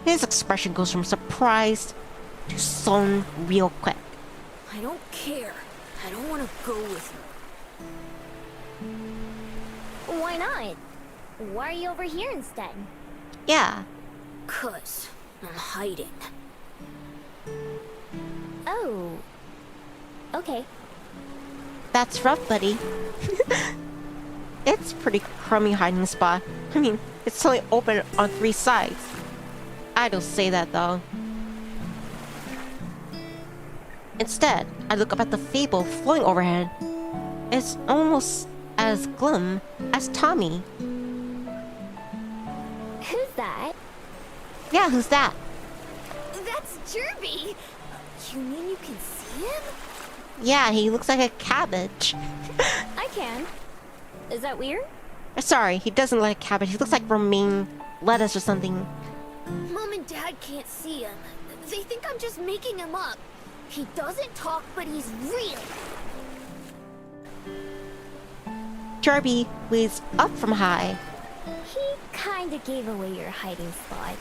His expression goes from surprised to sullen real quick. I don't care. I don't want to go with you. Why not? Why are you over here instead? Yeah. 'Cause I'm hiding. Oh. Okay. That's rough, buddy. It's pretty crummy hiding spot. I mean, it's only open on 3 sides. I don't say that though. Instead, I look up at the fable floating overhead. It's almost as glum as Tommy. Who's that? Yeah, who's that? That's Jerby! You mean you can see him? Yeah, he looks like a cabbage. I can. Is that weird? Sorry, he doesn't look like cabbage. He looks like romaine lettuce or something. Mom and Dad can't see him. They think I'm just making him up. He doesn't talk, but he's real. Jerby waves up from high. He kinda gave away your hiding spot.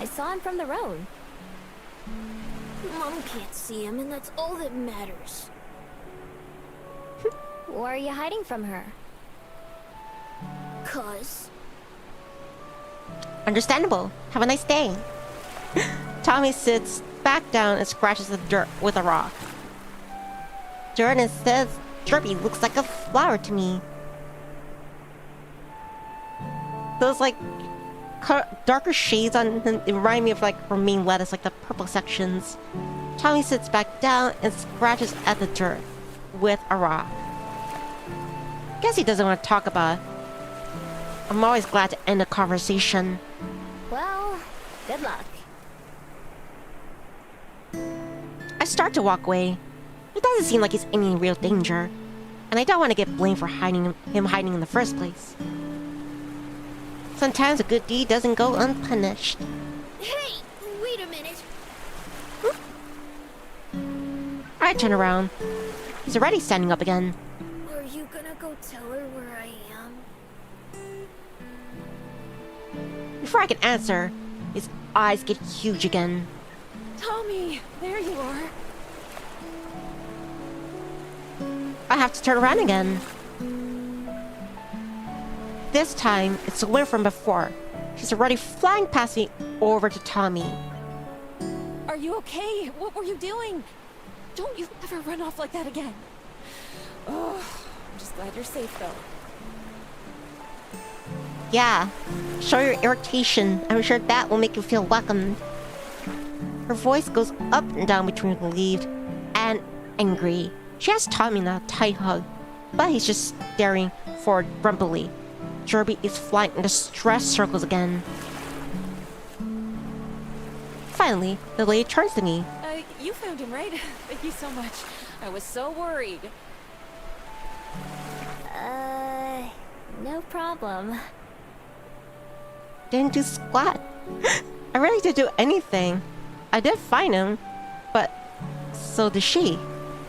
I saw him from the road. Mom can't see him, and that's all that matters. Why are you hiding from her? 'Cause... Understandable. Have a nice day. Tommy sits back down and scratches the dirt with a rock. Jordan says Jerby looks like a flower to me. Those like darker shades on him remind me of like romaine lettuce, like the purple sections. Tommy sits back down and scratches at the dirt with a rock. Guess he doesn't want to talk about it. I'm always glad to end a conversation. Well, good luck. I start to walk away. It doesn't seem like he's in any real danger, and I don't want to get blamed for him hiding in the first place. Sometimes a good deed doesn't go unpunished. Hey, wait a minute. I turn around. He's already standing up again. Are you gonna go tell her where I am? Before I can answer, his eyes get huge again. Tommy, there you are. I have to turn around again. This time, it's the winner from before. She's already flying past me over to Tommy. Are you okay? What were you doing? Don't you ever run off like that again. Oh, I'm just glad you're safe though. Yeah, show your irritation. I'm sure that will make you feel welcomed. Her voice goes up and down between relieved and angry. She has Tommy in a tight hug, but he's just staring forward grumpily. Jerby is flying in distress circles again. Finally, the lady turns to me. You found him, right? Thank you so much. I was so worried. No problem. Didn't do squat. I really didn't do anything. I did find him, but so did she.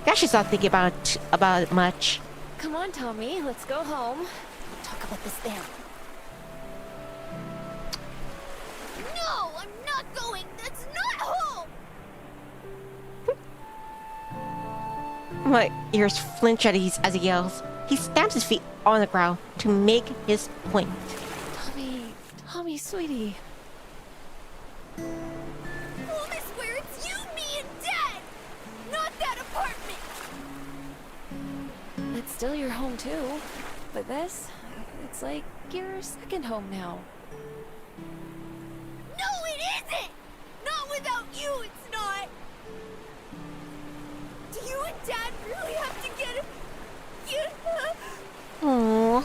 Guess she's not thinking about it much. Come on, Tommy, let's go home. We'll talk about this there. No, I'm not going. That's not home. My ears flinch as he yells. He stamps his feet on the ground to make his point. Tommy, sweetie. Home is where it's you, me, and Dad, not that apartment. It's still your home too, but this, it's like your second home now. No, it isn't. Not without you, it's not. Do you and Dad really have to get Aww.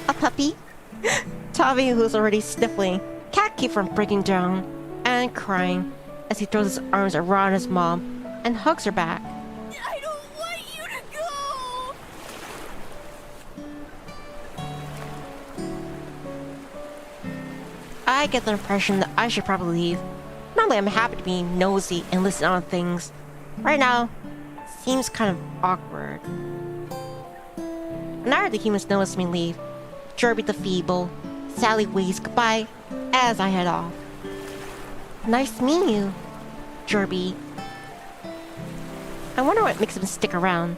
A puppy? Tommy, who's already sniffling, can't keep from breaking down and crying as he throws his arms around his mom and hugs her back. I don't want you to go. I get the impression that I should probably leave. Normally I'm happy to be nosy and listen on things. Right now, seems kind of awkward. Neither of the humans notice me leave. Jerby the feeble, Sally waves goodbye as I head off. Nice meeting you, Jerby. I wonder what makes him stick around.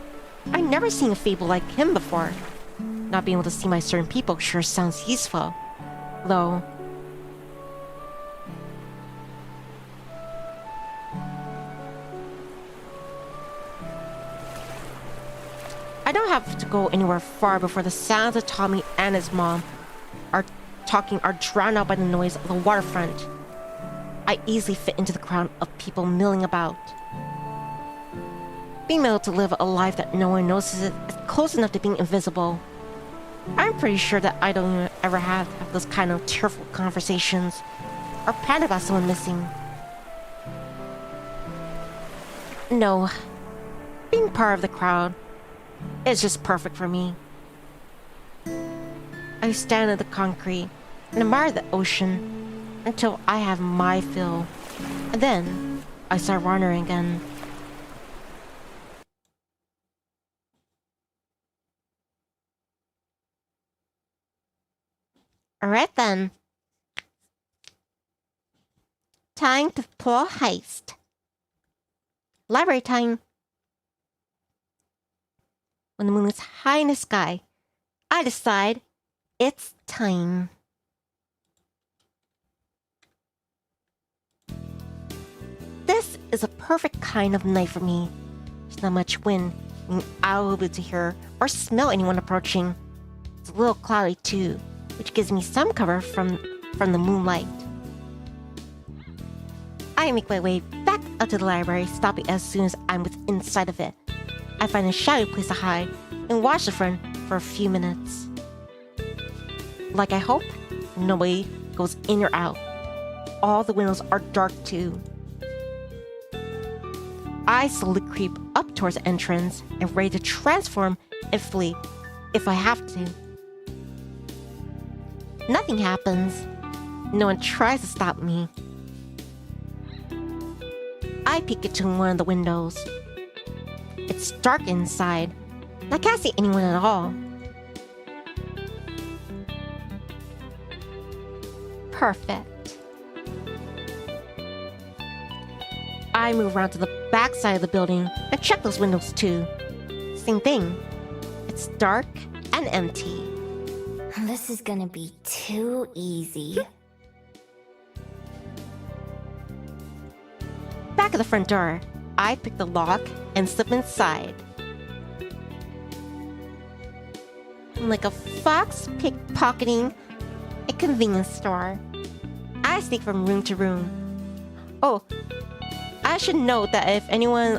I've never seen a fable like him before. Not being able to see my certain people sure sounds useful. Though. I don't have to go anywhere far before the sounds of Tommy and his mom are drowned out by the noise of the waterfront. I easily fit into the crowd of people milling about. Being able to live a life that no one notices is close enough to being invisible. I'm pretty sure that I don't even ever have those kind of tearful conversations or panic about someone missing. No, being part of the crowd is just perfect for me. I stand at the concrete and admire the ocean until I have my fill, and then I start wandering again. Alright then. Time to pull a heist. Library time. When the moon is high in the sky, I decide it's time. This is a perfect kind of night for me. There's not much wind, meaning I will be able to hear or smell anyone approaching. It's a little cloudy too, which gives me some cover from the moonlight. I make my way back up to the library, stopping as soon as I'm within sight of it. I find a shadowy place to hide and watch the front for a few minutes. Like I hope, nobody goes in or out. All the windows are dark too. I slowly creep up towards the entrance and ready to transform and flee if I have to. Nothing happens. No one tries to stop me. I peek into one of the windows. It's dark inside, and I can't see anyone at all. Perfect. I move around to the back side of the building and check those windows too. Same thing. It's dark and empty. This is gonna be too easy. Back at the front door, I pick the lock and slip inside. Like a fox pickpocketing a convenience store, I sneak from room to room. Oh, I should note that if anyone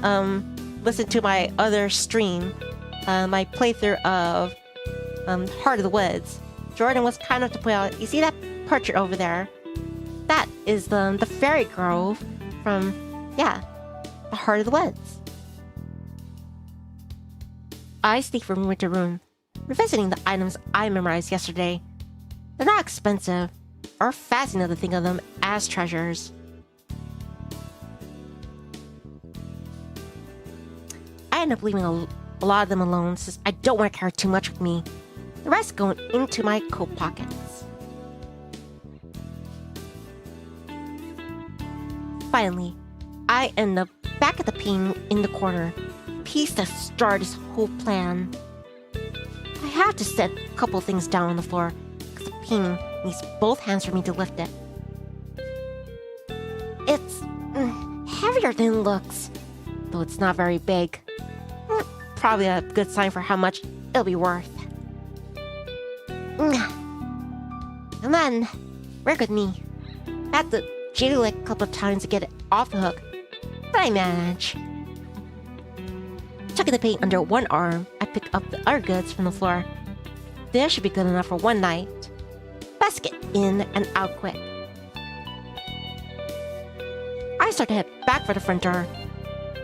listened to my other stream, my playthrough of Heart of the Woods, Jordan was kind enough to point out, you see that portrait over there? That is the fairy grove from, yeah, the Heart of the Woods. I sneak from room to room, revisiting the items I memorized yesterday. They're not expensive, or fascinating to think of them as treasures. I end up leaving a lot of them alone since I don't want to carry too much with me. The rest going into my coat pockets. Finally, I end up back at the painting in the corner, piece that started this whole plan. I have to set a couple of things down on the floor, because the painting needs both hands for me to lift it. It's heavier than it looks, though it's not very big. Probably a good sign for how much it'll be worth. And then, work with me. I had to jiggle it a couple of times to get it off the hook, but I manage. Tucking the paint under one arm, I pick up the other goods from the floor. This should be good enough for one night. Best get in and out quick. I start to head back for the front door,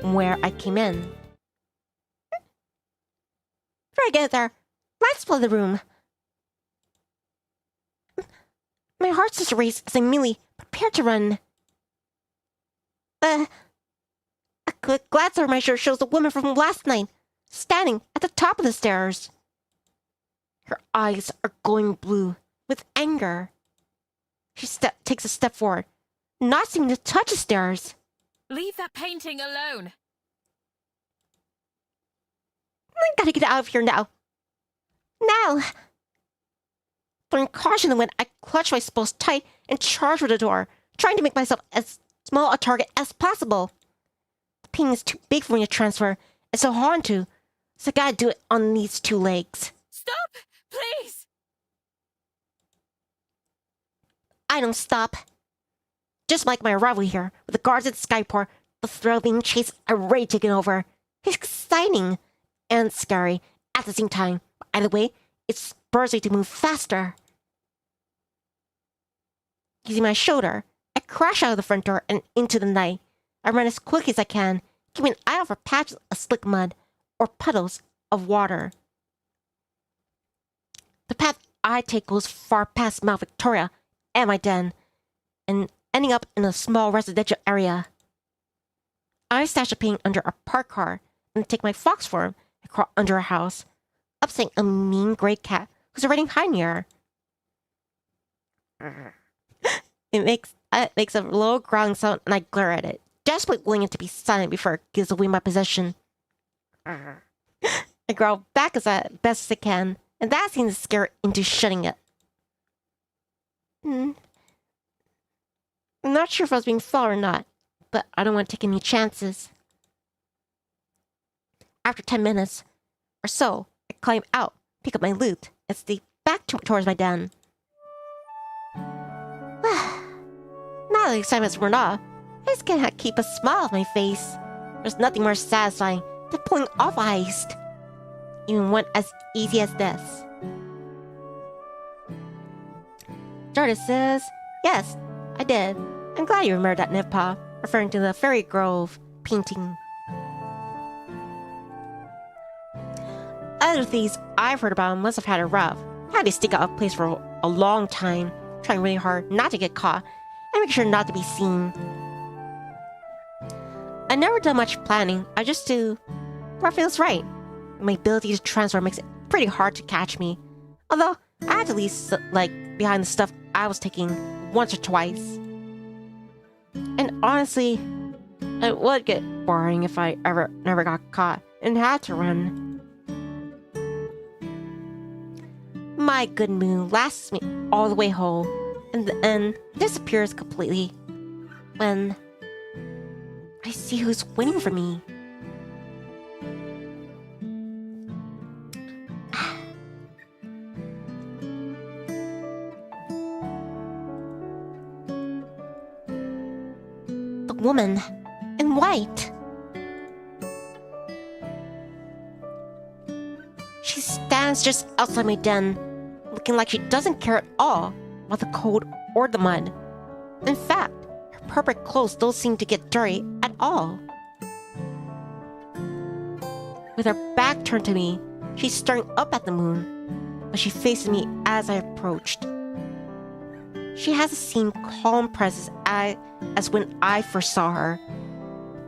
where I came in. Before I get there, let's split the room. My heart starts to race as I immediately prepare to run. A quick glance over my shirt shows the woman from last night, standing at the top of the stairs. Her eyes are glowing blue with anger. She takes a step forward, not seeming to touch the stairs. Leave that painting alone. I gotta get out of here now. Now! Throwing caution in the wind, I clutch my spokes tight and charge for the door, trying to make myself as small a target as possible. The painting is too big for me to transfer, and so hard to, So I gotta do it on these two legs. Stop! Please! I don't stop. Just like my arrival here, with the guards at Skyport, the thrilling chase already taken over. It's exciting and scary at the same time. Either way, it spurs me to move faster. Using my shoulder, I crash out of the front door and into the night. I run as quickly as I can, keeping an eye out for patches of slick mud or puddles of water. The path I take goes far past Mount Victoria and my den, and ending up in a small residential area. I stash a paint under a parked car and take my fox form and crawl under a house, upsetting a mean gray cat who's already hiding here. It makes a low growling sound, and I glare at it, desperately willing it to be silent before it gives away my possession. I growl back as best as I can, and that seems to scare it into shutting it. I'm not sure if I was being followed or not, but I don't want to take any chances. After 10 minutes or so, I climb out, pick up my loot, and stay back towards my den. Now that the excitement's worn off, I just can't keep a smile on my face. There's nothing more satisfying than pulling off a heist, even one as easy as this. Jordan says, "Yes, I did. I'm glad you remembered that, Nivpa," referring to the Fairy Grove painting. Other thieves I've heard about must have had it rough. Had to stick out a place for a long time, trying really hard not to get caught and make sure not to be seen. I never done much planning. I just do what feels right. My ability to transfer makes it pretty hard to catch me. Although I had to leave behind the stuff I was taking once or twice. And honestly, it would get boring if I never got caught and had to run. My good mood lasts me all the way home, and then disappears completely when I see who's waiting for me. The woman in white. She stands just outside my den, looking like she doesn't care at all about the cold or the mud. In fact, her perfect clothes don't seem to get dirty at all. With her back turned to me, she's staring up at the moon, but she faces me as I approached. She has the same calm presence as when I first saw her.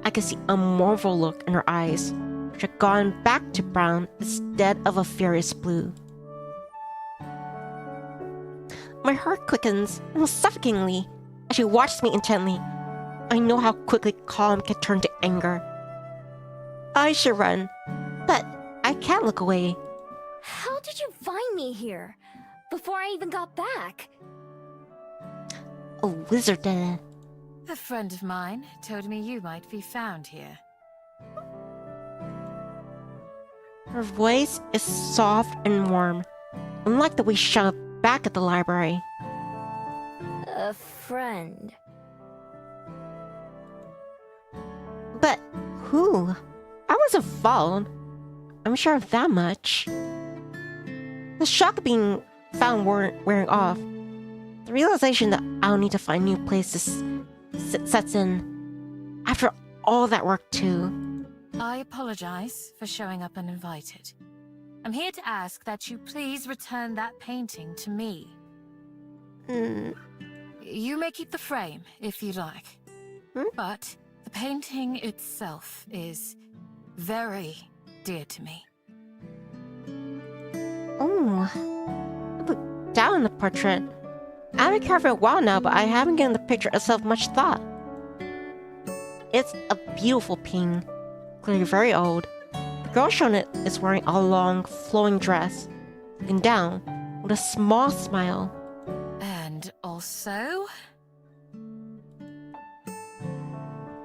I could see a mournful look in her eyes, which had gone back to brown instead of a furious blue. My heart quickens almost suffocatingly as she watches me intently. I know how quickly calm can turn to anger. I should run, but I can't look away. How did you find me here? Before I even got back? A wizard did it. A friend of mine told me you might be found here. Her voice is soft and warm, unlike the way she shouted back at the library. A friend. But who? I wasn't followed. I'm sure of that much. The shock of being found wearing off. The realization that I'll need to find new places sets in. After all that work too. I apologize for showing up uninvited. I'm here to ask that you please return that painting to me. You may keep the frame if you'd like. But the painting itself is very dear to me. Oh, I looked down on the portrait. I've been careful for a while now, but I haven't given the picture itself much thought. It's a beautiful pink, clearly very old. The girl shown it is wearing a long, flowing dress, looking down with a small smile. And also...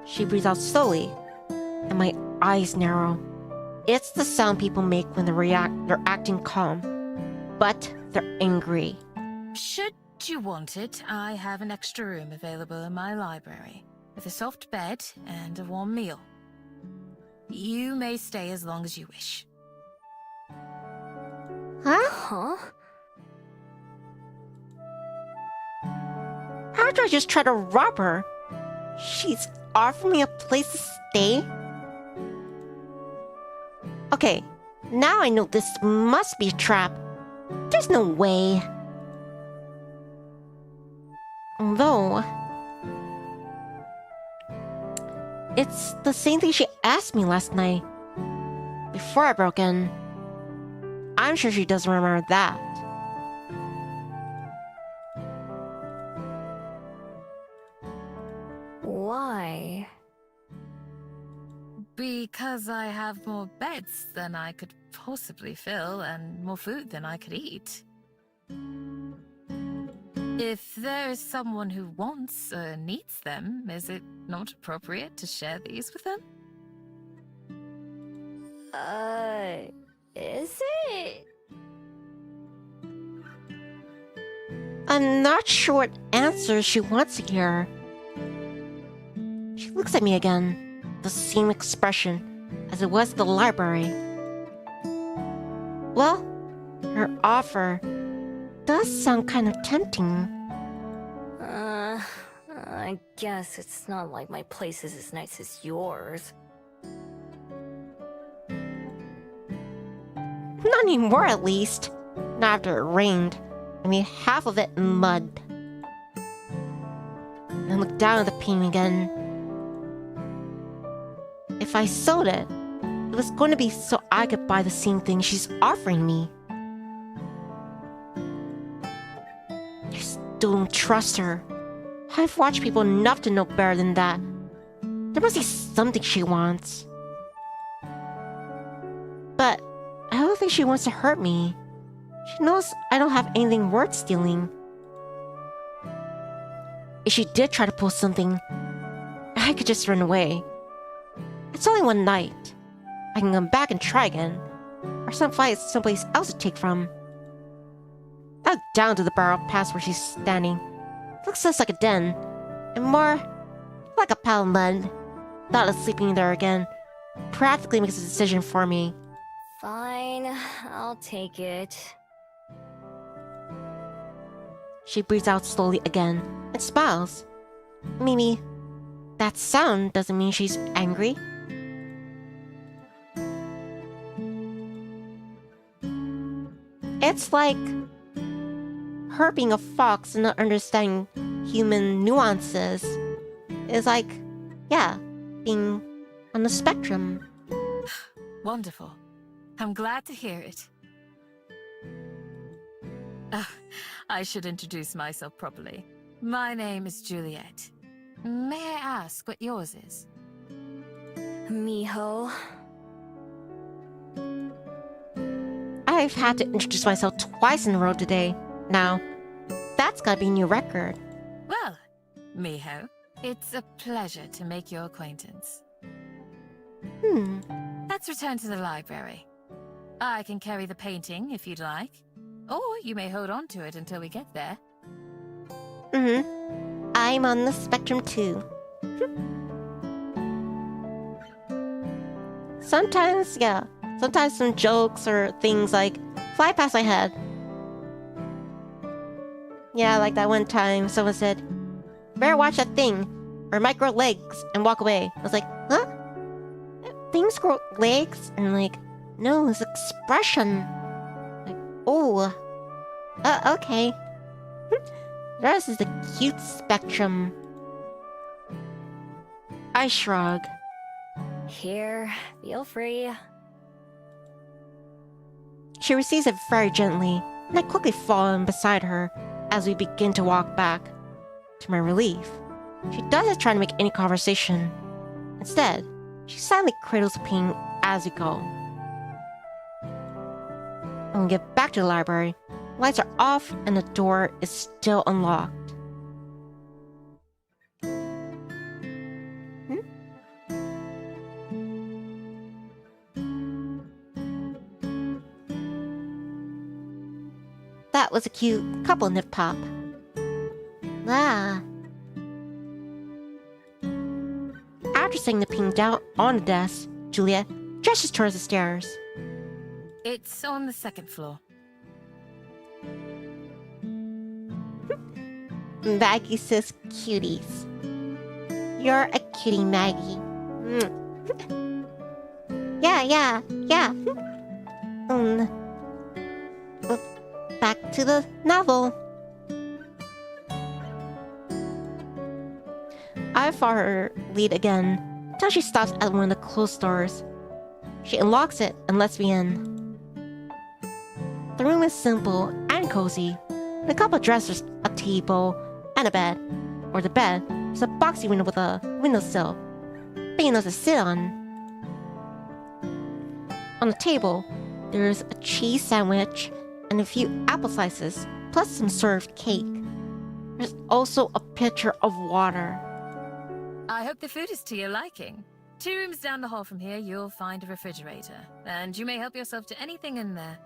She breathes out slowly, and my eyes narrow. It's the sound people make when they're acting calm, but they're angry. Should you want it, I have an extra room available in my library, with a soft bed and a warm meal. You may stay as long as you wish. Huh? How do I just try to rob her? She's offering me a place to stay? Okay, now I know this must be a trap. There's no way. Although, it's the same thing she asked me last night, before I broke in. I'm sure she doesn't remember that. Why? Because I have more beds than I could possibly fill and more food than I could eat. If there is someone who wants or needs them, is it not appropriate to share these with them? Is it? I'm not sure what answer she wants to hear. She looks at me again, the same expression as it was at the library. Well, her offer does sound kind of tempting. I guess it's not like my place is as nice as yours. Not anymore, at least. Not after it rained. I mean, half of it in mud. And I looked down at the painting again. If I sold it, it was going to be so I could buy the same thing she's offering me. I still don't trust her. I've watched people enough to know better than that. There must be something she wants. But I don't think she wants to hurt me. She knows I don't have anything worth stealing. If she did try to pull something, I could just run away. It's only one night. I can come back and try again, or find someplace else to take from. I look down to the barrel past where she's standing. It looks less like a den, and more like a pile of mud. Thought of sleeping there again practically makes a decision for me. Fine, I'll take it. She breathes out slowly again and smiles. Mimi, that sound doesn't mean she's angry. It's like her being a fox and not understanding human nuances. It's like, yeah, being on the spectrum. Wonderful. I'm glad to hear it. I should introduce myself properly. My name is Juliet. May I ask what yours is? Miho. I've had to introduce myself twice in a row today. Now, that's gotta be a new record. Well, Miho, it's a pleasure to make your acquaintance. Let's return to the library. I can carry the painting if you'd like, or you may hold on to it until we get there. I'm on the spectrum too. Sometimes, yeah. Sometimes some jokes or things like fly past my head. Yeah, like that one time someone said, "Better watch that thing, or it might grow legs," and walk away. I was like, huh? Things grow legs? And like, no, it's expression. Like, oh. Okay. This is the cute spectrum. I shrug. Here, feel free. She receives it very gently, and I quickly fall in beside her as we begin to walk back. To my relief, she doesn't try to make any conversation. Instead, she silently cradles the painting as we go. When we get back to the library, lights are off and the door is still unlocked. That was a cute couple nip pop. Ah. After setting the ping down on the desk, Juliet gestures towards the stairs. It's on the second floor. Maggie says cuties. You're a cutie, Maggie. Yeah. But back to the novel. I follow her lead again until she stops at one of the closed doors. She unlocks it and lets me in. The room is simple and cozy, with a couple of dressers, a table, and a bed. Or the bed is a boxy window with a windowsill, big enough to sit on. On the table, there's a cheese sandwich and a few apple slices, plus some served cake. There's also a pitcher of water. I hope the food is to your liking. 2 rooms down the hall from here, you'll find a refrigerator, and you may help yourself to anything in there.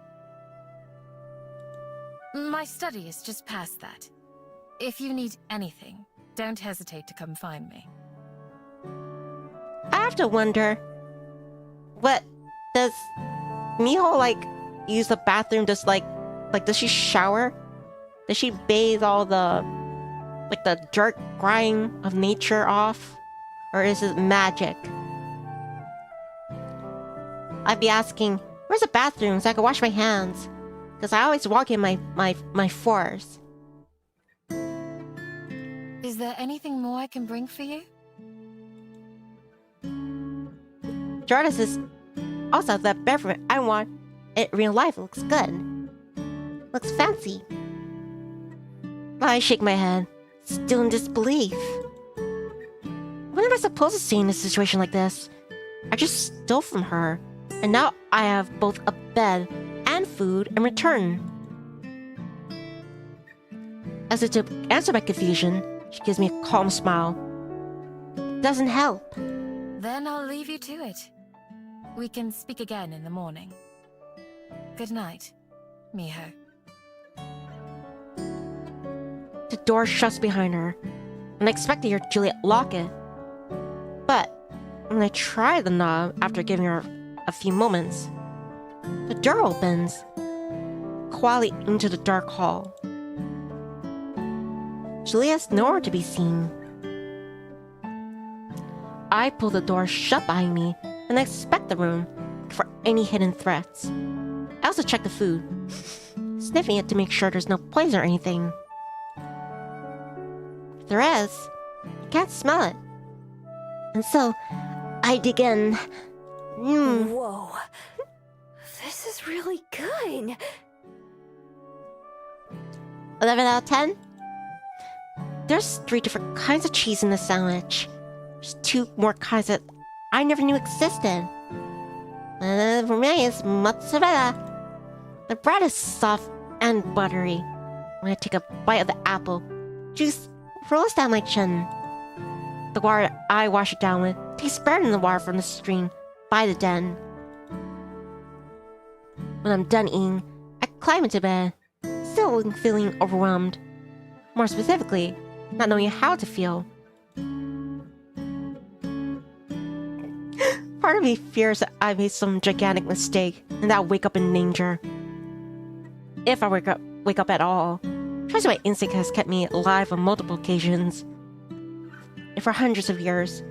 My study is just past that. If you need anything, don't hesitate to come find me. I have to wonder, what does Miho use the bathroom? Does she shower? Does she bathe all the dirt grime of nature off? Or is it magic? I'd be asking, where's the bathroom so I can wash my hands? Because I always walk in my floors. Is there anything more I can bring for you? Jordan says, also that beverage I want in real life looks good. Looks fancy. I shake my head, still in disbelief. What am I supposed to say in a situation like this? I just stole from her, and now I have both a bed and food in return. As if to answer my confusion, she gives me a calm smile. Doesn't help. Then I'll leave you to it. We can speak again in the morning. Good night, Miho. The door shuts behind her, and I expect to hear Juliet lock it. But when I try the knob after giving her a few moments, the door opens, quietly into the dark hall. Juliet's nowhere to be seen. I pull the door shut behind me and I inspect the room for any hidden threats. I also check the food, sniffing it to make sure there's no poison or anything. If there is, I can't smell it. And so, I dig in. Whoa. This is really good. 11 out of 10? There's 3 different kinds of cheese in the sandwich. There's 2 more kinds that I never knew existed. For me, it's mozzarella. The bread is soft and buttery. When I take a bite of the apple, juice rolls down my chin. The water I wash it down with tastes better than the water from the stream by the den. When I'm done eating, I climb into bed, still feeling overwhelmed. More specifically, not knowing how to feel. Part of me fears that I made some gigantic mistake and that I'll wake up in danger. If I wake up at all. Trust my instinct has kept me alive on multiple occasions. And for hundreds of years.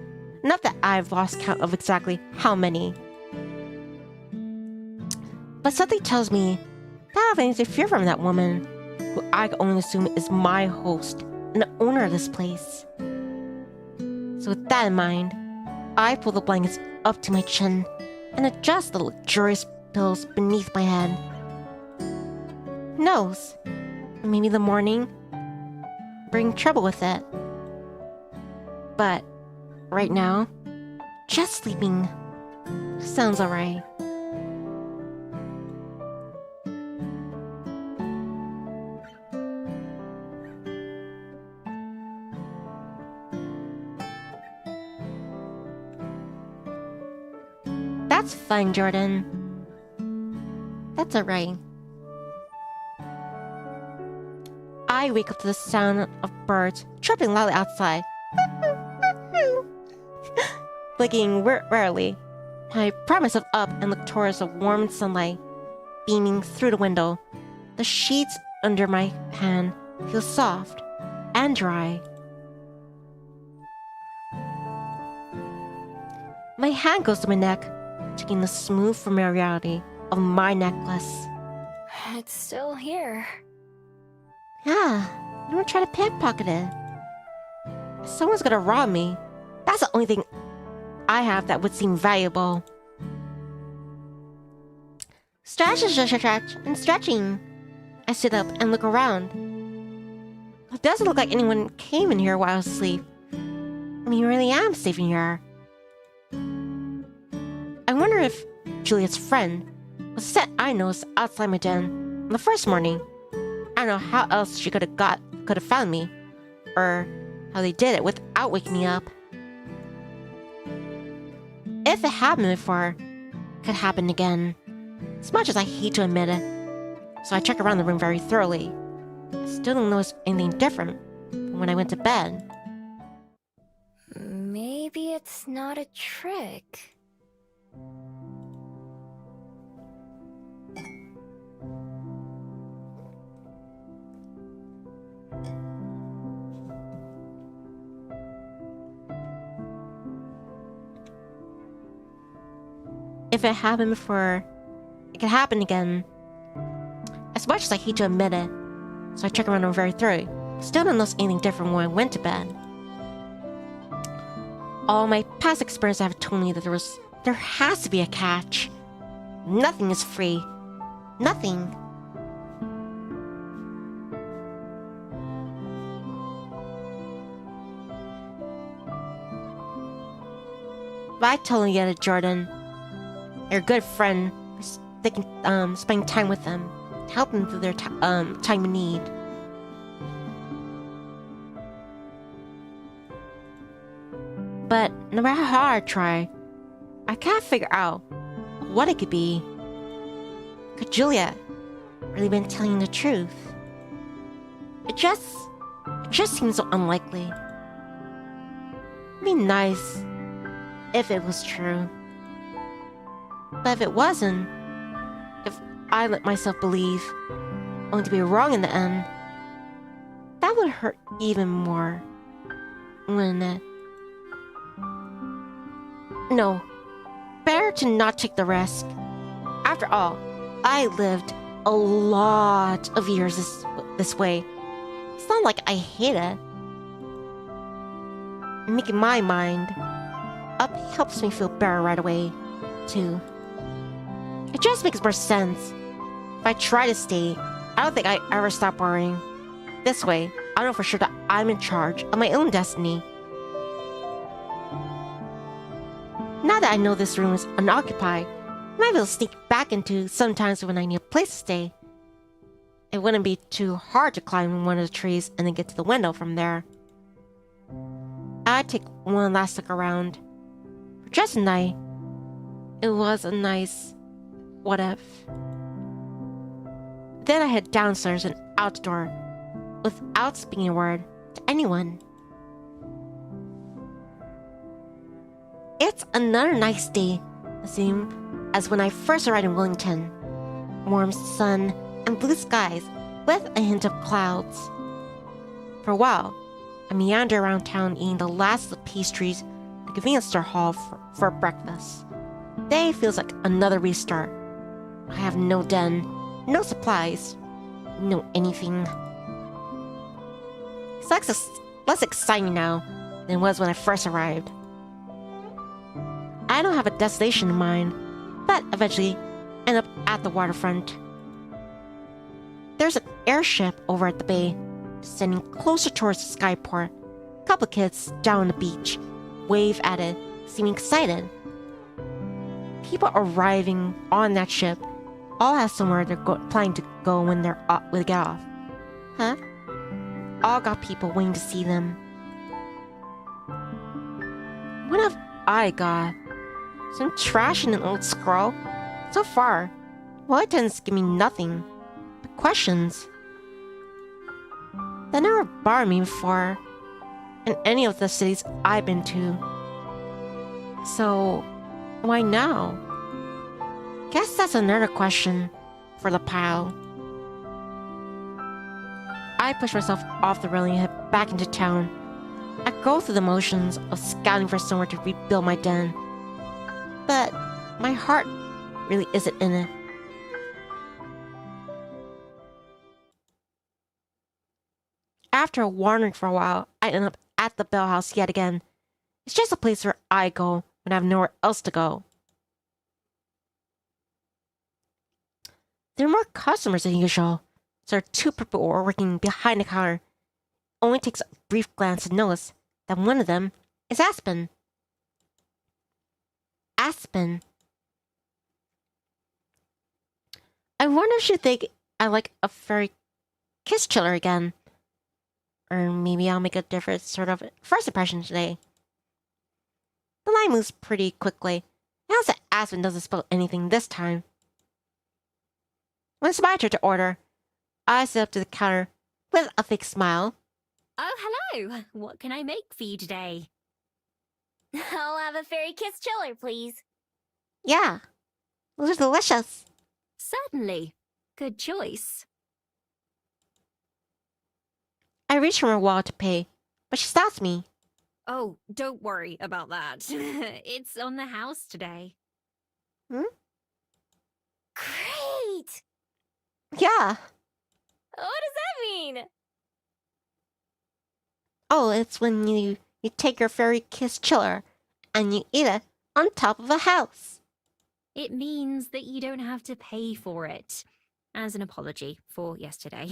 Not that I've lost count of exactly how many. But something tells me that I have anything to fear from that woman, who I can only assume is my host and the owner of this place. So with that in mind, I pull the blankets up to my chin and adjust the luxurious pillows beneath my head. Who knows? Maybe the morning bring trouble with it. But right now, just sleeping sounds alright. That's fine, Jordan. That's alright. I wake up to the sound of birds chirping loudly outside. Blinking rarely, I prop myself up and look towards the warm sunlight beaming through the window. The sheets under my hand feel soft and dry. My hand goes to my neck, checking the smooth familiarity of my necklace. It's still here. Yeah, I'm gonna try to pickpocket it. Someone's gonna rob me. That's the only thing I have that would seem valuable. Stretch and stretching. I sit up and look around. It doesn't look like anyone came in here while I was asleep. I mean, I really am safe in here. I wonder if Juliet's friend was the scent I noticed outside my den on the first morning. I don't know how else she could have found me, or how they did it without waking me up. If it happened before, it could happen again. As much as I hate to admit it, so I check around the room very thoroughly. I still don't notice anything different from when I went to bed. Maybe it's not a trick. If it happened before, it could happen again. As much as I hate to admit it, so I check around them very thoroughly. Still don't notice anything different when I went to bed. All my past experiences have told me that there has to be a catch. Nothing is free. Nothing. But I totally get it, Jordan. You're a good friend. They can spend time with them, help them through their time of need. But no matter how hard I try, I can't figure out what it could be. Could Juliet really been telling the truth? It just seems so unlikely. It'd be nice if it was true. But if it wasn't, if I let myself believe, only to be wrong in the end, that would hurt even more, wouldn't it? No, better to not take the risk. After all, I lived a lot of years this way. It's not like I hate it. Making my mind up helps me feel better right away, too. It just makes more sense. If I try to stay, I don't think I ever stop worrying. This way, I know for sure that I'm in charge of my own destiny. Now that I know this room is unoccupied, I might be able to sneak back into sometimes when I need a place to stay. It wouldn't be too hard to climb one of the trees and then get to the window from there. I'd take one last look around. For just tonight, it was a nice what if. Then I head downstairs and out the door, without speaking a word to anyone. It's another nice day, same as when I first arrived in Wellington. Warm sun and blue skies with a hint of clouds. For a while, I meander around town eating the last of the pastries at the convenience store hall for breakfast. Day feels like another restart. I have no den, no supplies, no anything. It's less exciting now than it was when I first arrived. I don't have a destination in mind, but eventually end up at the waterfront. There's an airship over at the bay, descending closer towards the skyport. A couple of kids down on the beach wave at it, seeming excited. People arriving on that ship all have somewhere they're planning to go when they get off. Huh? All got people waiting to see them. What have I got? Some trash and an old scroll? So far, Wellington's give me nothing but questions. They never bothered me before in any of the cities I've been to. So, why now? Guess that's another question for the pile. I push myself off the railing and head back into town. I go through the motions of scouting for somewhere to rebuild my den. But my heart really isn't in it. After wandering for a while, I end up at the Bell House yet again. It's just a place where I go when I have nowhere else to go. There are more customers than usual, so there are 2 people working behind the counter. It only takes a brief glance to notice that one of them is Aspen. Aspen. I wonder if she'd think I like a fairy kiss chiller again. Or maybe I'll make a different sort of first impression today. The line moves pretty quickly. How's that Aspen doesn't spill anything this time? When it's my turn to order, I sit up to the counter with a fake smile. Oh, hello! What can I make for you today? I'll have a fairy kiss chiller, please. Yeah, those are delicious. Certainly. Good choice. I reach for my wallet to pay, but she stops me. Oh, don't worry about that. It's on the house today. Hmm? Great! Yeah. What does that mean? Oh, it's when you take your fairy kiss chiller and you eat it on top of a house. It means that you don't have to pay for it. As an apology for yesterday.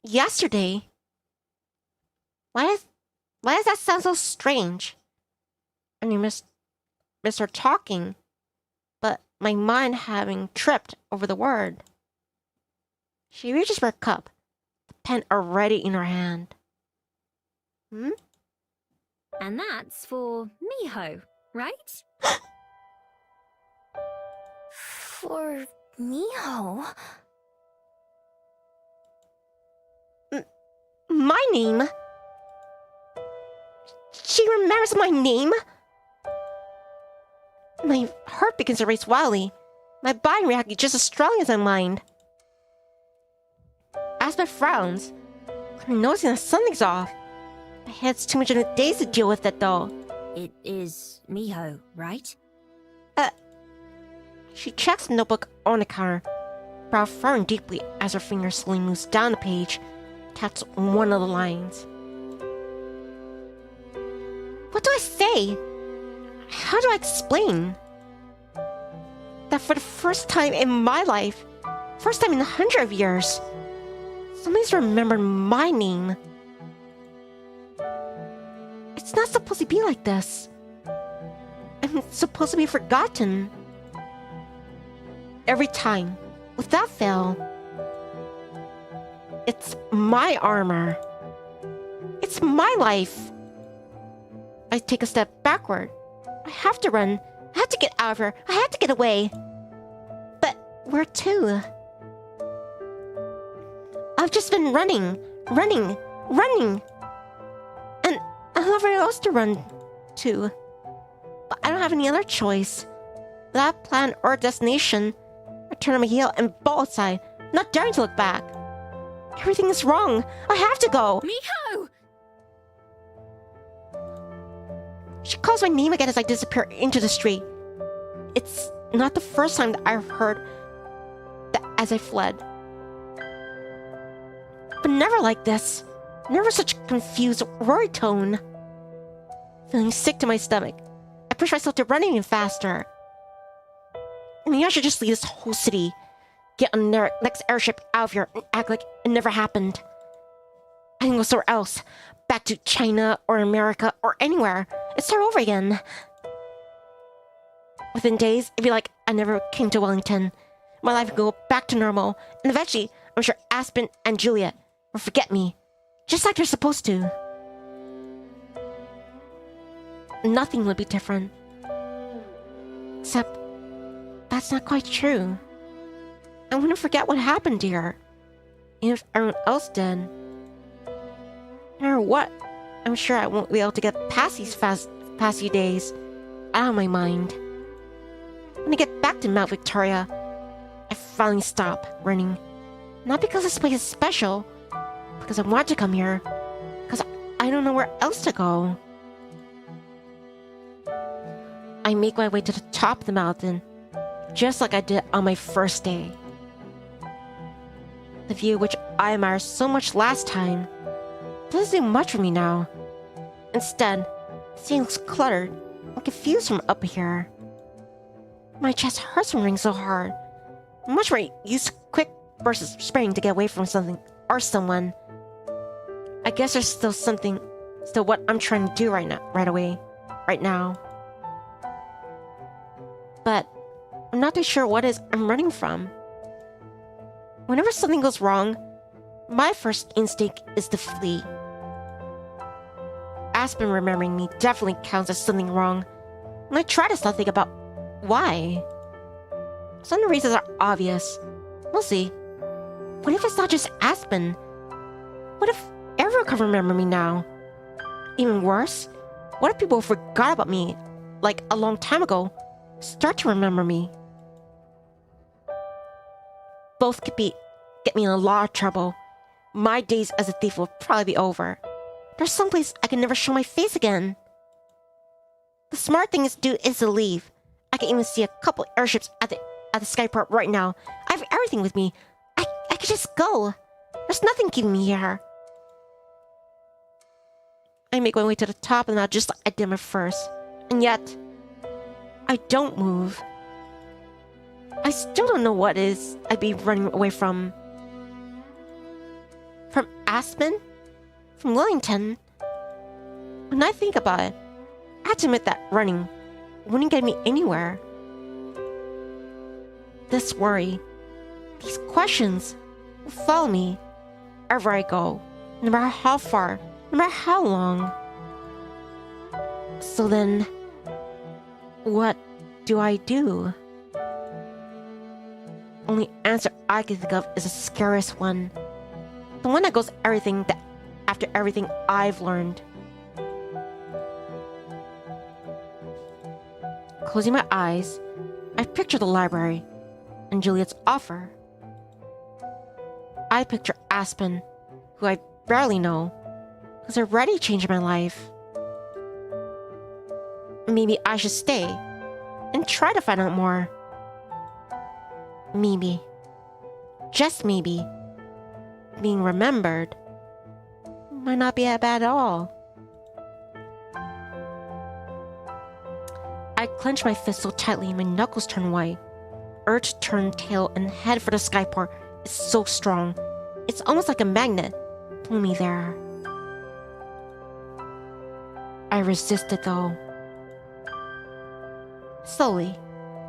Yesterday? Why does that sound so strange? And you missed her talking, but my mind having tripped over the word. She reaches for a cup, the pen already in her hand. Hmm? And that's for Miho, right? For Miho? My name? She remembers my name? My heart begins to race wildly. My body reacts just as strongly as my mind. Aspen frowns. I'm noticing that something's off. My head's too much in a daze to deal with it, though. It is Miho, right? She checks the notebook on the counter, brow furrowing deeply as her finger slowly moves down the page, taps one of the lines. What do I say? How do I explain? That for the first time in my life, first time in 100 years, somebody's remembered my name. It's not supposed to be like this. I'm supposed to be forgotten. Every time, without fail. It's my armor. It's my life. I take a step backward. I have to run. I have to get out of here. I have to get away. But where to? I've just been running. And I don't have anywhere else to run to. But I don't have any other choice. Without plan or destination, I turn on my heel and bolt outside, not daring to look back. Everything is wrong. I have to go. Miho! She calls my name again as I disappear into the street. It's not the first time that I've heard that as I fled. But never like this. Never such a confused, worried tone. Feeling sick to my stomach, I push myself to run even faster. Maybe I should just leave this whole city, get on the next airship out of here, and act like it never happened. I can go somewhere else, back to China or America or anywhere, and start over again. Within days, it'd be like I never came to Wellington. My life would go back to normal, and eventually, I'm sure Aspen and Juliet will forget me, just like they're supposed to. Nothing would be different. Except, that's not quite true. I wouldn't forget what happened to her. Even if everyone else did. No matter what, I'm sure I won't be able to get past these past few days out of my mind. When I get back to Mount Victoria, I finally stop running. Not because this place is special, because I want to come here, because I don't know where else to go. I make my way to the top of the mountain, just like I did on my first day. The view which I admired so much last time doesn't do much for me now. Instead, the scene looks cluttered and confused from up here. My chest hurts from running so hard. I'm much more used to quick bursts of sprinting to get away from something or someone. I guess there's still what I'm trying to do right now. But I'm not too sure what it is I'm running from. Whenever something goes wrong, my first instinct is to flee. Aspen remembering me definitely counts as something wrong, and I try to stop thinking about why. Some of the reasons are obvious. We'll see. What if it's not just Aspen? What if everyone can remember me now? Even worse, what if people who forgot about me, like a long time ago, start to remember me? Both could get me in a lot of trouble. My days as a thief will probably be over. There's someplace I can never show my face again. The smart thing to do is to leave. I can even see a couple airships at the skyport right now. I have everything with me. I could just go. There's nothing keeping me here. I make my way to the top and now just like I did my first. And yet, I don't move. I still don't know what it is I'd be running away from. From Aspen? From Wellington? When I think about it, I have to admit that running wouldn't get me anywhere. This worry, these questions, will follow me wherever I go, no matter how far, no matter how long. So then, what do I do? Only answer I can think of is the scariest one. The one that goes after everything I've learned. Closing my eyes, I picture the library and Juliet's offer. I picture Aspen, who I barely know, has already changed my life. Maybe I should stay and try to find out more. Maybe, just maybe, being remembered might not be that bad at all. I clench my fist so tightly my knuckles turn white. Urge to turn tail and head for the skyport is so strong. It's almost like a magnet pulling me there. I resist it though. Slowly,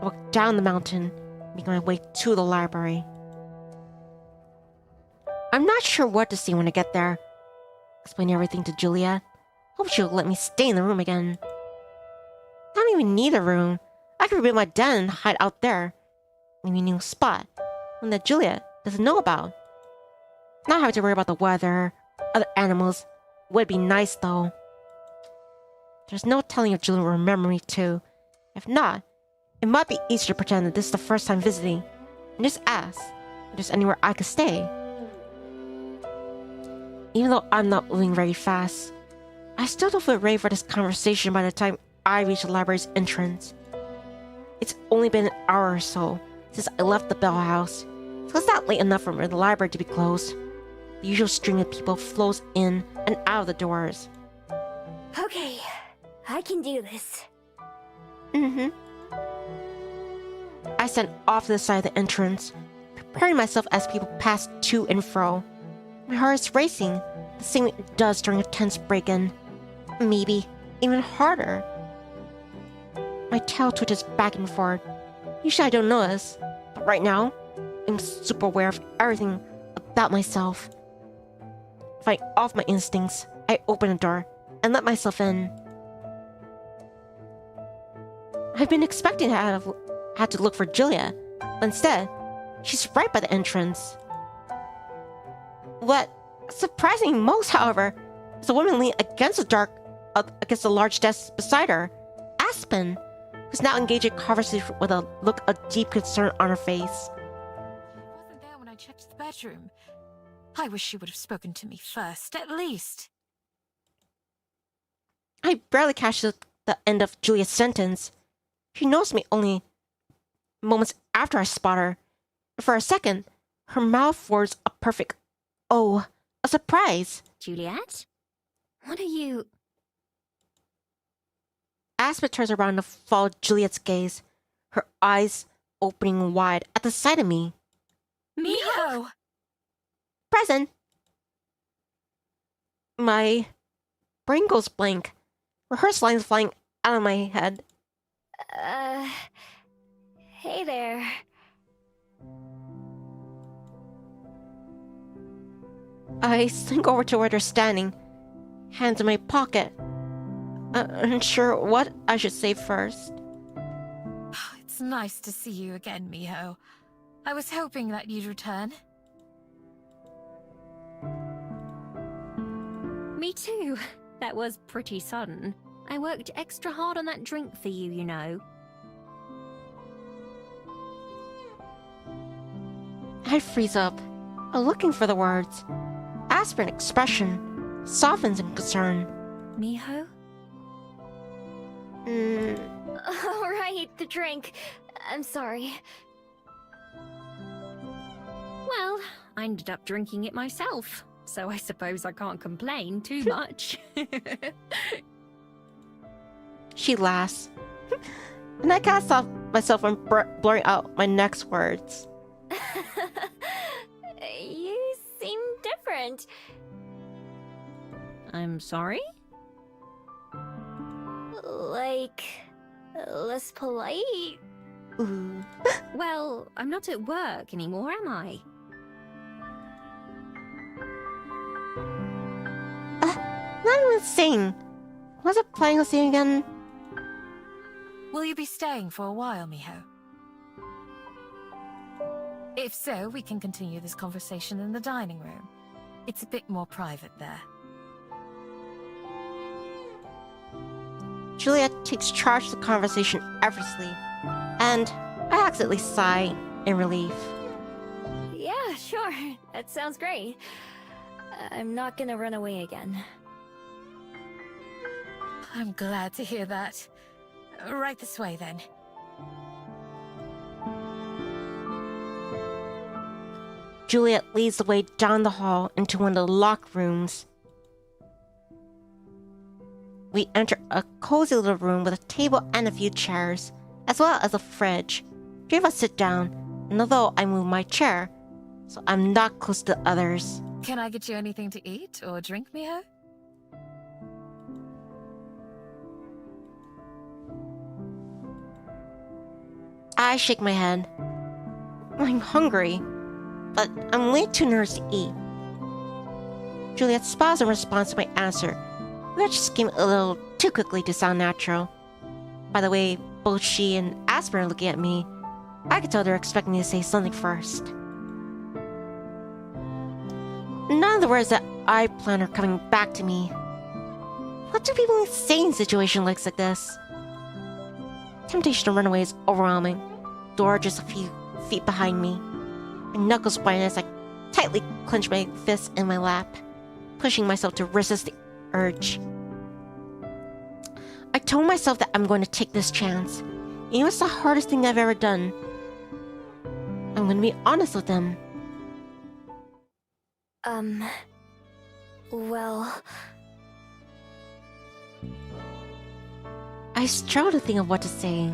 I walk down the mountain, making my way to the library. I'm not sure what to see when I get there. Explain everything to Julia. Hope she'll let me stay in the room again. I don't even need a room. I could rebuild my den and hide out there. Maybe a new spot, one that Julia doesn't know about. Not having to worry about the weather, other animals. Would be nice though. There's no telling if Julia will remember me too. If not, it might be easier to pretend that this is the first time visiting, and just ask if there's anywhere I could stay. Even though I'm not moving very fast, I still don't feel ready for this conversation by the time I reach the library's entrance. It's only been an hour or so since I left the Bell House, so it's not late enough for the library to be closed. The usual string of people flows in and out of the doors. Okay, I can do this. I stand off to the side of the entrance, preparing myself as people pass to and fro. My heart is racing, the same way it does during a tense break-in. Maybe even harder. My tail twitches back and forth. Usually I don't notice, but right now, I'm super aware of everything about myself. Fighting off my instincts, I open the door and let myself in. I've been expecting to have had to look for Julia, but instead, She's right by the entrance. What surprised me most, however, is the woman leaning against the large desk beside her, Aspen, who's now engaged in conversation with a look of deep concern on her face. She wasn't there when I checked the bedroom. I wish she would have spoken to me first, at least. I barely catch the end of Julia's sentence. She noticed me only moments after I spot her. For a second, her mouth forms a perfect O, a surprise. Juliet? What are you... Aspen turns around to follow Juliet's gaze, her eyes opening wide at the sight of me. Miho! Present! My brain goes blank. Rehearsed lines flying out of my head. Hey there. I slink over to where they're standing, hands in my pocket, unsure what I should say first. It's nice to see you again, Miho. I was hoping that you'd return. Me too. That was pretty sudden. I worked extra hard on that drink for you, you know. I freeze up, looking for the words. Aspen expression softens in concern. Miho? All right, the drink. I'm sorry. Well, I ended up drinking it myself, so I suppose I can't complain too much. She laughs, and I can't stop myself from blurring out my next words. You seem different. I'm sorry? Like, less polite? Ooh. Well, I'm not at work anymore, am I? Not even sing. Was it playing a scene again? Will you be staying for a while, Miho? If so, we can continue this conversation in the dining room. It's a bit more private there. Juliet takes charge of the conversation effortlessly, and I accidentally sigh in relief. Yeah, sure. That sounds great. I'm not gonna run away again. I'm glad to hear that. Right this way, then. Juliet leads the way down the hall into one of the locked rooms. We enter a cozy little room with a table and a few chairs, as well as a fridge. Three of us sit down, and although I move my chair, so I'm not close to the others. Can I get you anything to eat or drink, Miho? I shake my head. I'm hungry, but I'm way too nervous to eat. Juliet smiles in response to my answer, which came a little too quickly to sound natural. By the way, both she and Aspen are looking at me. I could tell they're expecting me to say something first. None of the words that I plan are coming back to me. What do people say in situations like this? Temptation to run away is overwhelming. Door just a few feet behind me. My knuckles whiten as I tightly clench my fists in my lap, pushing myself to resist the urge. I told myself that I'm going to take this chance. Even if it's the hardest thing I've ever done. I'm going to be honest with them. Well... I struggle to think of what to say.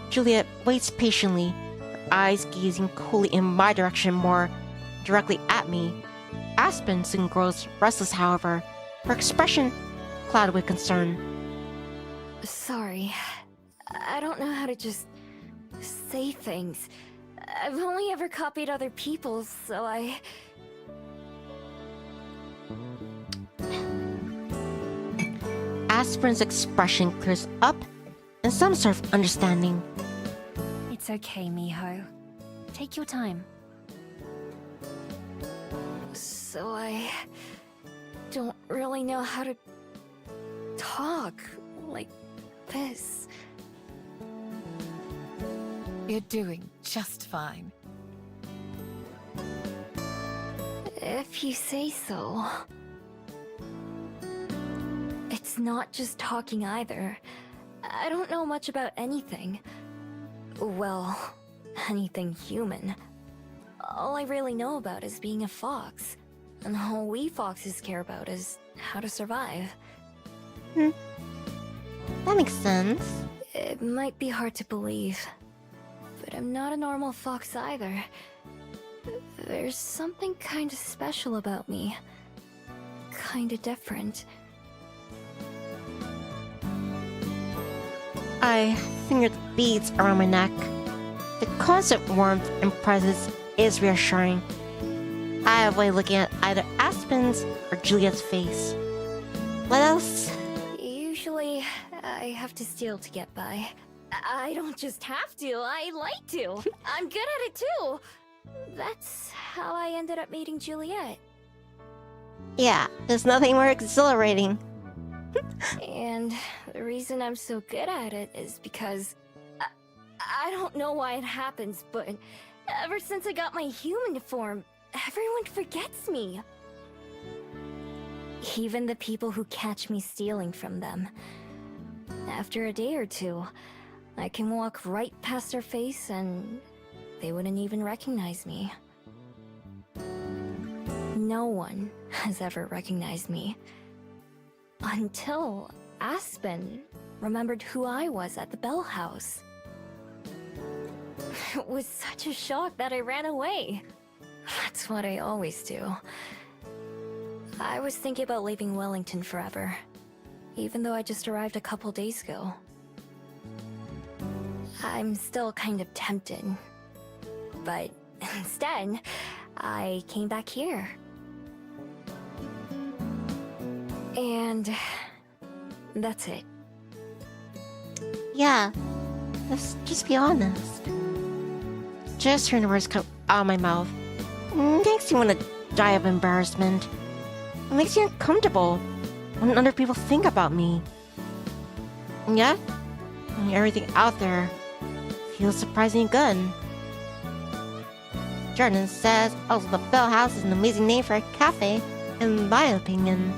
Juliet waits patiently, her eyes gazing coolly in my direction, more directly at me. Aspen soon grows restless, however, her expression clouded with concern. Sorry. I don't know how to just say things. I've only ever copied other people's, so I... Aspen's expression clears up in some sort of understanding. It's It's okay, Miho. Take your time. So I don't really know how to talk like this. You're doing just fine. If you say so. It's not just talking either. I don't know much about anything. Well, anything human. All I really know about is being a fox. And all we foxes care about is how to survive. That makes sense. It might be hard to believe, but I'm not a normal fox either. There's something kinda special about me. Kinda different. I fingered the beads around my neck. The constant warmth and presence is reassuring. I avoid looking at either Aspen's or Juliet's face. What else? Usually, I have to steal to get by. I don't just have to, I like to. I'm good at it too. That's how I ended up meeting Juliet. Yeah, there's nothing more exhilarating. And the reason I'm so good at it is because I don't know why it happens, but ever since I got my human form, everyone forgets me. Even the people who catch me stealing from them. After a day or two, I can walk right past their face and they wouldn't even recognize me. No one has ever recognized me. Until Aspen remembered who I was at the Bell House. It was such a shock that I ran away. That's what I always do. I was thinking about leaving Wellington forever, even though I just arrived a couple days ago. I'm still kind of tempted, but instead, I came back here. And that's it. Yeah, let's just be honest. Just hearing the words come out of my mouth makes you want to die of embarrassment. It makes you uncomfortable when other people think about me. And yet, everything out there feels surprisingly good. Jordan says also the Bell House is an amazing name for a cafe, in my opinion.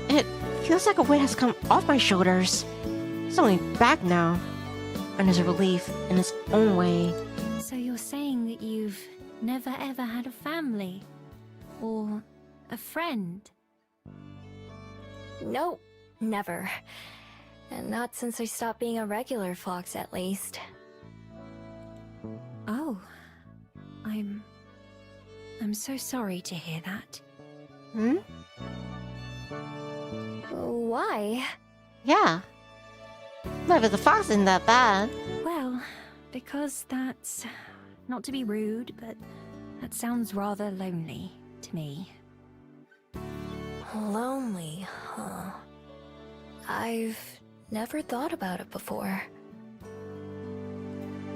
It feels like a weight has come off my shoulders. It's only back now, and there's a relief in its own way. So you're saying that you've never ever had a family? Or a friend? Nope, never. And not since I stopped being a regular fox, at least. Oh. I'm so sorry to hear that. Why? Yeah. Life as a fox isn't that bad. Well, because that's... not to be rude, but that sounds rather lonely to me. Lonely, huh? I've never thought about it before.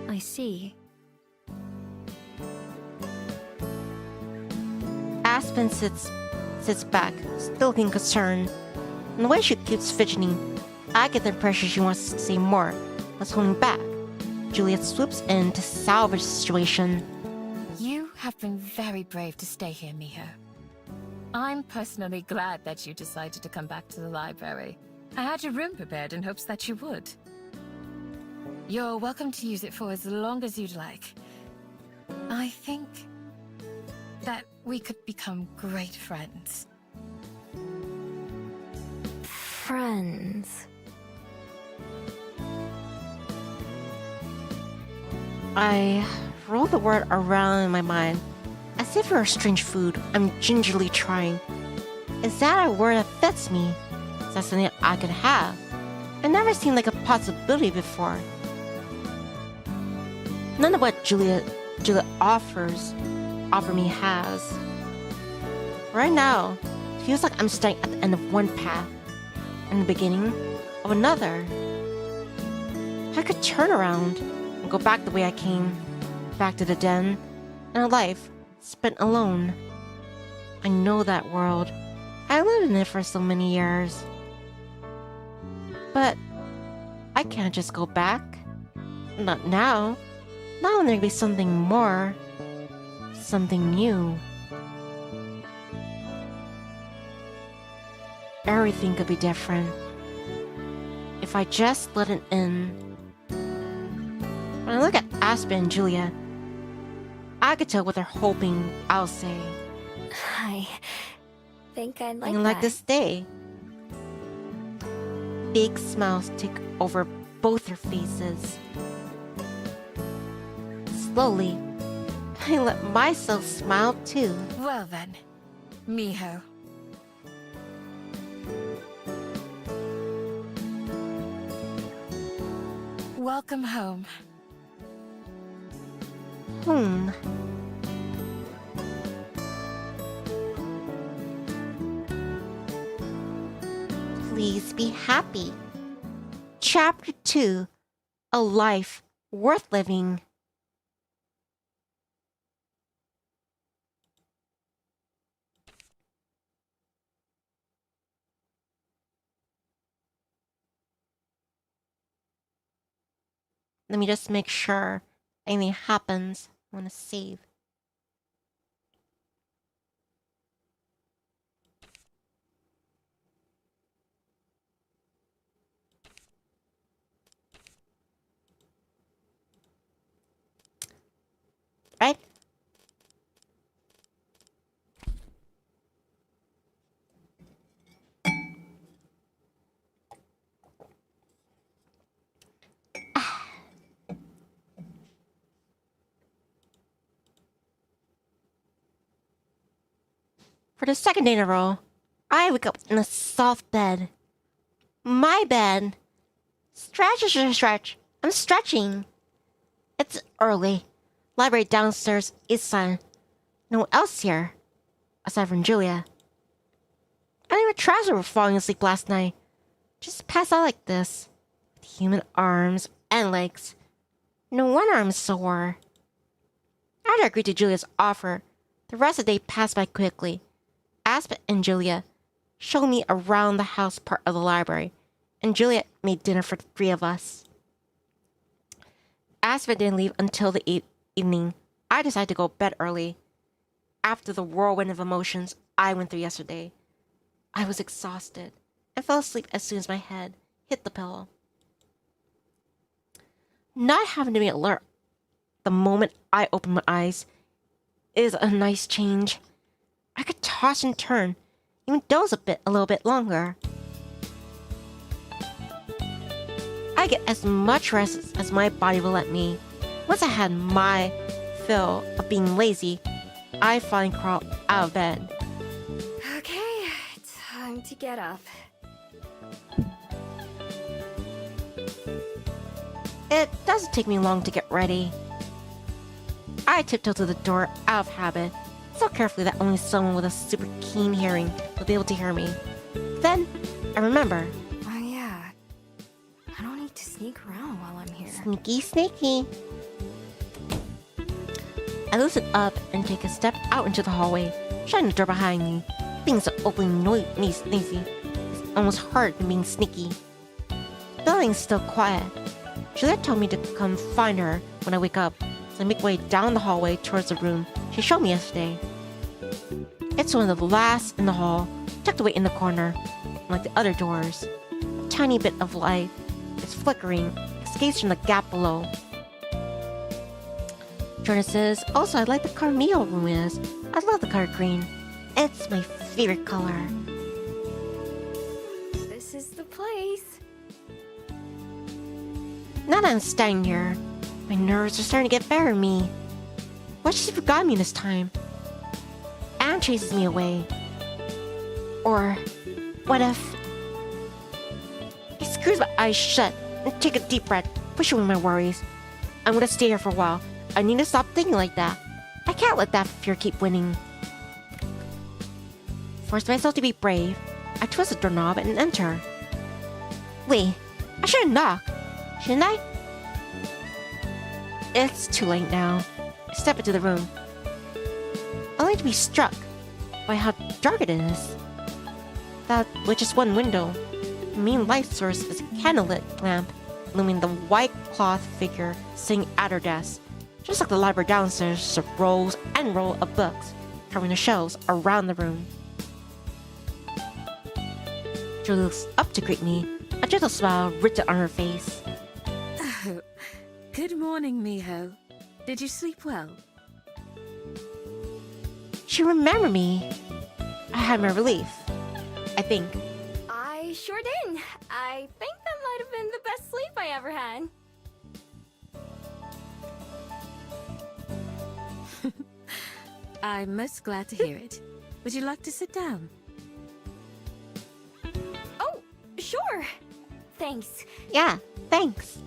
I see. Aspen sits back, still looking concerned. And the way she keeps fidgeting, I get the impression she wants to say more, but's holding back. Juliet swoops in to salvage the situation. You have been very brave to stay here, Miho. I'm personally glad that you decided to come back to the library. I had your room prepared in hopes that you would. You're welcome to use it for as long as you'd like. I think that we could become great friends. Friends. I roll the word around in my mind, as if it were a strange food I'm gingerly trying. Is that a word that fits me? Is that something I could have? It never seemed like a possibility before. None of what Juliet offer me has. Right now, it feels like I'm standing at the end of one path. In the beginning, of another. I could turn around and go back the way I came, back to the den, and a life spent alone. I know that world. I lived in it for so many years. But I can't just go back. Not now. Now when there'd be something more. Something new. Everything could be different. If I just let it in. When I look at Aspen and Julia, I could tell what they're hoping I'll say. I think I'd like And like that. this day. Big smiles take over both their faces. Slowly, I let myself smile too. Well then, Miho. Welcome home. Please be happy. Chapter 2. A Life Worth Living. Let me just make sure anything happens. I want to save. Right? For the second day in a row, I wake up in a soft bed. My bed. Stretch. I'm stretching. It's early. Library downstairs is silent. No one else here, aside from Julia. I didn't even try to falling asleep last night. Just pass out like this, with human arms and legs. No wonder I'm sore. After I agreed to Julia's offer, the rest of the day passed by quickly. Aspen and Julia showed me around the house part of the library, and Julia made dinner for the three of us. Aspen didn't leave until the evening. I decided to go to bed early. After the whirlwind of emotions I went through yesterday, I was exhausted and fell asleep as soon as my head hit the pillow. Not having to be alert the moment I opened my eyes is a nice change. I could toss and turn, even doze a little bit longer. I get as much rest as my body will let me. Once I had my fill of being lazy, I finally crawled out of bed. Okay, time to get up. It doesn't take me long to get ready. I tiptoe to the door out of habit, so carefully that only someone with a super keen hearing will be able to hear me. Then, I remember. Oh yeah, I don't need to sneak around while I'm here. Sneaky. I loosen up and take a step out into the hallway, shutting the door behind me. Being so openly noisy is almost harder than being sneaky. The building's still quiet. Juliet told me to come find her when I wake up, so I make way down the hallway towards the room she showed me yesterday. It's one of the last in the hall, tucked away in the corner, like the other doors. A tiny bit of light is flickering, escapes from the gap below. Jordan says, also I like the color Mio room is. I love the color green. It's my favorite color. This is the place. Now that I'm standing here, my nerves are starting to get better in me. What if she forgot me this time? Anne chases me away. Or what if I screws my eyes shut and take a deep breath, push away my worries. I'm gonna stay here for a while. I need to stop thinking like that. I can't let that fear keep winning. Force myself to be brave. I twist the doorknob and enter. Wait, I should knock, shouldn't I? It's too late now. I step into the room, only to be struck by how dark it is. That with just one window, the main light source is a candlelit lamp illuminating the white cloth figure sitting at her desk. Just like the library downstairs, just rows and rows of books covering the shelves around the room. Julie looks up to greet me, a gentle smile written on her face. Oh, good morning, Miho. Did you sleep well? She remembered me. I had my relief, I think. I sure did. I think that might have been the best sleep I ever had. I'm most glad to hear it. Would you like to sit down? Oh, sure. Thanks. Yeah, thanks.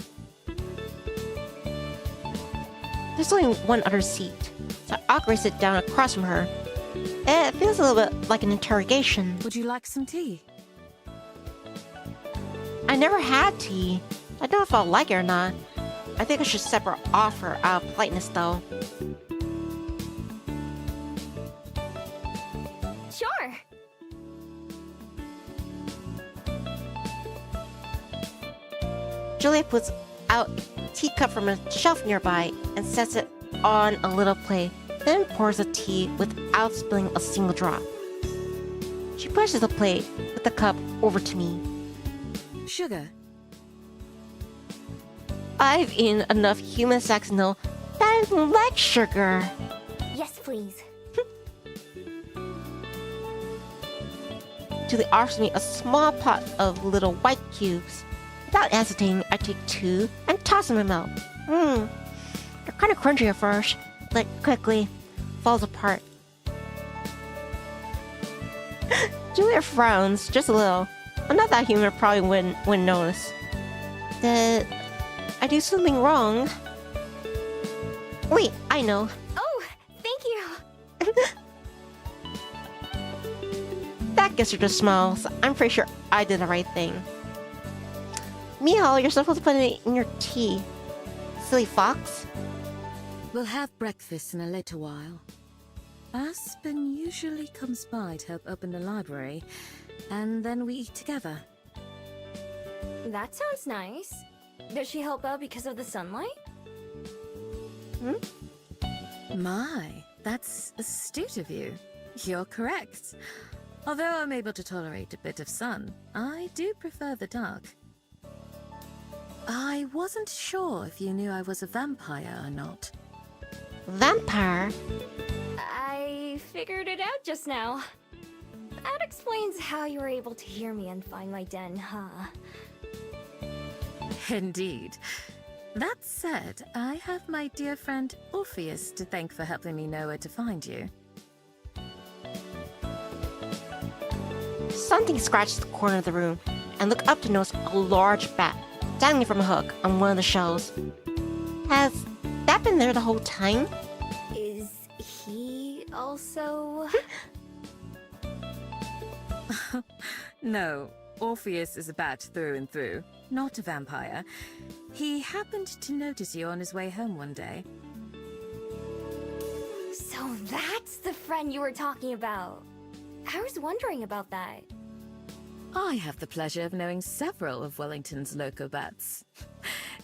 There's only one other seat, so I awkwardly sit down across from her. It feels a little bit like an interrogation. Would you like some tea? I never had tea. I don't know if I'll like it or not. I think I should separate off her out of politeness, though. Sure. Julia puts out a teacup from a shelf nearby and sets it on a little plate, then pours the tea without spilling a single drop. She pushes the plate with the cup over to me. Sugar. I've eaten enough human sex to know that I don't like sugar. Yes, please. Julie offers me a small pot of little white cubes. Without hesitating, I take 2 and toss them in my mouth. They're kind of crunchy at first, but quickly falls apart. Julia frowns just a little. I'm not that human, probably wouldn't notice. Did I do something wrong? Wait, I know. Oh, thank you. That gets her to smile, so I'm pretty sure I did the right thing. Miho, you're supposed to put it in your tea. Silly fox. We'll have breakfast in a little while. Aspen usually comes by to help open the library, and then we eat together. That sounds nice. Does she help out because of the sunlight? My, that's astute of you. You're correct. Although I'm able to tolerate a bit of sun, I do prefer the dark. I wasn't sure if you knew I was a vampire or not. Vampire? I figured it out just now. That explains how you were able to hear me and find my den, huh? Indeed. That said, I have my dear friend Orpheus to thank for helping me know where to find you. Something scratches the corner of the room, and look up to notice a large bat dangling from a hook on one of the shelves. Has that been there the whole time? Is he also... No, Orpheus is a bat through and through, not a vampire. He happened to notice you on his way home one day. So that's the friend you were talking about. I was wondering about that. I have the pleasure of knowing several of Wellington's loco bats.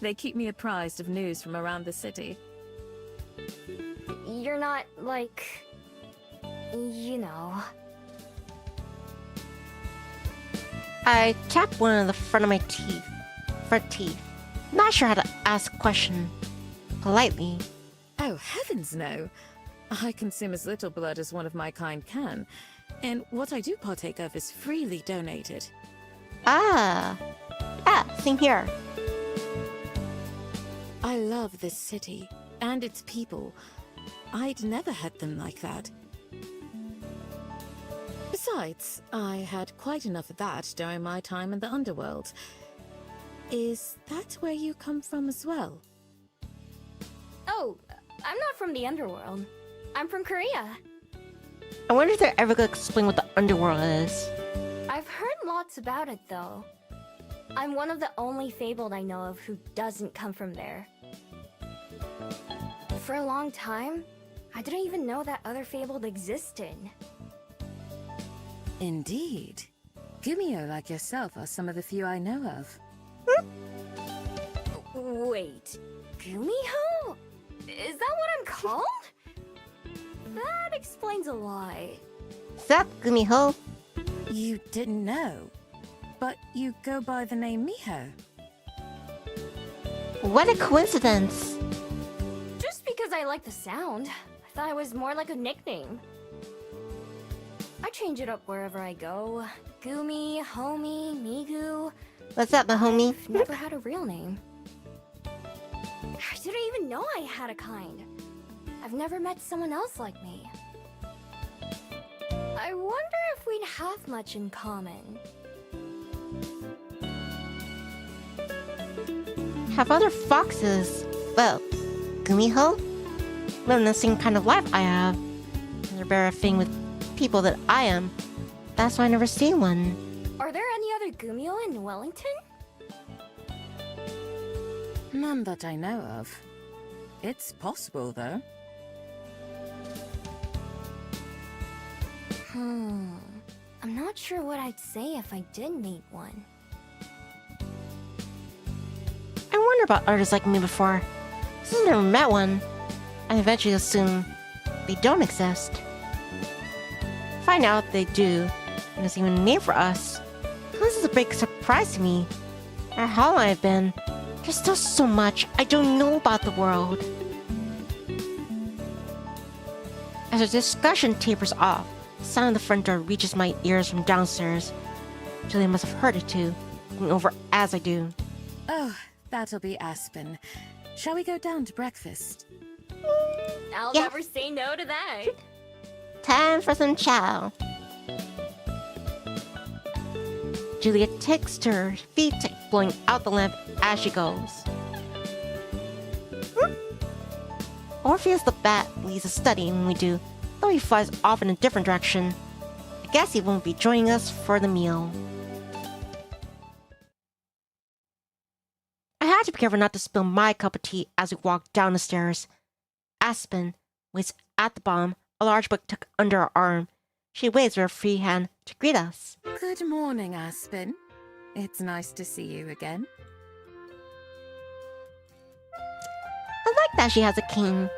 They keep me apprised of news from around the city. You're not, like... you know... I tap one of the front of my front teeth. Not sure how to ask a question politely. Oh, heavens no! I consume as little blood as one of my kind can, and what I do partake of is freely donated. Same here. I love this city, and its people. I'd never had them like that. Besides, I had quite enough of that during my time in the underworld. Is that where you come from as well? Oh, I'm not from the underworld. I'm from Korea. I wonder if they're ever gonna explain what the underworld is. I've heard lots about it, though. I'm one of the only fabled I know of who doesn't come from there. For a long time, I didn't even know that other fabled existed. Indeed. Gumio like yourself are some of the few I know of. Wait, Gumiho? Is that what I'm called? That explains a lot. Sup, Gumiho? You didn't know, but you go by the name Miho. What a coincidence! Just because I like the sound, I thought it was more like a nickname. I change it up wherever I go. Gumi, Homie, Migu. What's up, my homie? I've never had a real name. I didn't even know I had a kind. I've never met someone else like me. I wonder if we'd have much in common. Have other foxes, well, Gumiho? Living the same kind of life I have. They're better thing with people that I am. That's why I never see one. Are there any other Gumio in Wellington? None that I know of. It's possible, though. I'm not sure what I'd say if I did meet one. I wonder about artists like me before. Since I never met one, I eventually assume they don't exist. Find out they do, and there's even a name for us. This is a big surprise to me. No matter how long I've been, there's still so much I don't know about the world. As the discussion tapers off, the sound of the front door reaches my ears from downstairs. Julia must have heard it too, looking over as I do. Oh, that'll be Aspen. Shall we go down to breakfast? I'll Yeah. never say no to that. Time for some chow. Julia takes to her feet, blowing out the lamp as she goes. Orpheus the bat leaves the study when we do, though he flies off in a different direction. I guess he won't be joining us for the meal. I had to be careful not to spill my cup of tea as we walk down the stairs. Aspen waits at the bottom, a large book tucked under her arm. She waves with her free hand to greet us. Good morning, Aspen. It's nice to see you again. I like that she has a king.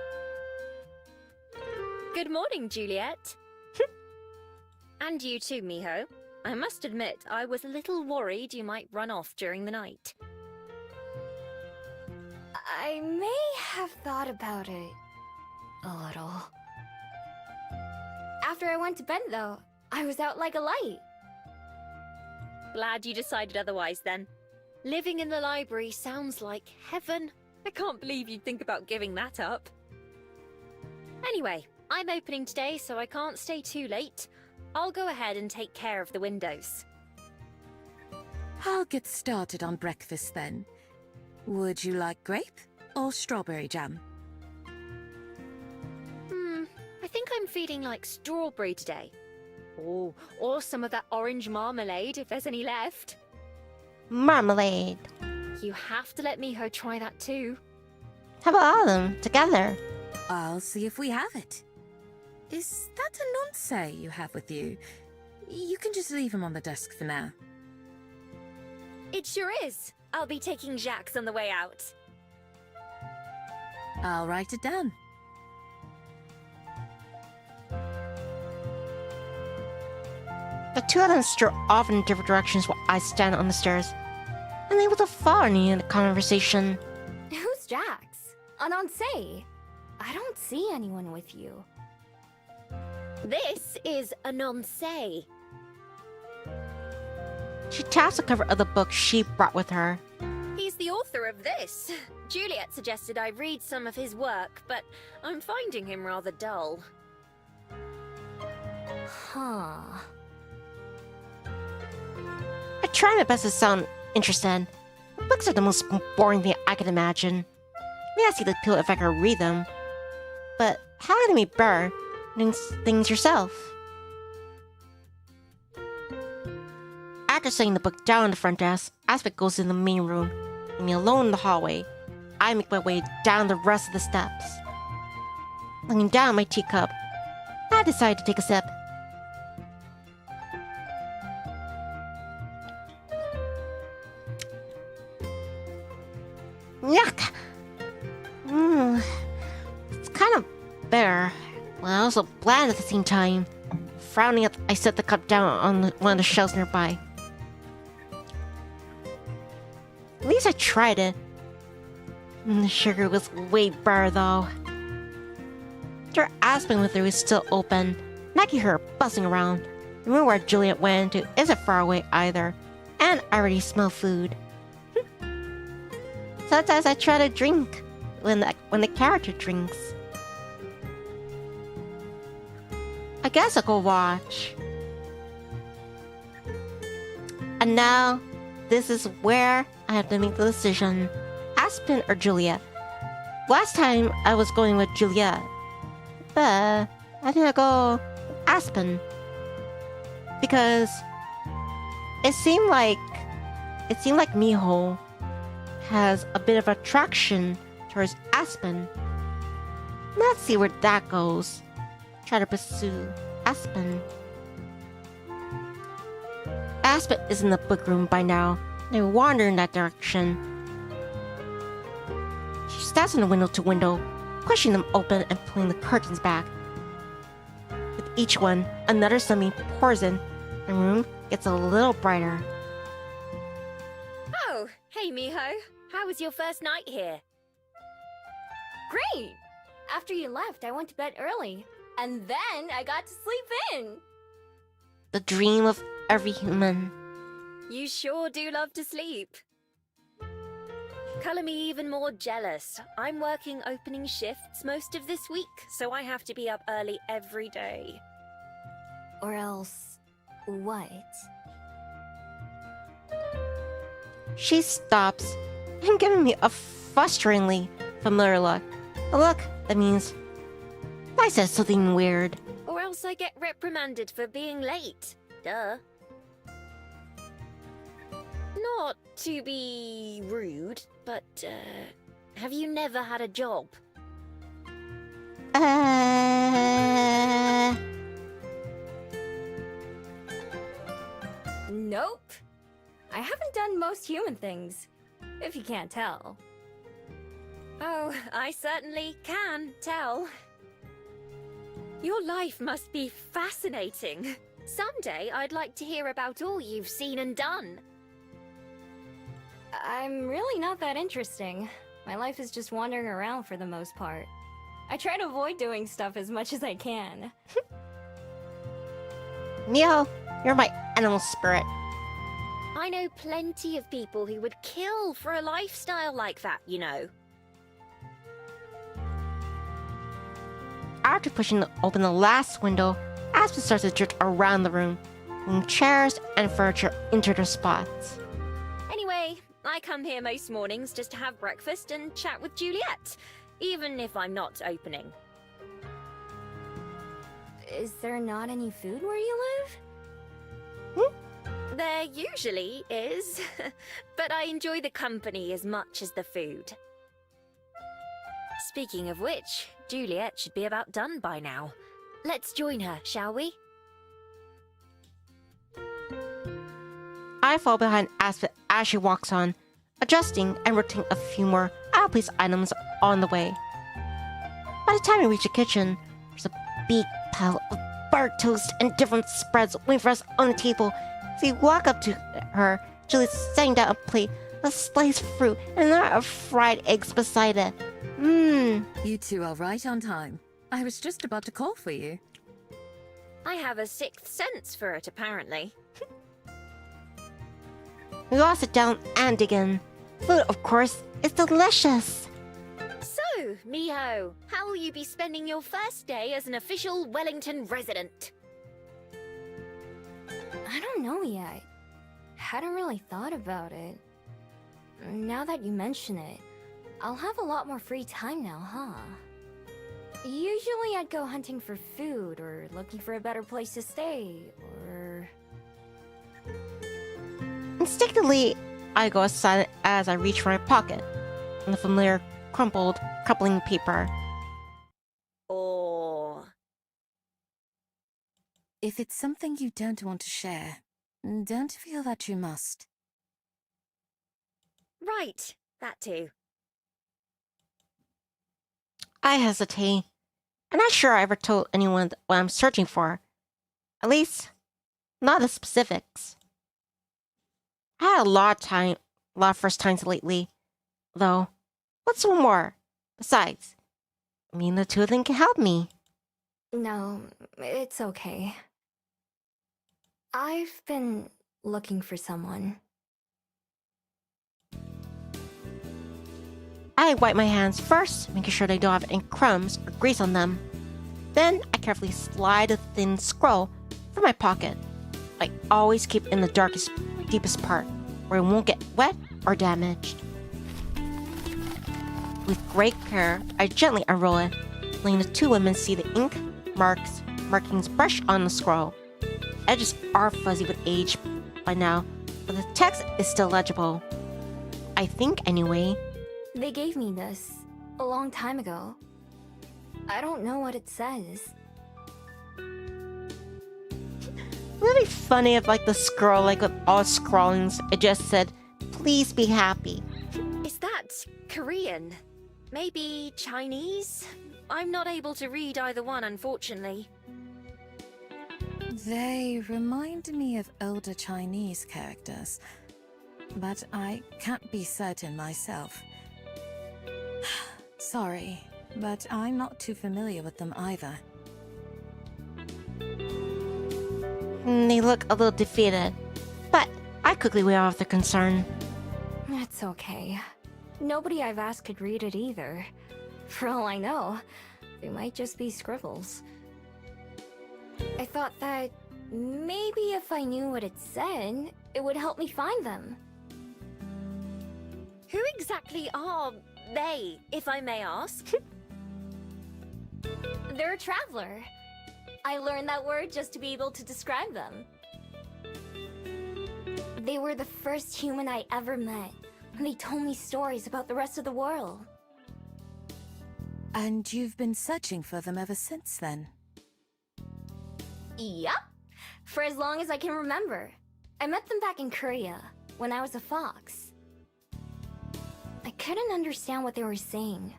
Good morning, Juliet. And you too, Miho. I must admit, I was a little worried you might run off during the night. I may have thought about it a little. After I went to bed, though, I was out like a light. Glad you decided otherwise, then. Living in the library sounds like heaven. I can't believe you'd think about giving that up. Anyway, I'm opening today, so I can't stay too late. I'll go ahead and take care of the windows. I'll get started on breakfast then. Would you like grape or strawberry jam? I think I'm feeling like strawberry today. Oh, or some of that orange marmalade if there's any left. Marmalade. You have to let Miho try that too. How about all of them together? I'll see if we have it. Is that a nonce you have with you? You can just leave him on the desk for now. It sure is. I'll be taking Jacques on the way out. I'll write it down. The two of them stir off in different directions while I stand on the stairs, unable to follow any in the conversation. Who's Jax? Anonsei? I don't see anyone with you. This is a nonce. She taps the cover of the book she brought with her. He's the author of this. Juliet suggested I read some of his work, but I'm finding him rather dull. Huh. I try my best to sound interested. Books are the most boring thing I can imagine. Maybe I see the appeal if I can read them. But how can it be better doing things yourself? After setting the book down on the front desk, Aspect goes in the main room, leaving me alone in the hallway. I make my way down the rest of the steps. Looking down at my teacup, I decide to take a sip. Yuck! It's kind of bitter, but also bland at the same time. Frowning up, I set the cup down on one of the shelves nearby. At least I tried it. The sugar was way better though. The door Aspen with her was still open, and I can hear her buzzing around. The room where Juliet went into isn't far away either, and I already smell food. Sometimes I try to drink when the character drinks. I guess I'll go watch. And now, this is where I have to make the decision. Aspen or Juliet? Last time I was going with Juliet, but I think I'll go Aspen. Because it seemed like Miho has a bit of attraction towards Aspen. Let's see where that goes. Try to pursue Aspen. Aspen is in the book room by now. I wander in that direction. She stands from window to window, pushing them open and pulling the curtains back. With each one, another sunbeam pours in, and the room gets a little brighter. Oh, hey Miho. How was your first night here? Great! After you left, I went to bed early. And then I got to sleep in. The dream of every human. You sure do love to sleep. Color me even more jealous. I'm working opening shifts most of this week, so I have to be up early every day. Or else, what? She stops and giving me a frustratingly familiar look. A look that means I said something weird. Or else I get reprimanded for being late. Duh. Not to be rude, but, have you never had a job? Nope. I haven't done most human things, if you can't tell. Oh, I certainly can tell. Your life must be fascinating. Someday I'd like to hear about all you've seen and done. I'm really not that interesting. My life is just wandering around for the most part. I try to avoid doing stuff as much as I can. Neo, you're my animal spirit. I know plenty of people who would kill for a lifestyle like that, you know. After pushing open the last window, Aspen starts to drift around the room, moving chairs and furniture into their spots. Anyway, I come here most mornings just to have breakfast and chat with Juliet, even if I'm not opening. Is there not any food where you live? There usually is, but I enjoy the company as much as the food. Speaking of which, Juliet should be about done by now. Let's join her, shall we? I fall behind Aspen as she walks on, adjusting and rotating a few more out-of-place items on the way. By the time we reach the kitchen, there's a big pile of burnt toast and different spreads waiting for us on the table. As we walk up to her, Juliet's setting down a plate of sliced fruit and there are fried eggs beside it. You two are right on time. I was just about to call for you. I have a sixth sense for it, apparently. We all sit down and dig in. Food, of course, is delicious. So, Miho, how will you be spending your first day as an official Wellington resident? I don't know yet. Hadn't really thought about it. Now that you mention it, I'll have a lot more free time now, huh? Usually I'd go hunting for food, or looking for a better place to stay, or... Instinctively, I go aside as I reach for my pocket and the familiar crumpled, coupling paper. Or... If it's something you don't want to share, don't feel that you must. Right, that too. I hesitate. I'm not sure I ever told anyone what I'm searching for. At least, not the specifics. I had a lot of first times lately, though. What's one more? Besides, the two of them can help me. No, it's okay. I've been looking for someone. I wipe my hands first, making sure they don't have any crumbs or grease on them. Then I carefully slide a thin scroll from my pocket. I always keep in the darkest, deepest part, where it won't get wet or damaged. With great care, I gently unroll it, letting the two women see the ink, markings brush on the scroll. Edges are fuzzy with age by now, but the text is still legible. I think, anyway. They gave me this a long time ago. I don't know what it says. Wouldn't it be funny if, the scroll, with all scrawlings, it just said, "Please be happy"? Is that Korean? Maybe Chinese? I'm not able to read either one, unfortunately. They remind me of older Chinese characters, but I can't be certain myself. Sorry, but I'm not too familiar with them either. They look a little defeated, but I quickly wave off their concern. It's okay. Nobody I've asked could read it either. For all I know, they might just be scribbles. I thought that maybe if I knew what it said, it would help me find them. Who exactly are they, if I may ask? They're a traveler. I learned that word just to be able to describe them. They were the first human I ever met, and they told me stories about the rest of the world. And you've been searching for them ever since then? Yup. For as long as I can remember. I met them back in Korea, when I was a fox. I couldn't understand what they were saying,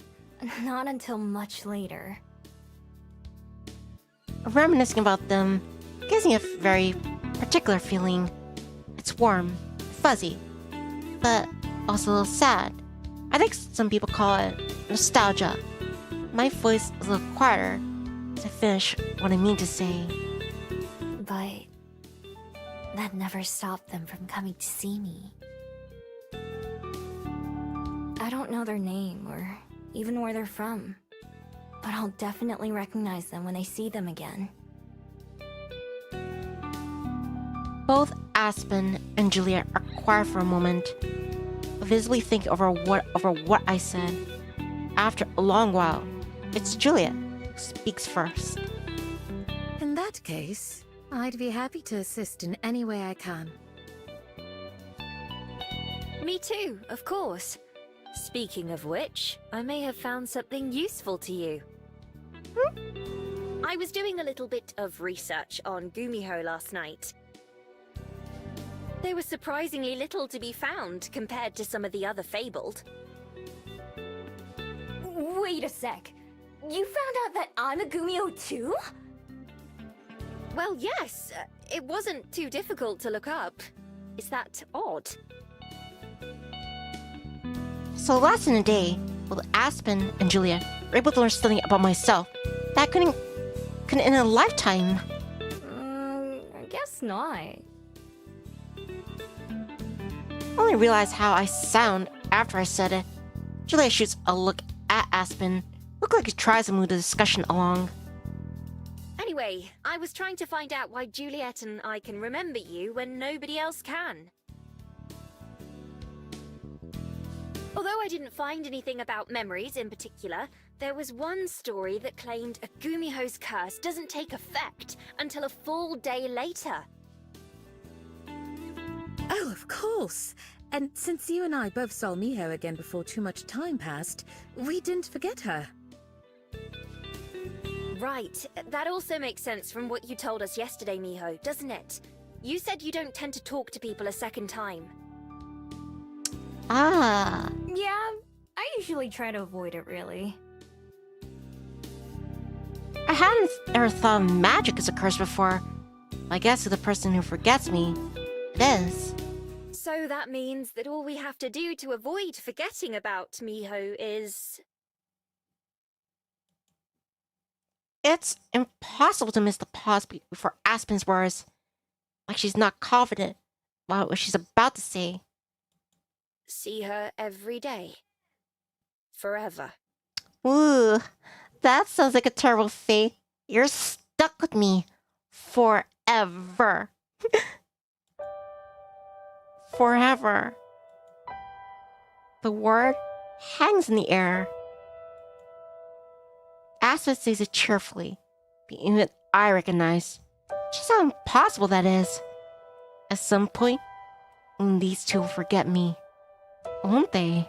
not until much later. Reminiscing about them gives me a very particular feeling. It's warm, fuzzy, but also a little sad. I think some people call it nostalgia. My voice is a little quieter as I finish what I mean to say. But that never stopped them from coming to see me. I don't know their name or even where they're from, but I'll definitely recognize them when I see them again. Both Aspen and Juliet are quiet for a moment, visibly thinking over what I said. After a long while, it's Juliet who speaks first. In that case, I'd be happy to assist in any way I can. Me too, of course. Speaking of which, I may have found something useful to you. I was doing a little bit of research on Gumiho last night. There was surprisingly little to be found compared to some of the other fabled. Wait a sec. You found out that I'm a Gumio too? Well, yes. It wasn't too difficult to look up. Is that odd? So last in a day, both Aspen and Juliet were able to learn something about myself that I couldn't in a lifetime. I guess not. I only realized how I sound after I said it. Juliet shoots a look at Aspen. Looked like he tries to move the discussion along. Anyway, I was trying to find out why Juliet and I can remember you when nobody else can. Although I didn't find anything about memories in particular, there was one story that claimed a Gumiho's curse doesn't take effect until a full day later. Oh, of course. And since you and I both saw Miho again before too much time passed, we didn't forget her. Right. That also makes sense from what you told us yesterday, Miho, doesn't it? You said you don't tend to talk to people a second time. Ah. Yeah, I usually try to avoid it, really. I hadn't ever thought of magic as a curse before. I guess to the person who forgets me, it is. So that means that all we have to do to avoid forgetting about Miho is... It's impossible to miss the pause before Aspen's words. Like she's not confident about what she's about to say. see her every day. Forever. Ooh, that sounds like a terrible fate. You're stuck with me. Forever. Forever. The word hangs in the air. Aspen says it cheerfully, but even I recognize just how impossible that is. At some point, these two will forget me, won't they?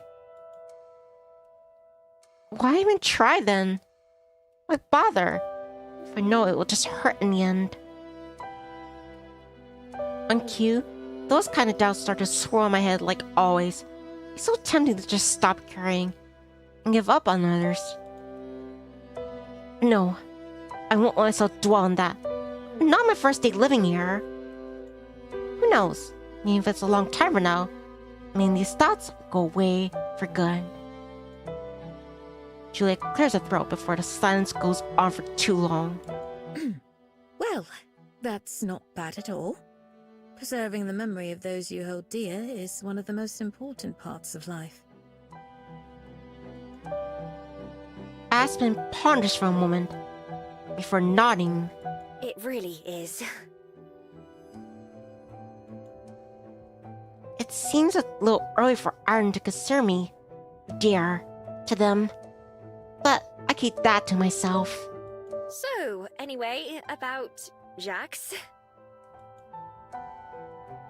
Why even try then? Why bother? If I know it will just hurt in the end. On cue, those kind of doubts start to swirl in my head like always. It's so tempting to just stop caring and give up on others. No, I won't let myself dwell on that. Not my first day living here. Who knows? Maybe if it's a long time from now, these thoughts go away for good. Juliet clears her throat before the silence goes on for too long. Well, that's not bad at all. Preserving the memory of those you hold dear is one of the most important parts of life. Aspen ponders for a moment before nodding. It really is. It seems a little early for Iron to consider me dear to them, but I keep that to myself. So, anyway, about Jacques.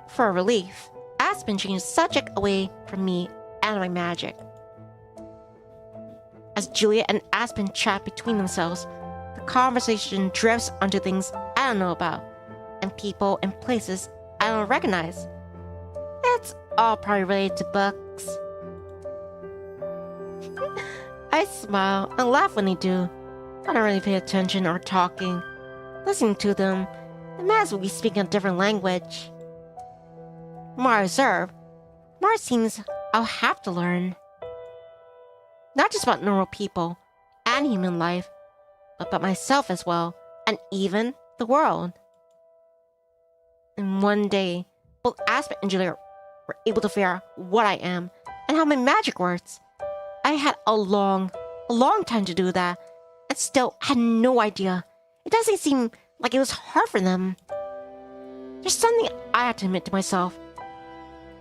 For relief, Aspen changed the subject away from me and my magic. As Juliet and Aspen chat between themselves, the conversation drifts onto things I don't know about, and people and places I don't recognize. It's all probably related to books. I smile and laugh when they do. I don't really pay attention or talking. Listening to them, they might as well be speaking a different language. The more I observe, the more it seems I'll have to learn. Not just about normal people and human life, but about myself as well, and even the world. And one day, both Aspen and Julia were able to figure out what I am and how my magic works. I had a long time to do that, and still had no idea. It doesn't seem like it was hard for them. There's something I have to admit to myself.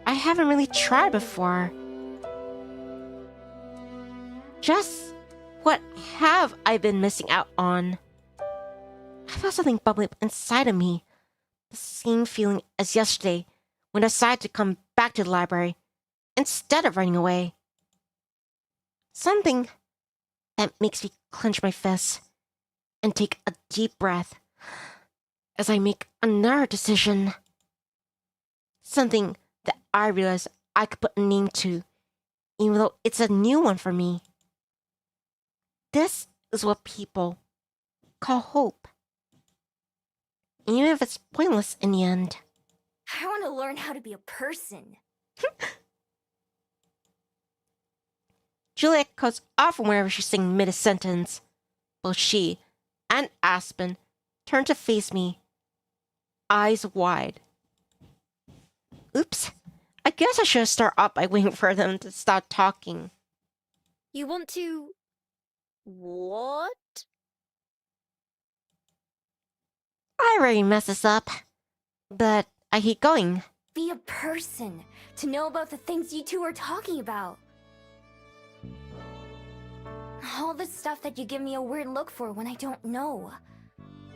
I haven't really tried before. Just what have I been missing out on? I felt something bubbling up inside of me. The same feeling as yesterday when I decided to come back to the library instead of running away. Something that makes me clench my fists and take a deep breath as I make another decision. Something that I realize I could put a name to, even though it's a new one for me. This is what people call hope. Even if it's pointless in the end. I want to learn how to be a person. Juliet cuts off from wherever she's saying mid-sentence. Both she and Aspen turn to face me, eyes wide. Oops. I guess I should start up by waiting for them to stop talking. You want to... what? I already messed this up, but I keep going. Be a person. To know about the things you two are talking about. All the stuff that you give me a weird look for when I don't know.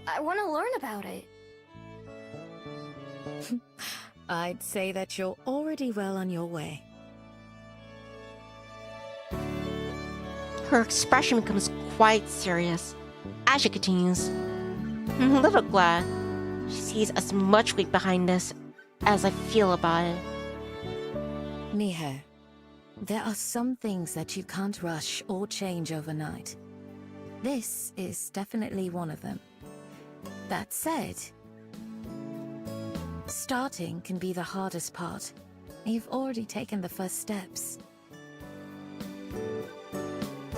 I want to learn about it. I'd say that you're already well on your way. Her expression becomes quite serious as she continues. I'm a little glad she sees as much weight behind this as I feel about it. Miho, there are some things that you can't rush or change overnight. This is definitely one of them. That said, starting can be the hardest part. You've already taken the first steps.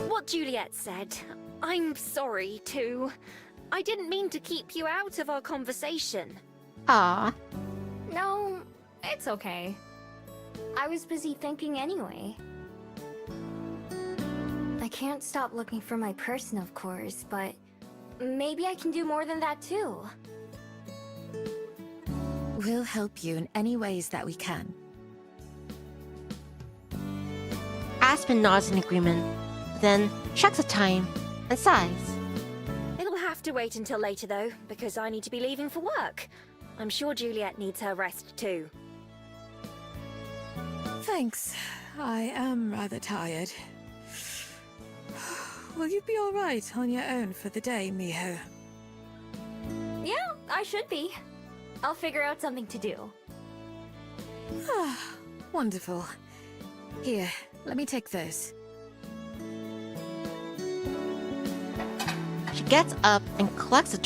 What Juliet said, I'm sorry too. I didn't mean to keep you out of our conversation. Ah, No, it's okay. I was busy thinking anyway. I can't stop looking for my person, of course, but maybe I can do more than that too. We'll help you in any ways that we can. Aspen nods in agreement, then checks the time and sighs. It'll have to wait until later though, because I need to be leaving for work. I'm sure Juliet needs her rest too. Thanks. I am rather tired. Will you be alright on your own for the day, Miho? Yeah, I should be. I'll figure out something to do. Wonderful. Here, let me take those. She gets up and collects the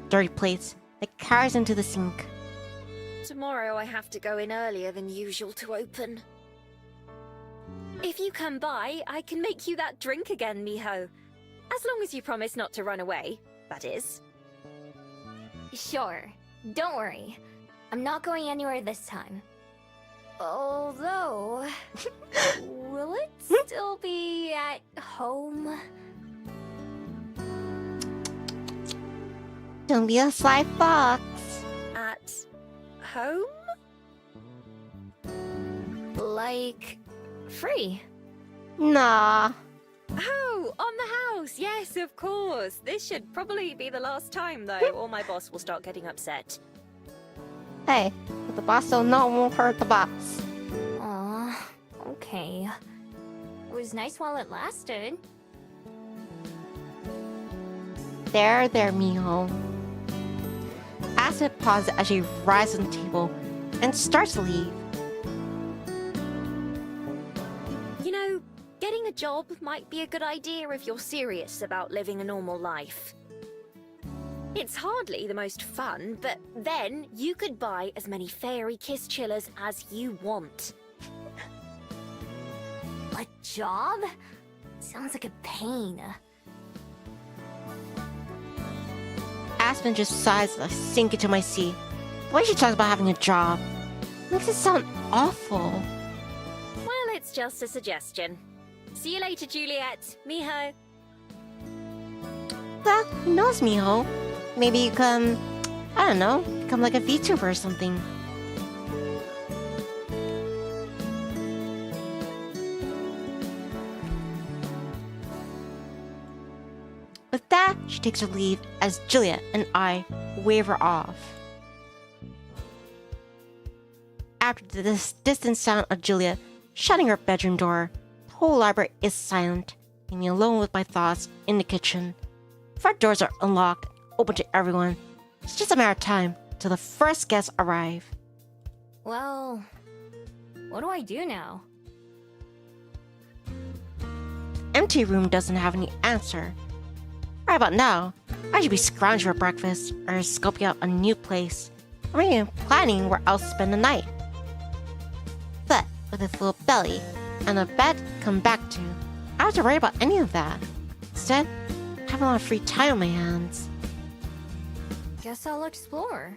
dirty plates that carries into the sink. Tomorrow I have to go in earlier than usual to open. If you come by, I can make you that drink again, Miho. As long as you promise not to run away, that is. Sure. Don't worry. I'm not going anywhere this time. Although... will it still be at home? Don't be a sly fox. At home? Like... free? Nah. Oh, on the house! Yes, of course! This should probably be the last time, though, or my boss will start getting upset. Hey, if the boss don't know, won't hurt the boss. Aw, okay. It was nice while it lasted. There, Miho. Aspen pauses as she rises on the table and starts to leave. You know, getting a job might be a good idea if you're serious about living a normal life. It's hardly the most fun, but then you could buy as many fairy kiss chillers as you want. A job? Sounds like a pain. Aspen just sighs as I sink into my seat. The way she talks about having a job makes it sound awful. Well, it's just a suggestion. See you later, Juliet. Miho. Well, who knows, Miho? Maybe you can, I don't know, become like a VTuber or something. With that, she takes her leave as Juliet and I wave her off. After this distant sound of Juliet shutting her bedroom door, the whole library is silent, leaving me alone with my thoughts in the kitchen. Front doors are unlocked, open to everyone. It's just a matter of time till the first guests arrive. Well, what do I do now? Empty room doesn't have any answer. Right about now, I should be scrounging for breakfast or scoping out a new place, or even planning where I'll spend the night. But with a full belly and a bed to come back to, I don't have to worry about any of that. Instead, I have a lot of free time on my hands. Guess I'll explore.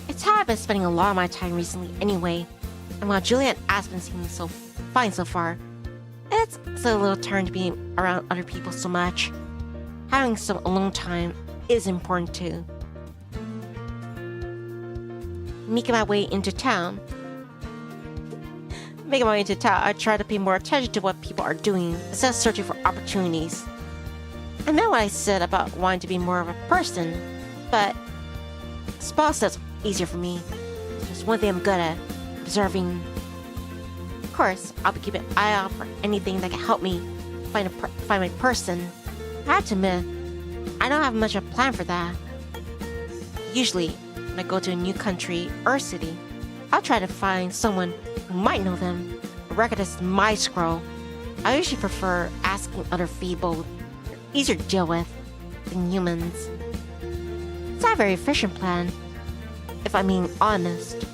It's how I've been spending a lot of my time recently anyway, and while Juliet and Aspen seem so fine so far, it's a little turn to being around other people so much. Having some alone time is important too. Making my way into town, I try to pay more attention to what people are doing instead of searching for opportunities. I meant what I said about wanting to be more of a person, but Spa says easier for me. There's one thing I'm good at, observing. Of course, I'll be keeping an eye out for anything that can help me find my person. I have to admit, I don't have much of a plan for that. Usually, when I go to a new country or city, I'll try to find someone who might know them or recognize my scroll. I usually prefer asking other feeble, easier to deal with, than humans. It's not a very efficient plan, if I'm being honest.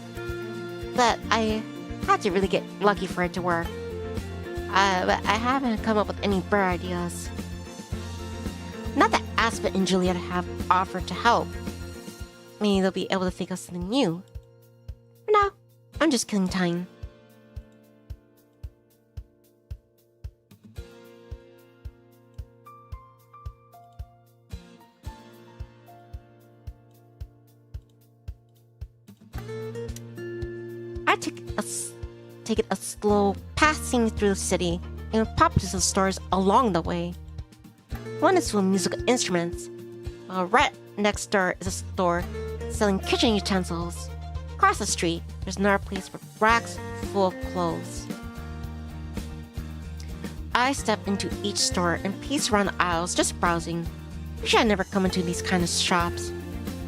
But I had to really get lucky for it to work. But I haven't come up with any better ideas. Not that Aspen and Juliet have offered to help. Maybe they'll be able to think of something new. For now, I'm just killing time. I take it a slow passing through the city and pop to some stores along the way. One is full of musical instruments, while right next door is a store selling kitchen utensils. Across the street, there's another place with racks full of clothes. I step into each store and pace around the aisles just browsing. Usually I never come into these kind of shops.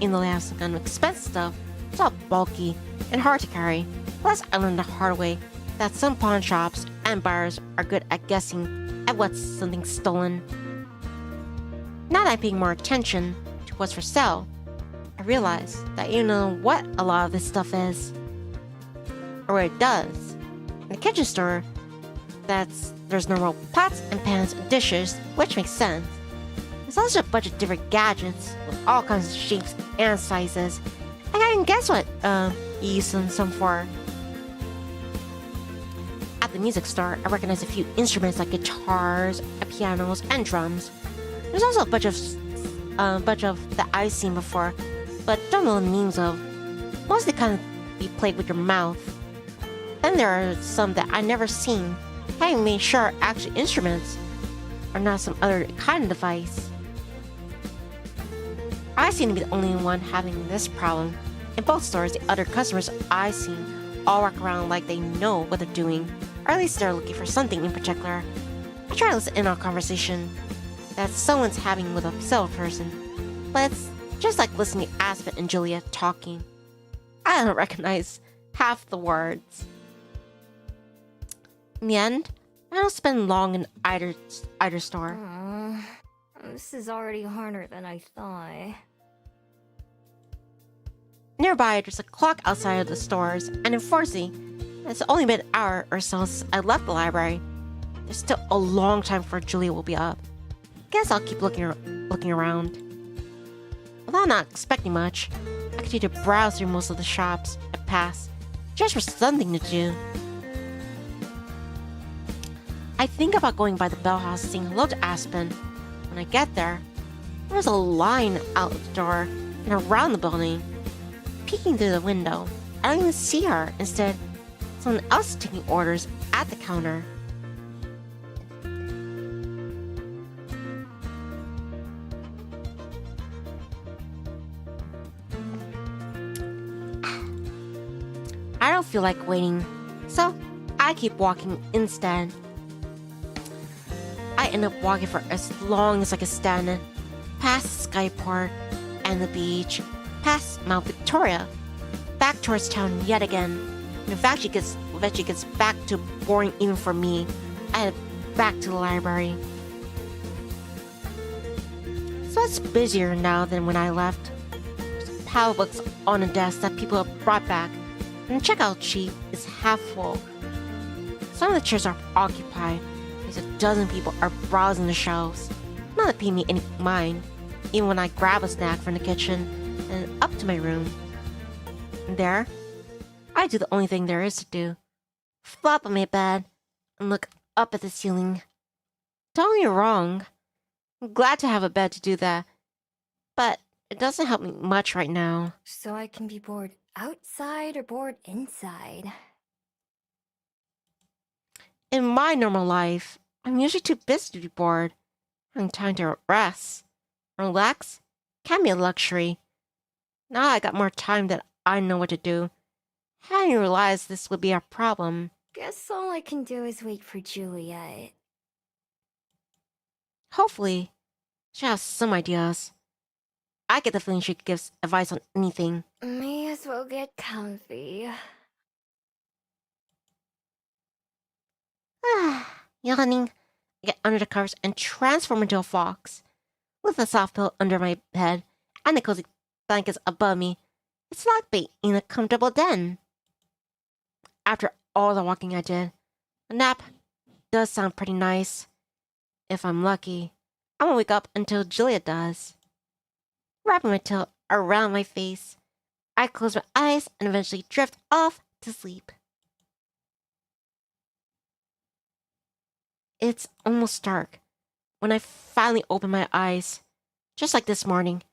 Even though they have some kind of expensive stuff, it's all bulky and hard to carry. Plus, I learned the hard way that some pawn shops and buyers are good at guessing at what's something stolen. Now that I'm paying more attention to what's for sale, I realize that you know what a lot of this stuff is, or what it does. In the kitchen store, there's normal pots and pans and dishes, which makes sense. There's also a bunch of different gadgets with all kinds of shapes and sizes. I can't even guess what you use some for. At the music store, I recognize a few instruments like guitars, pianos, and drums. There's also a bunch of that I've seen before, but don't know the names of. Mostly kind of be played with your mouth. Then there are some that I've never seen. Having made sure actual instruments are not some other kind of device. I seem to be the only one having this problem. In both stores, the other customers I've seen all walk around like they know what they're doing, or at least they're looking for something in particular. I try to listen in on a conversation that someone's having with a salesperson, but it's just like listening to Aspen and Juliet talking. I don't recognize half the words. In the end, I don't spend long in either store. This is already harder than I thought. Nearby, there's a clock outside of the stores, and unfortunately, it's only been an hour or so since I left the library. There's still a long time before Julia will be up. Guess I'll keep looking around. Although I'm not expecting much, I continue to browse through most of the shops I pass, just for something to do. I think about going by the bell house saying hello to Aspen. When I get there, there's a line out the door and around the building. Peeking through the window, I don't even see her. Instead, someone else is taking orders at the counter. I don't feel like waiting, so I keep walking instead. I end up walking for as long as I can stand, past Skyport and the beach, past Mount Victoria, back towards town yet again. And if actually gets back to boring even for me, I head back to the library. So it's busier now than when I left. There's a pile of books on a desk that people have brought back, and the checkout sheet is half full. Some of the chairs are occupied, because a dozen people are browsing the shelves. Not that paying me any mind, even when I grab a snack from the kitchen and up to my room. And there, I do the only thing there is to do. Flop on my bed and look up at the ceiling. Don't get me wrong, I'm glad to have a bed to do that, but it doesn't help me much right now. So I can be bored outside or bored inside? In my normal life, I'm usually too busy to be bored. Having time to rest, relax, can be a luxury. Now I got more time than I know what to do. I didn't realize this would be a problem. Guess all I can do is wait for Juliet. Hopefully, she has some ideas. I get the feeling she gives advice on anything. May as well get comfy. Yawning, I get under the covers and transform into a fox. With a soft pillow under my head and the cozy blankets above me, it's like being in a comfortable den. After all the walking I did, a nap does sound pretty nice. If I'm lucky, I won't wake up until Juliet does. Wrapping my tail around my face, I close my eyes and eventually drift off to sleep. It's almost dark when I finally open my eyes. Just like this morning,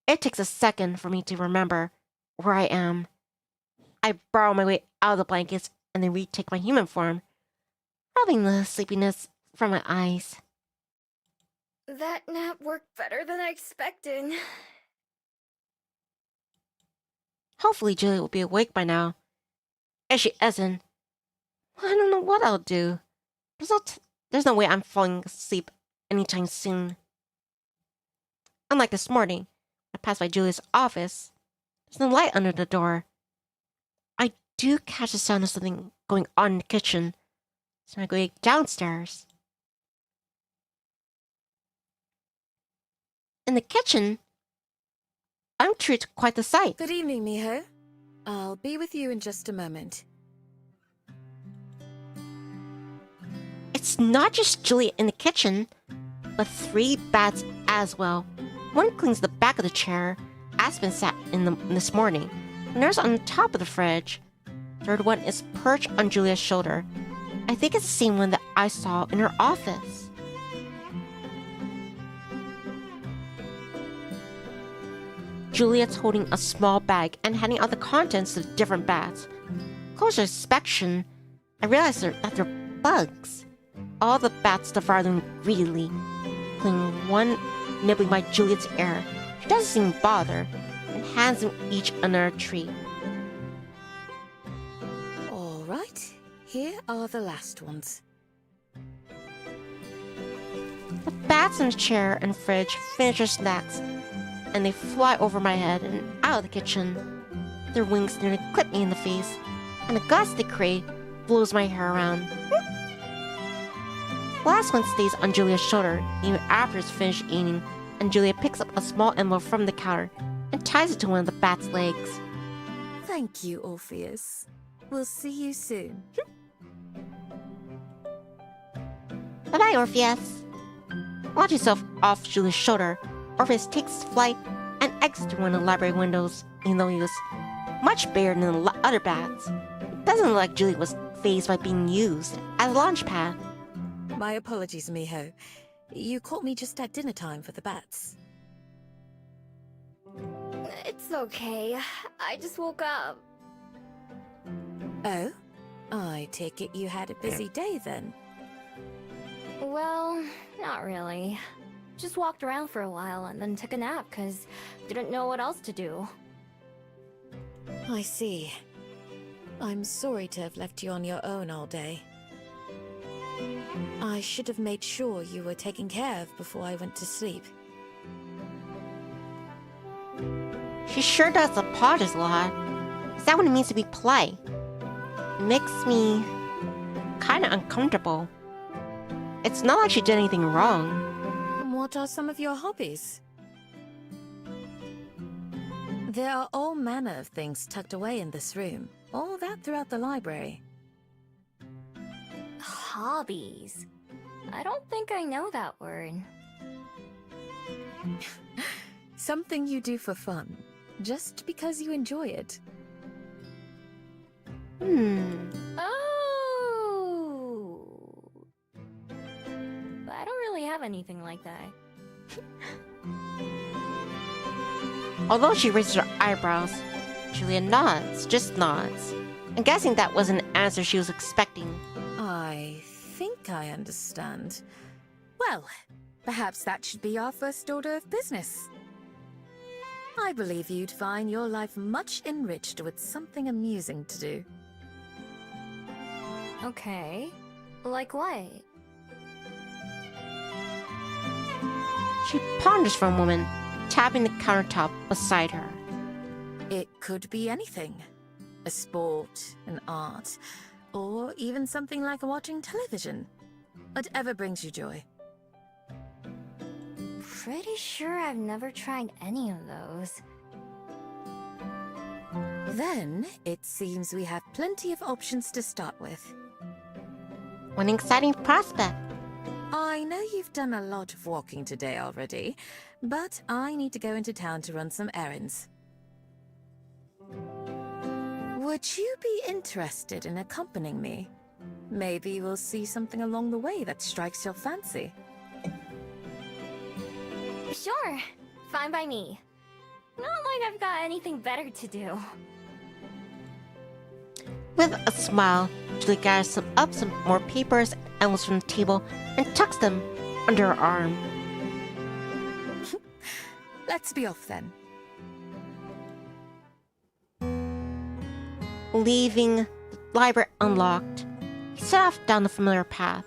it takes a second for me to remember where I am. I burrow my way out of the blankets and then retake my human form, rubbing the sleepiness from my eyes. That nap worked better than I expected. Hopefully Juliet will be awake by now. If she isn't, I don't know what I'll do. There's no way I'm falling asleep anytime soon. Unlike this morning, I passed by Juliet's office. There's no light under the door. I do catch the sound of something going on in the kitchen, so I go downstairs. In the kitchen, I'm treated to quite the sight. Good evening, Miho. I'll be with you in just a moment. It's not just Juliet in the kitchen, but 3 bats as well. One cleans the back of the chair Aspen sat in this morning. Another's on the top of the fridge. Third one is perched on Julia's shoulder. I think it's the same one that I saw in her office. Juliet's holding a small bag and handing out the contents to different bats. Closer inspection, I realize that they're bugs. All the bats devour them greedily, including one nibbling by Juliet's ear. She doesn't seem bothered, and hands them each another treat. All right, here are the last ones. The bats in the chair and fridge finish their snacks, and they fly over my head and out of the kitchen. Their wings nearly clip me in the face, and the gust they create blows my hair around. The last one stays on Julia's shoulder even after it's finished eating, and Julia picks up a small envelope from the counter and ties it to one of the bat's legs. Thank you, Orpheus. We'll see you soon. Bye-bye, Orpheus. Launching himself off Julia's shoulder, Orpheus takes flight and exits through one of the library windows, even though he was much bigger than the other bats. It doesn't look like Juliet was fazed by being used as a launch pad. My apologies, Miho. You caught me just at dinner time for the bats. It's okay. I just woke up. Oh? I take it you had a busy day then. Well, not really. Just walked around for a while and then took a nap because didn't know what else to do. I see. I'm sorry to have left you on your own all day. I should have made sure you were taken care of before I went to sleep. She sure does apologize a lot. Is that what it means to be polite? It makes me kinda uncomfortable. It's not like she did anything wrong. What are some of your hobbies? There are all manner of things tucked away in this room. All that throughout the library. Hobbies? I don't think I know that word. Something you do for fun, just because you enjoy it. Oh! But I don't really have anything like that. Although she raises her eyebrows, Julia nods, just nods. I'm guessing that was an answer she was expecting. I think I understand. Well, perhaps that should be our first order of business. I believe you'd find your life much enriched with something amusing to do. Okay. Like what? She ponders for a moment, tapping the countertop beside her. It could be anything. A sport, an art, or even something like watching television. Whatever brings you joy. Pretty sure I've never tried any of those. Then, it seems we have plenty of options to start with. What an exciting prospect. I know you've done a lot of walking today already, but I need to go into town to run some errands. Would you be interested in accompanying me? Maybe we'll see something along the way that strikes your fancy. Sure. Fine by me. Not like I've got anything better to do. With a smile, Julie gathers some more papers and envelopes from the table and tucks them under her arm. Let's be off then. Leaving the library unlocked, he set off down the familiar path.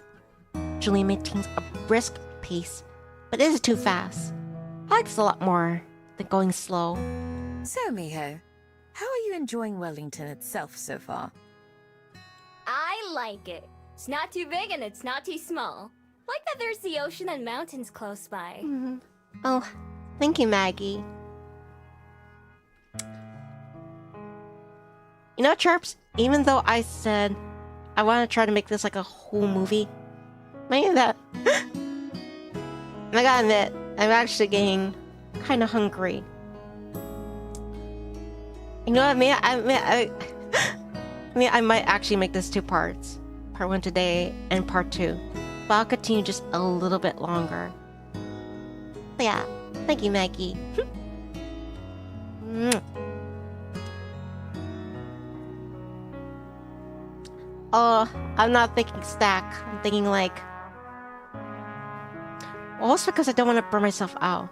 Julie maintains a brisk pace, but it is too fast. I like this a lot more than going slow. So, Miho, how are you enjoying Wellington itself so far? I like it. It's not too big and it's not too small. Like that there's the ocean and mountains close by. Oh, thank you, Maggie. You know, Chirps, even though I said I want to try to make this like a whole movie, maybe that... I gotta admit, I'm actually getting kind of hungry. You know what, I might actually make this 2 parts. Part 1 today and part 2. But I'll continue just a little bit longer. But yeah, thank you, Maggie. Oh, I'm not thinking stack. I'm thinking like... Also because I don't want to burn myself out.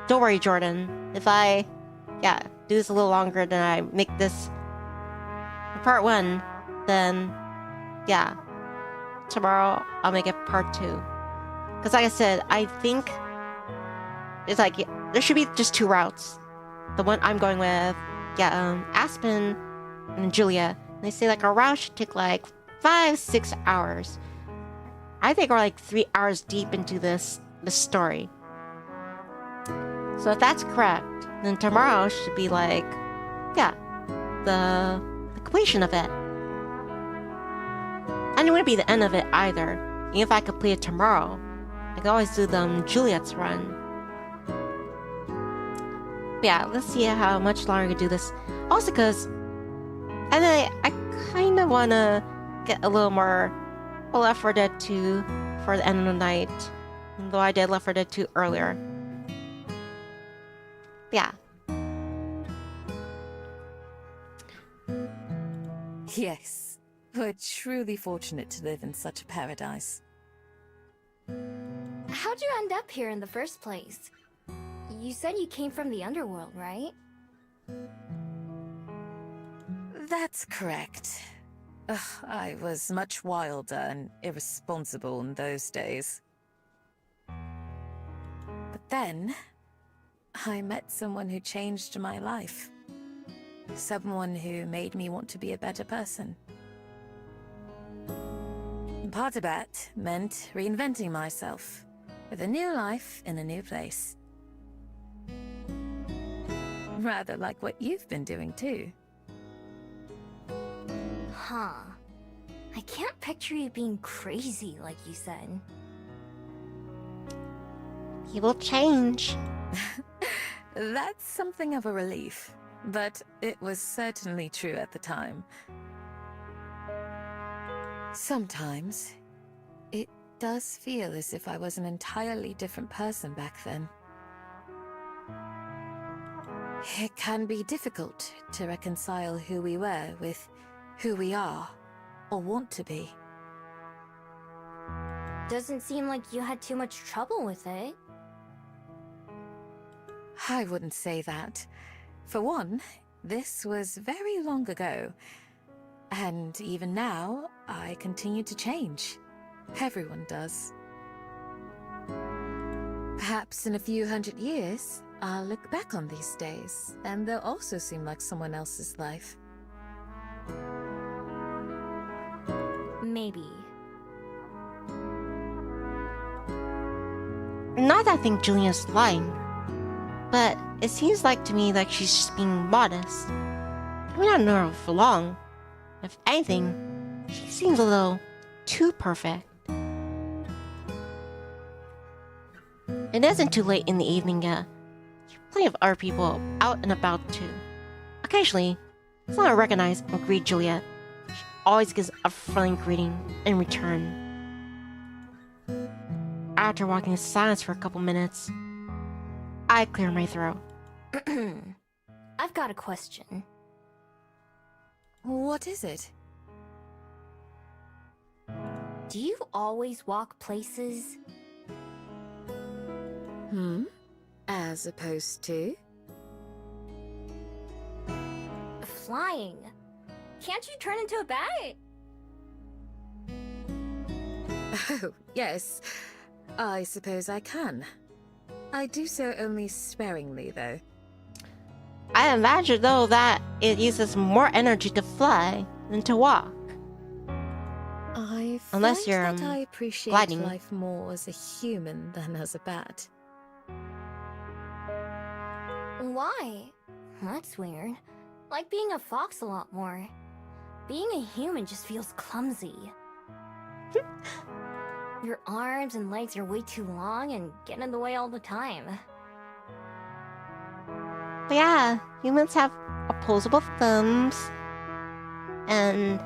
Don't worry, Jordan. If I, do this a little longer than I make this part 1, then, tomorrow I'll make it part 2. Because like I said, I think it's like, there should be just 2 routes. The one I'm going with, Aspen and Julia. They say like a route should take like 5-6 hours. I think we're like 3 hours deep into this story. So if that's correct, then tomorrow should be like, the completion of it. And it wouldn't be the end of it either. Even if I complete it tomorrow, I can always do Juliet's run. But let's see how much longer I can do this. Also because, and then I kind of want to get a little more Left 4 Dead 2 for the end of the night. Though I did Left 4 Dead 2 earlier. Yes, we're truly fortunate to live in such a paradise. How'd you end up here in the first place? You said you came from the underworld, right? That's correct. I was much wilder and irresponsible in those days. But then, I met someone who changed my life. Someone who made me want to be a better person. And part of that meant reinventing myself, with a new life in a new place. Rather like what you've been doing too. Huh. I can't picture you being crazy like you said. He will change. That's something of a relief, but it was certainly true at the time. Sometimes, it does feel as if I was an entirely different person back then. It can be difficult to reconcile who we were with who we are, or want to be. Doesn't seem like you had too much trouble with it. I wouldn't say that. For one, this was very long ago. And even now, I continue to change. Everyone does. Perhaps in a few hundred years, I'll look back on these days, and they'll also seem like someone else's life. Maybe. Not that I think Julia's lying, but it seems like to me like she's just being modest. I mean, I don't know her for long. If anything, she seems a little too perfect. It isn't too late in the evening yet. There's plenty of other people out and about too. Occasionally, someone I recognize and greet Juliet. She always gives a friendly greeting in return. After walking in silence for a couple minutes, I clear my throat. I've got a question. What is it? Do you always walk places? As opposed to? Flying. Can't you turn into a bat? Oh, yes. I suppose I can. I do so only sparingly, though. I imagine, though, that it uses more energy to fly than to walk. I Unless find you're, that I appreciate gliding. life more as a human than as a bat. Why? That's weird. Like being a fox a lot more. Being a human just feels clumsy. Your arms and legs are way too long and get in the way all the time. But yeah, humans have opposable thumbs, and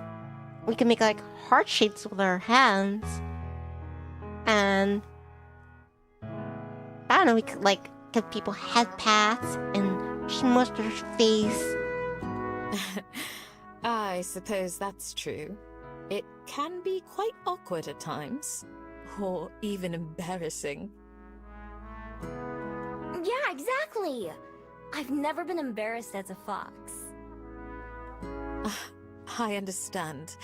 we can make like heart shapes with our hands, and I don't know, we could like give people head pats and smush their face. I suppose that's true. It can be quite awkward at times, or even embarrassing. Yeah, exactly! I've never been embarrassed as a fox. I understand.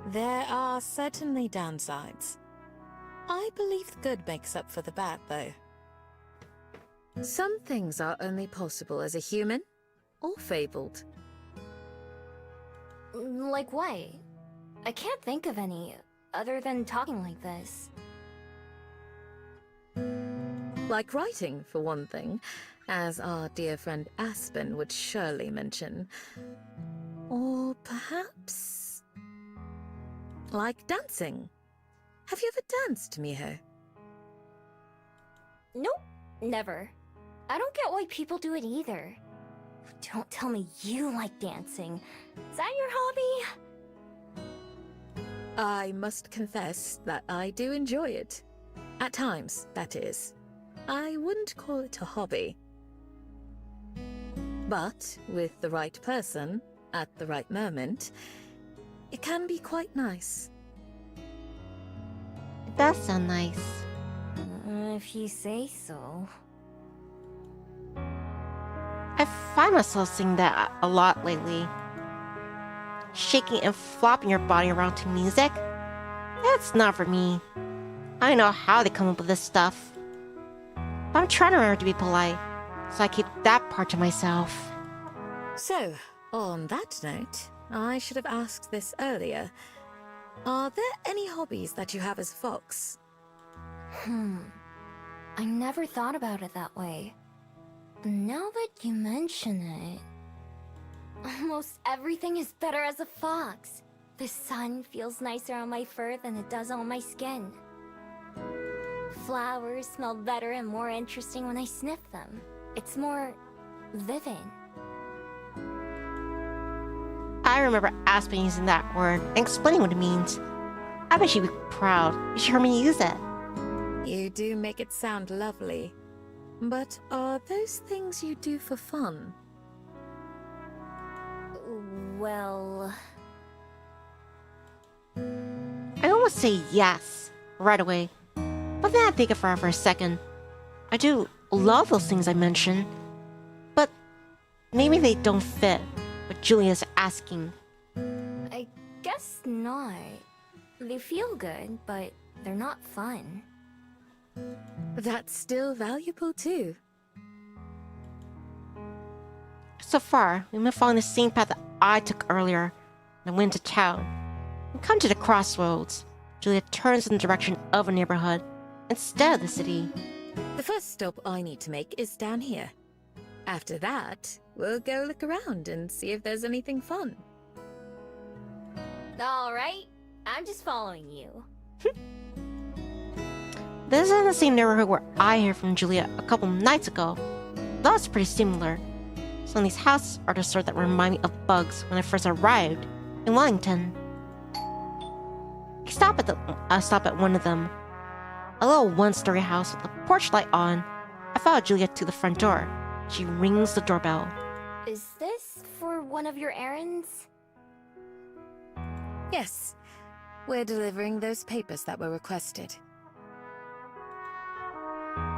There are certainly downsides. I believe the good makes up for the bad, though. Some things are only possible as a human, or fabled. Like what? I can't think of any, other than talking like this. Like writing, for one thing, as our dear friend Aspen would surely mention. Or perhaps... like dancing. Have you ever danced, Miho? Nope, never. I don't get why people do it either. Don't tell me you like dancing. Is that your hobby? I must confess that I do enjoy it. At times, that is. I wouldn't call it a hobby. But with the right person, at the right moment, it can be quite nice. It does sound nice. If you say so. I find myself singing that a lot lately. Shaking and flopping your body around to music? That's not for me. I don't know how they come up with this stuff. But I'm trying to remember to be polite, so I keep that part to myself. So, on that note, I should have asked this earlier. Are there any hobbies that you have as a fox? I never thought about it that way. Now that you mention it... almost everything is better as a fox. The sun feels nicer on my fur than it does on my skin. Flowers smell better and more interesting when I sniff them. It's more... vivid. I remember Aspen using that word and explaining what it means. I bet she'd be proud if she heard me use it. You do make it sound lovely. But are those things you do for fun? Well... I almost say yes right away, but then I think of her for a second. I do love those things I mentioned, but maybe they don't fit what Julia's asking. I guess not. They feel good, but they're not fun. That's still valuable too. So far, we've been following the same path that I took earlier when I went to town. We come to the crossroads. Julia turns in the direction of a neighborhood instead of the city. The first stop I need to make is down here. After that, we'll go look around and see if there's anything fun. Alright, I'm just following you. This is the same neighborhood where I heard from Julia a couple nights ago. That's pretty similar. Some of these houses are the sort that remind me of bugs when I first arrived in Wellington. I stop at one of them. A little one-story house with a porch light on. I follow Julia to the front door. She rings the doorbell. Is this for one of your errands? Yes, we're delivering those papers that were requested.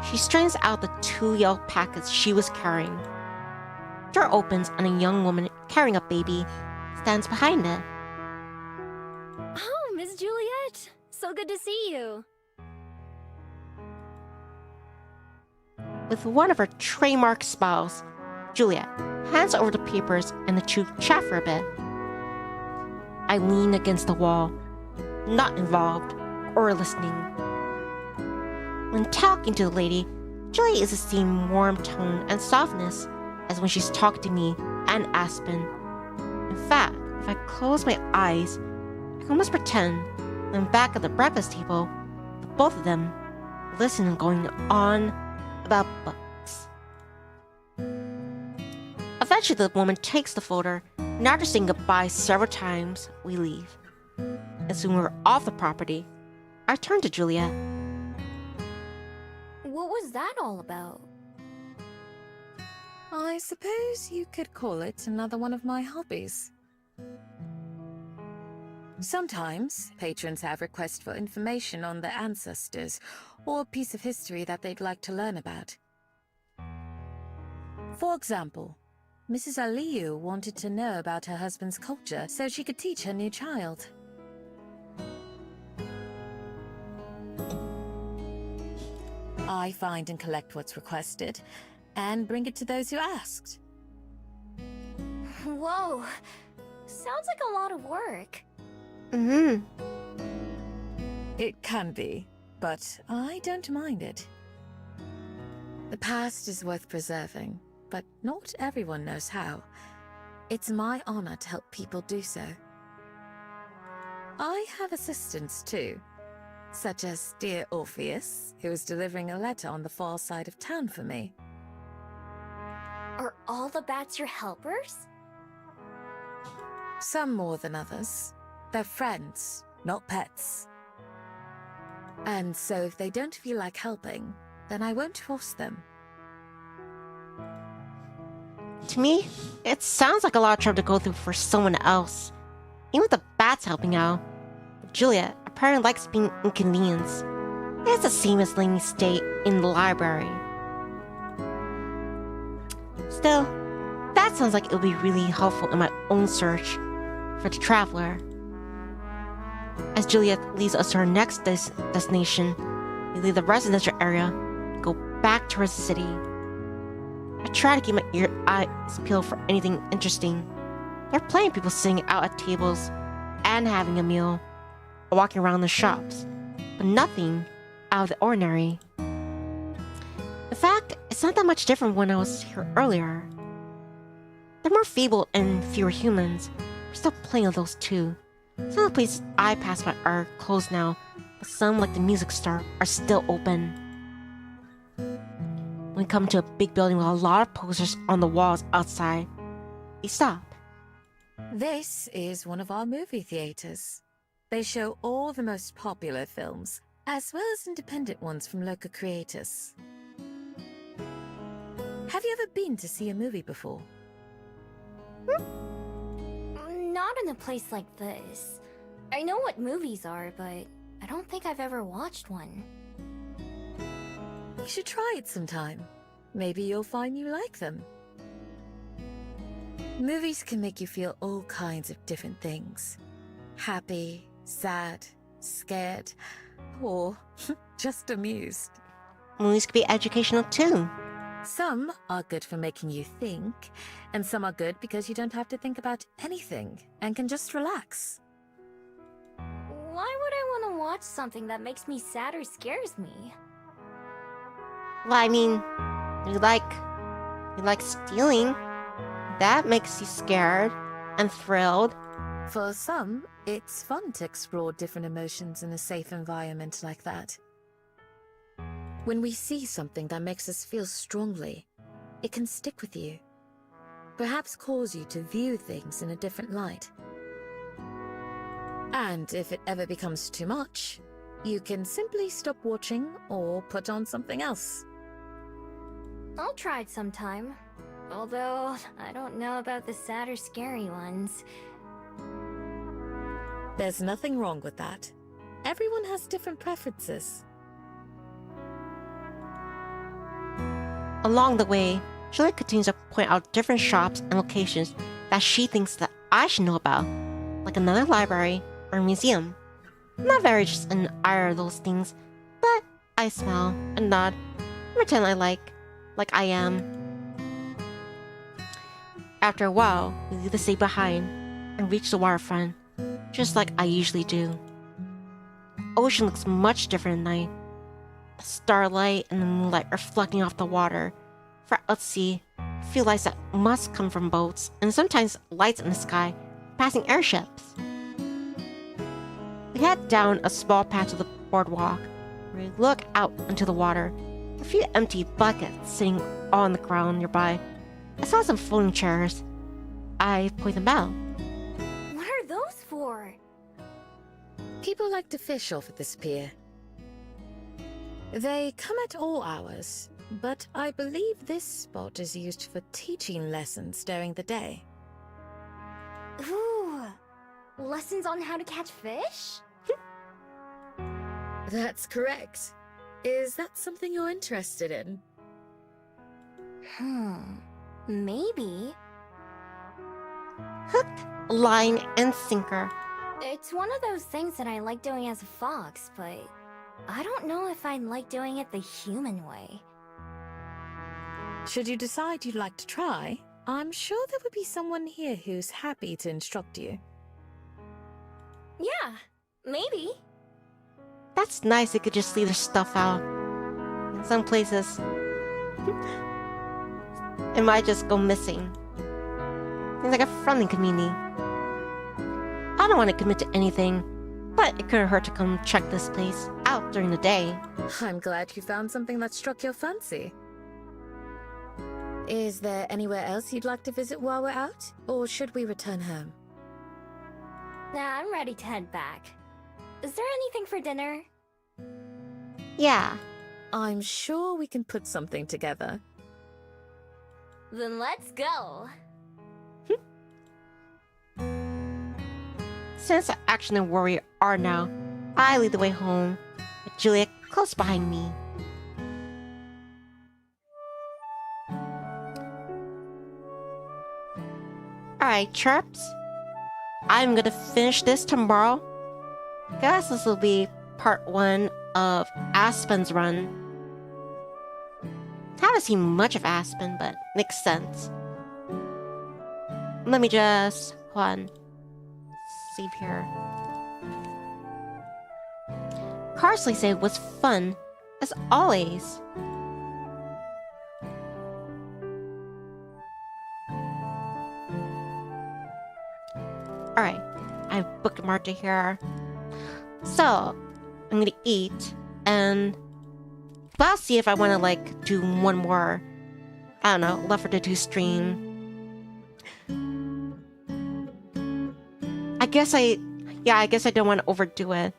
She straightens out the 2 yellow packets she was carrying. The door opens and a young woman carrying a baby stands behind it. Oh, Miss Juliet! So good to see you. With one of her trademark smiles, Juliet hands over the papers and the two chat for a bit. I lean against the wall, not involved or listening. When talking to the lady, Juliet is the same warm tone and softness as when she's talking to me and Aspen. In fact, if I close my eyes, I can almost pretend I'm back at the breakfast table with both of them, listening and going on about books. Eventually, the woman takes the folder, and after saying goodbye several times, we leave. As soon as we're off the property, I turn to Julia. What was that all about? I suppose you could call it another one of my hobbies. Sometimes, patrons have requests for information on their ancestors, or a piece of history that they'd like to learn about. For example, Mrs. Aliyu wanted to know about her husband's culture so she could teach her new child. I find and collect what's requested, and bring it to those who asked. Whoa, sounds like a lot of work. It can be, but I don't mind it. The past is worth preserving, but not everyone knows how. It's my honor to help people do so. I have assistants too, such as dear Orpheus, who is delivering a letter on the far side of town for me. Are all the bats your helpers? Some more than others. They're friends, not pets. And so if they don't feel like helping, then I won't force them. To me, it sounds like a lot of trouble to go through for someone else. Even with the bats helping out. But Juliet apparently likes being inconvenienced. It's the same as letting me stay in the library. Still, that sounds like it would be really helpful in my own search for the traveler. As Juliet leads us to our next destination, we leave the residential area and go back towards the city. I try to keep my eyes peeled for anything interesting. There are plenty of people sitting out at tables and having a meal, or walking around the shops, but nothing out of the ordinary. In fact, it's not that much different when I was here earlier. There are more feeble and fewer humans. There's still plenty of those too. Some of the places I pass by are closed now, but some, like the music store, are still open. When we come to a big building with a lot of posters on the walls outside, we stop. This is one of our movie theaters. They show all the most popular films, as well as independent ones from local creators. Have you ever been to see a movie before? Not in a place like this. I know what movies are, but I don't think I've ever watched one. You should try it sometime. maybe you'll find you like them. Movies can make you feel all kinds of different things. Happy, sad, scared, or just amused. Movies could be educational too. Some are good for making you think, and some are good because you don't have to think about anything and can just relax. Why would I want to watch something that makes me sad or scares me? Well, I mean, you like stealing. That makes you scared and thrilled. For some, it's fun to explore different emotions in a safe environment like that. When we see something that makes us feel strongly, it can stick with you. Perhaps cause you to view things in a different light. And if it ever becomes too much, you can simply stop watching or put on something else. I'll try it sometime. Although, I don't know about the sad or scary ones. There's nothing wrong with that. Everyone has different preferences. Along the way, Julia continues to point out different shops and locations that she thinks that I should know about, like another library or museum. I'm not very interested in either of those things, but I smile and nod and pretend I like I am. After a while, we leave the city behind and reach the waterfront, just like I usually do. The ocean looks much different at night. The starlight and the moonlight reflecting off the water. For at sea, a few lights that must come from boats, and sometimes lights in the sky, passing airships. We head down a small path to the boardwalk, where we look out into the water. A few empty buckets sitting on the ground nearby. I saw some floating chairs. I point them out. What are those for? People like to fish off at this pier. They come at all hours, but I believe this spot is used for teaching lessons during the day. Ooh, lessons on how to catch fish? That's correct. Is that something you're interested in? Maybe. Hook, line, and sinker. It's one of those things that I like doing as a fox, but I don't know if I'd like doing it the human way. Should you decide you'd like to try, I'm sure there would be someone here who's happy to instruct you. Yeah, maybe. That's nice, they could just leave their stuff out. In some places, it might just go missing. Seems like a friendly community. I don't want to commit to anything, but it couldn't hurt to come check this place out during the day. I'm glad you found something that struck your fancy. Is there anywhere else you'd like to visit while we're out? Or should we return home? Nah, I'm ready to head back. Is there anything for dinner? Yeah. I'm sure we can put something together. Then let's go. Since the action and worry are now, I lead the way home, with Juliet close behind me. Alright, Chirps. I'm gonna finish this tomorrow. Guess this will be part 1 of Aspen's run. Haven't seen much of Aspen, but makes sense. Let me just... hold on. Save here. Carsley said it was fun, as always. Alright, I've bookmarked it here. So, I'm gonna eat, and I'll see if I want to, like, do one more, I don't know, Left 4 Dead 2 stream. I guess I don't want to overdo it.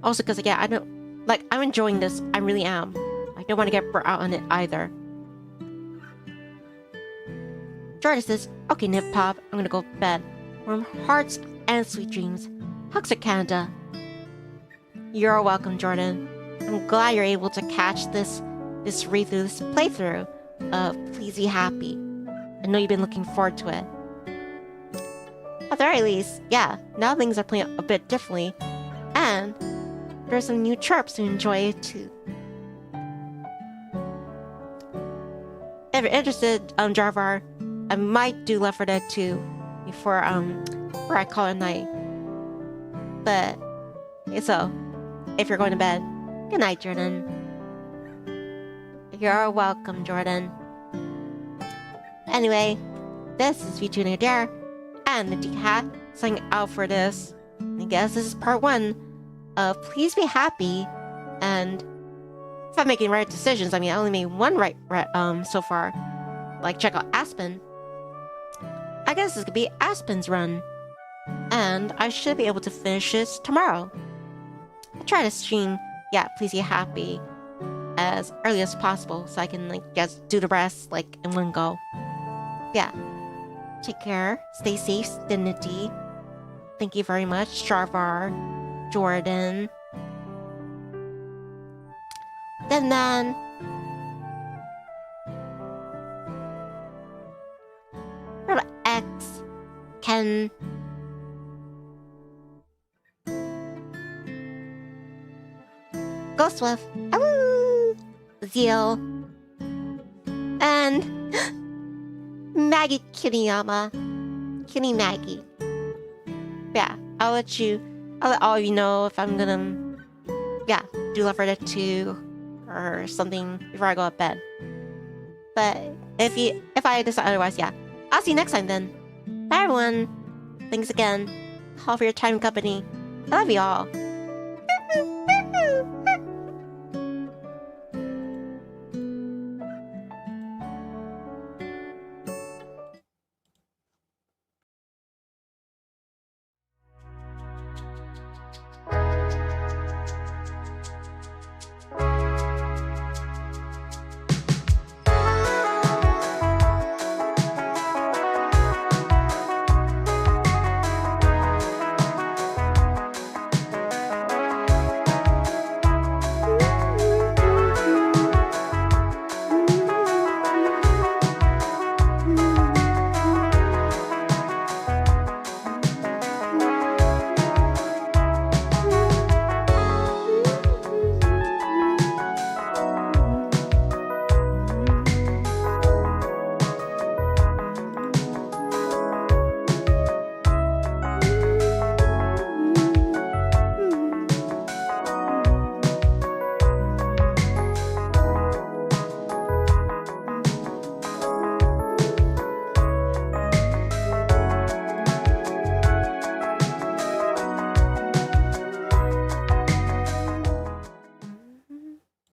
Also, because, yeah, I don't, like, I'm enjoying this, I really am. I don't want to get burnt out on it either. Jordan says, okay, Nip Pop, I'm gonna go to bed. Warm hearts and sweet dreams. Hugs to Canada. You're welcome, Jordan. I'm glad you're able to catch this read through this playthrough of Please Be Happy. I know you've been looking forward to it. At the very least, yeah, now things are playing a bit differently, and there's some new chirps to enjoy too. If you're interested, Jarvar, I might do Left 4 Dead 2 before I call it night. But so, if you're going to bed, good night, Jordan. You're welcome, Jordan. Anyway, this is Vtuber Adair and the Cat signing out for this. I guess this is part 1 of Please Be Happy. And if I'm making right decisions, I mean, I only made one right so far. Like, check out Aspen. I guess this could be Aspen's run. And I should be able to finish this tomorrow. I'll try to stream, yeah, Please Be Happy as early as possible so I can, like, just do the rest, like, in one go. Yeah. Take care. Stay safe, Dignity. Thank you very much, Jarvar, Jordan. Then, X, Ken, Ghostwolf, Awoo! Zeal, and Maggie Kiriyama, Kitty Maggie. Yeah, I'll let all of you know if I'm gonna, yeah, do Left 4 Dead 2 or something before I go to bed. But if I decide otherwise, yeah, I'll see you next time then. Bye everyone. Thanks again. All for your time and company. I love you all.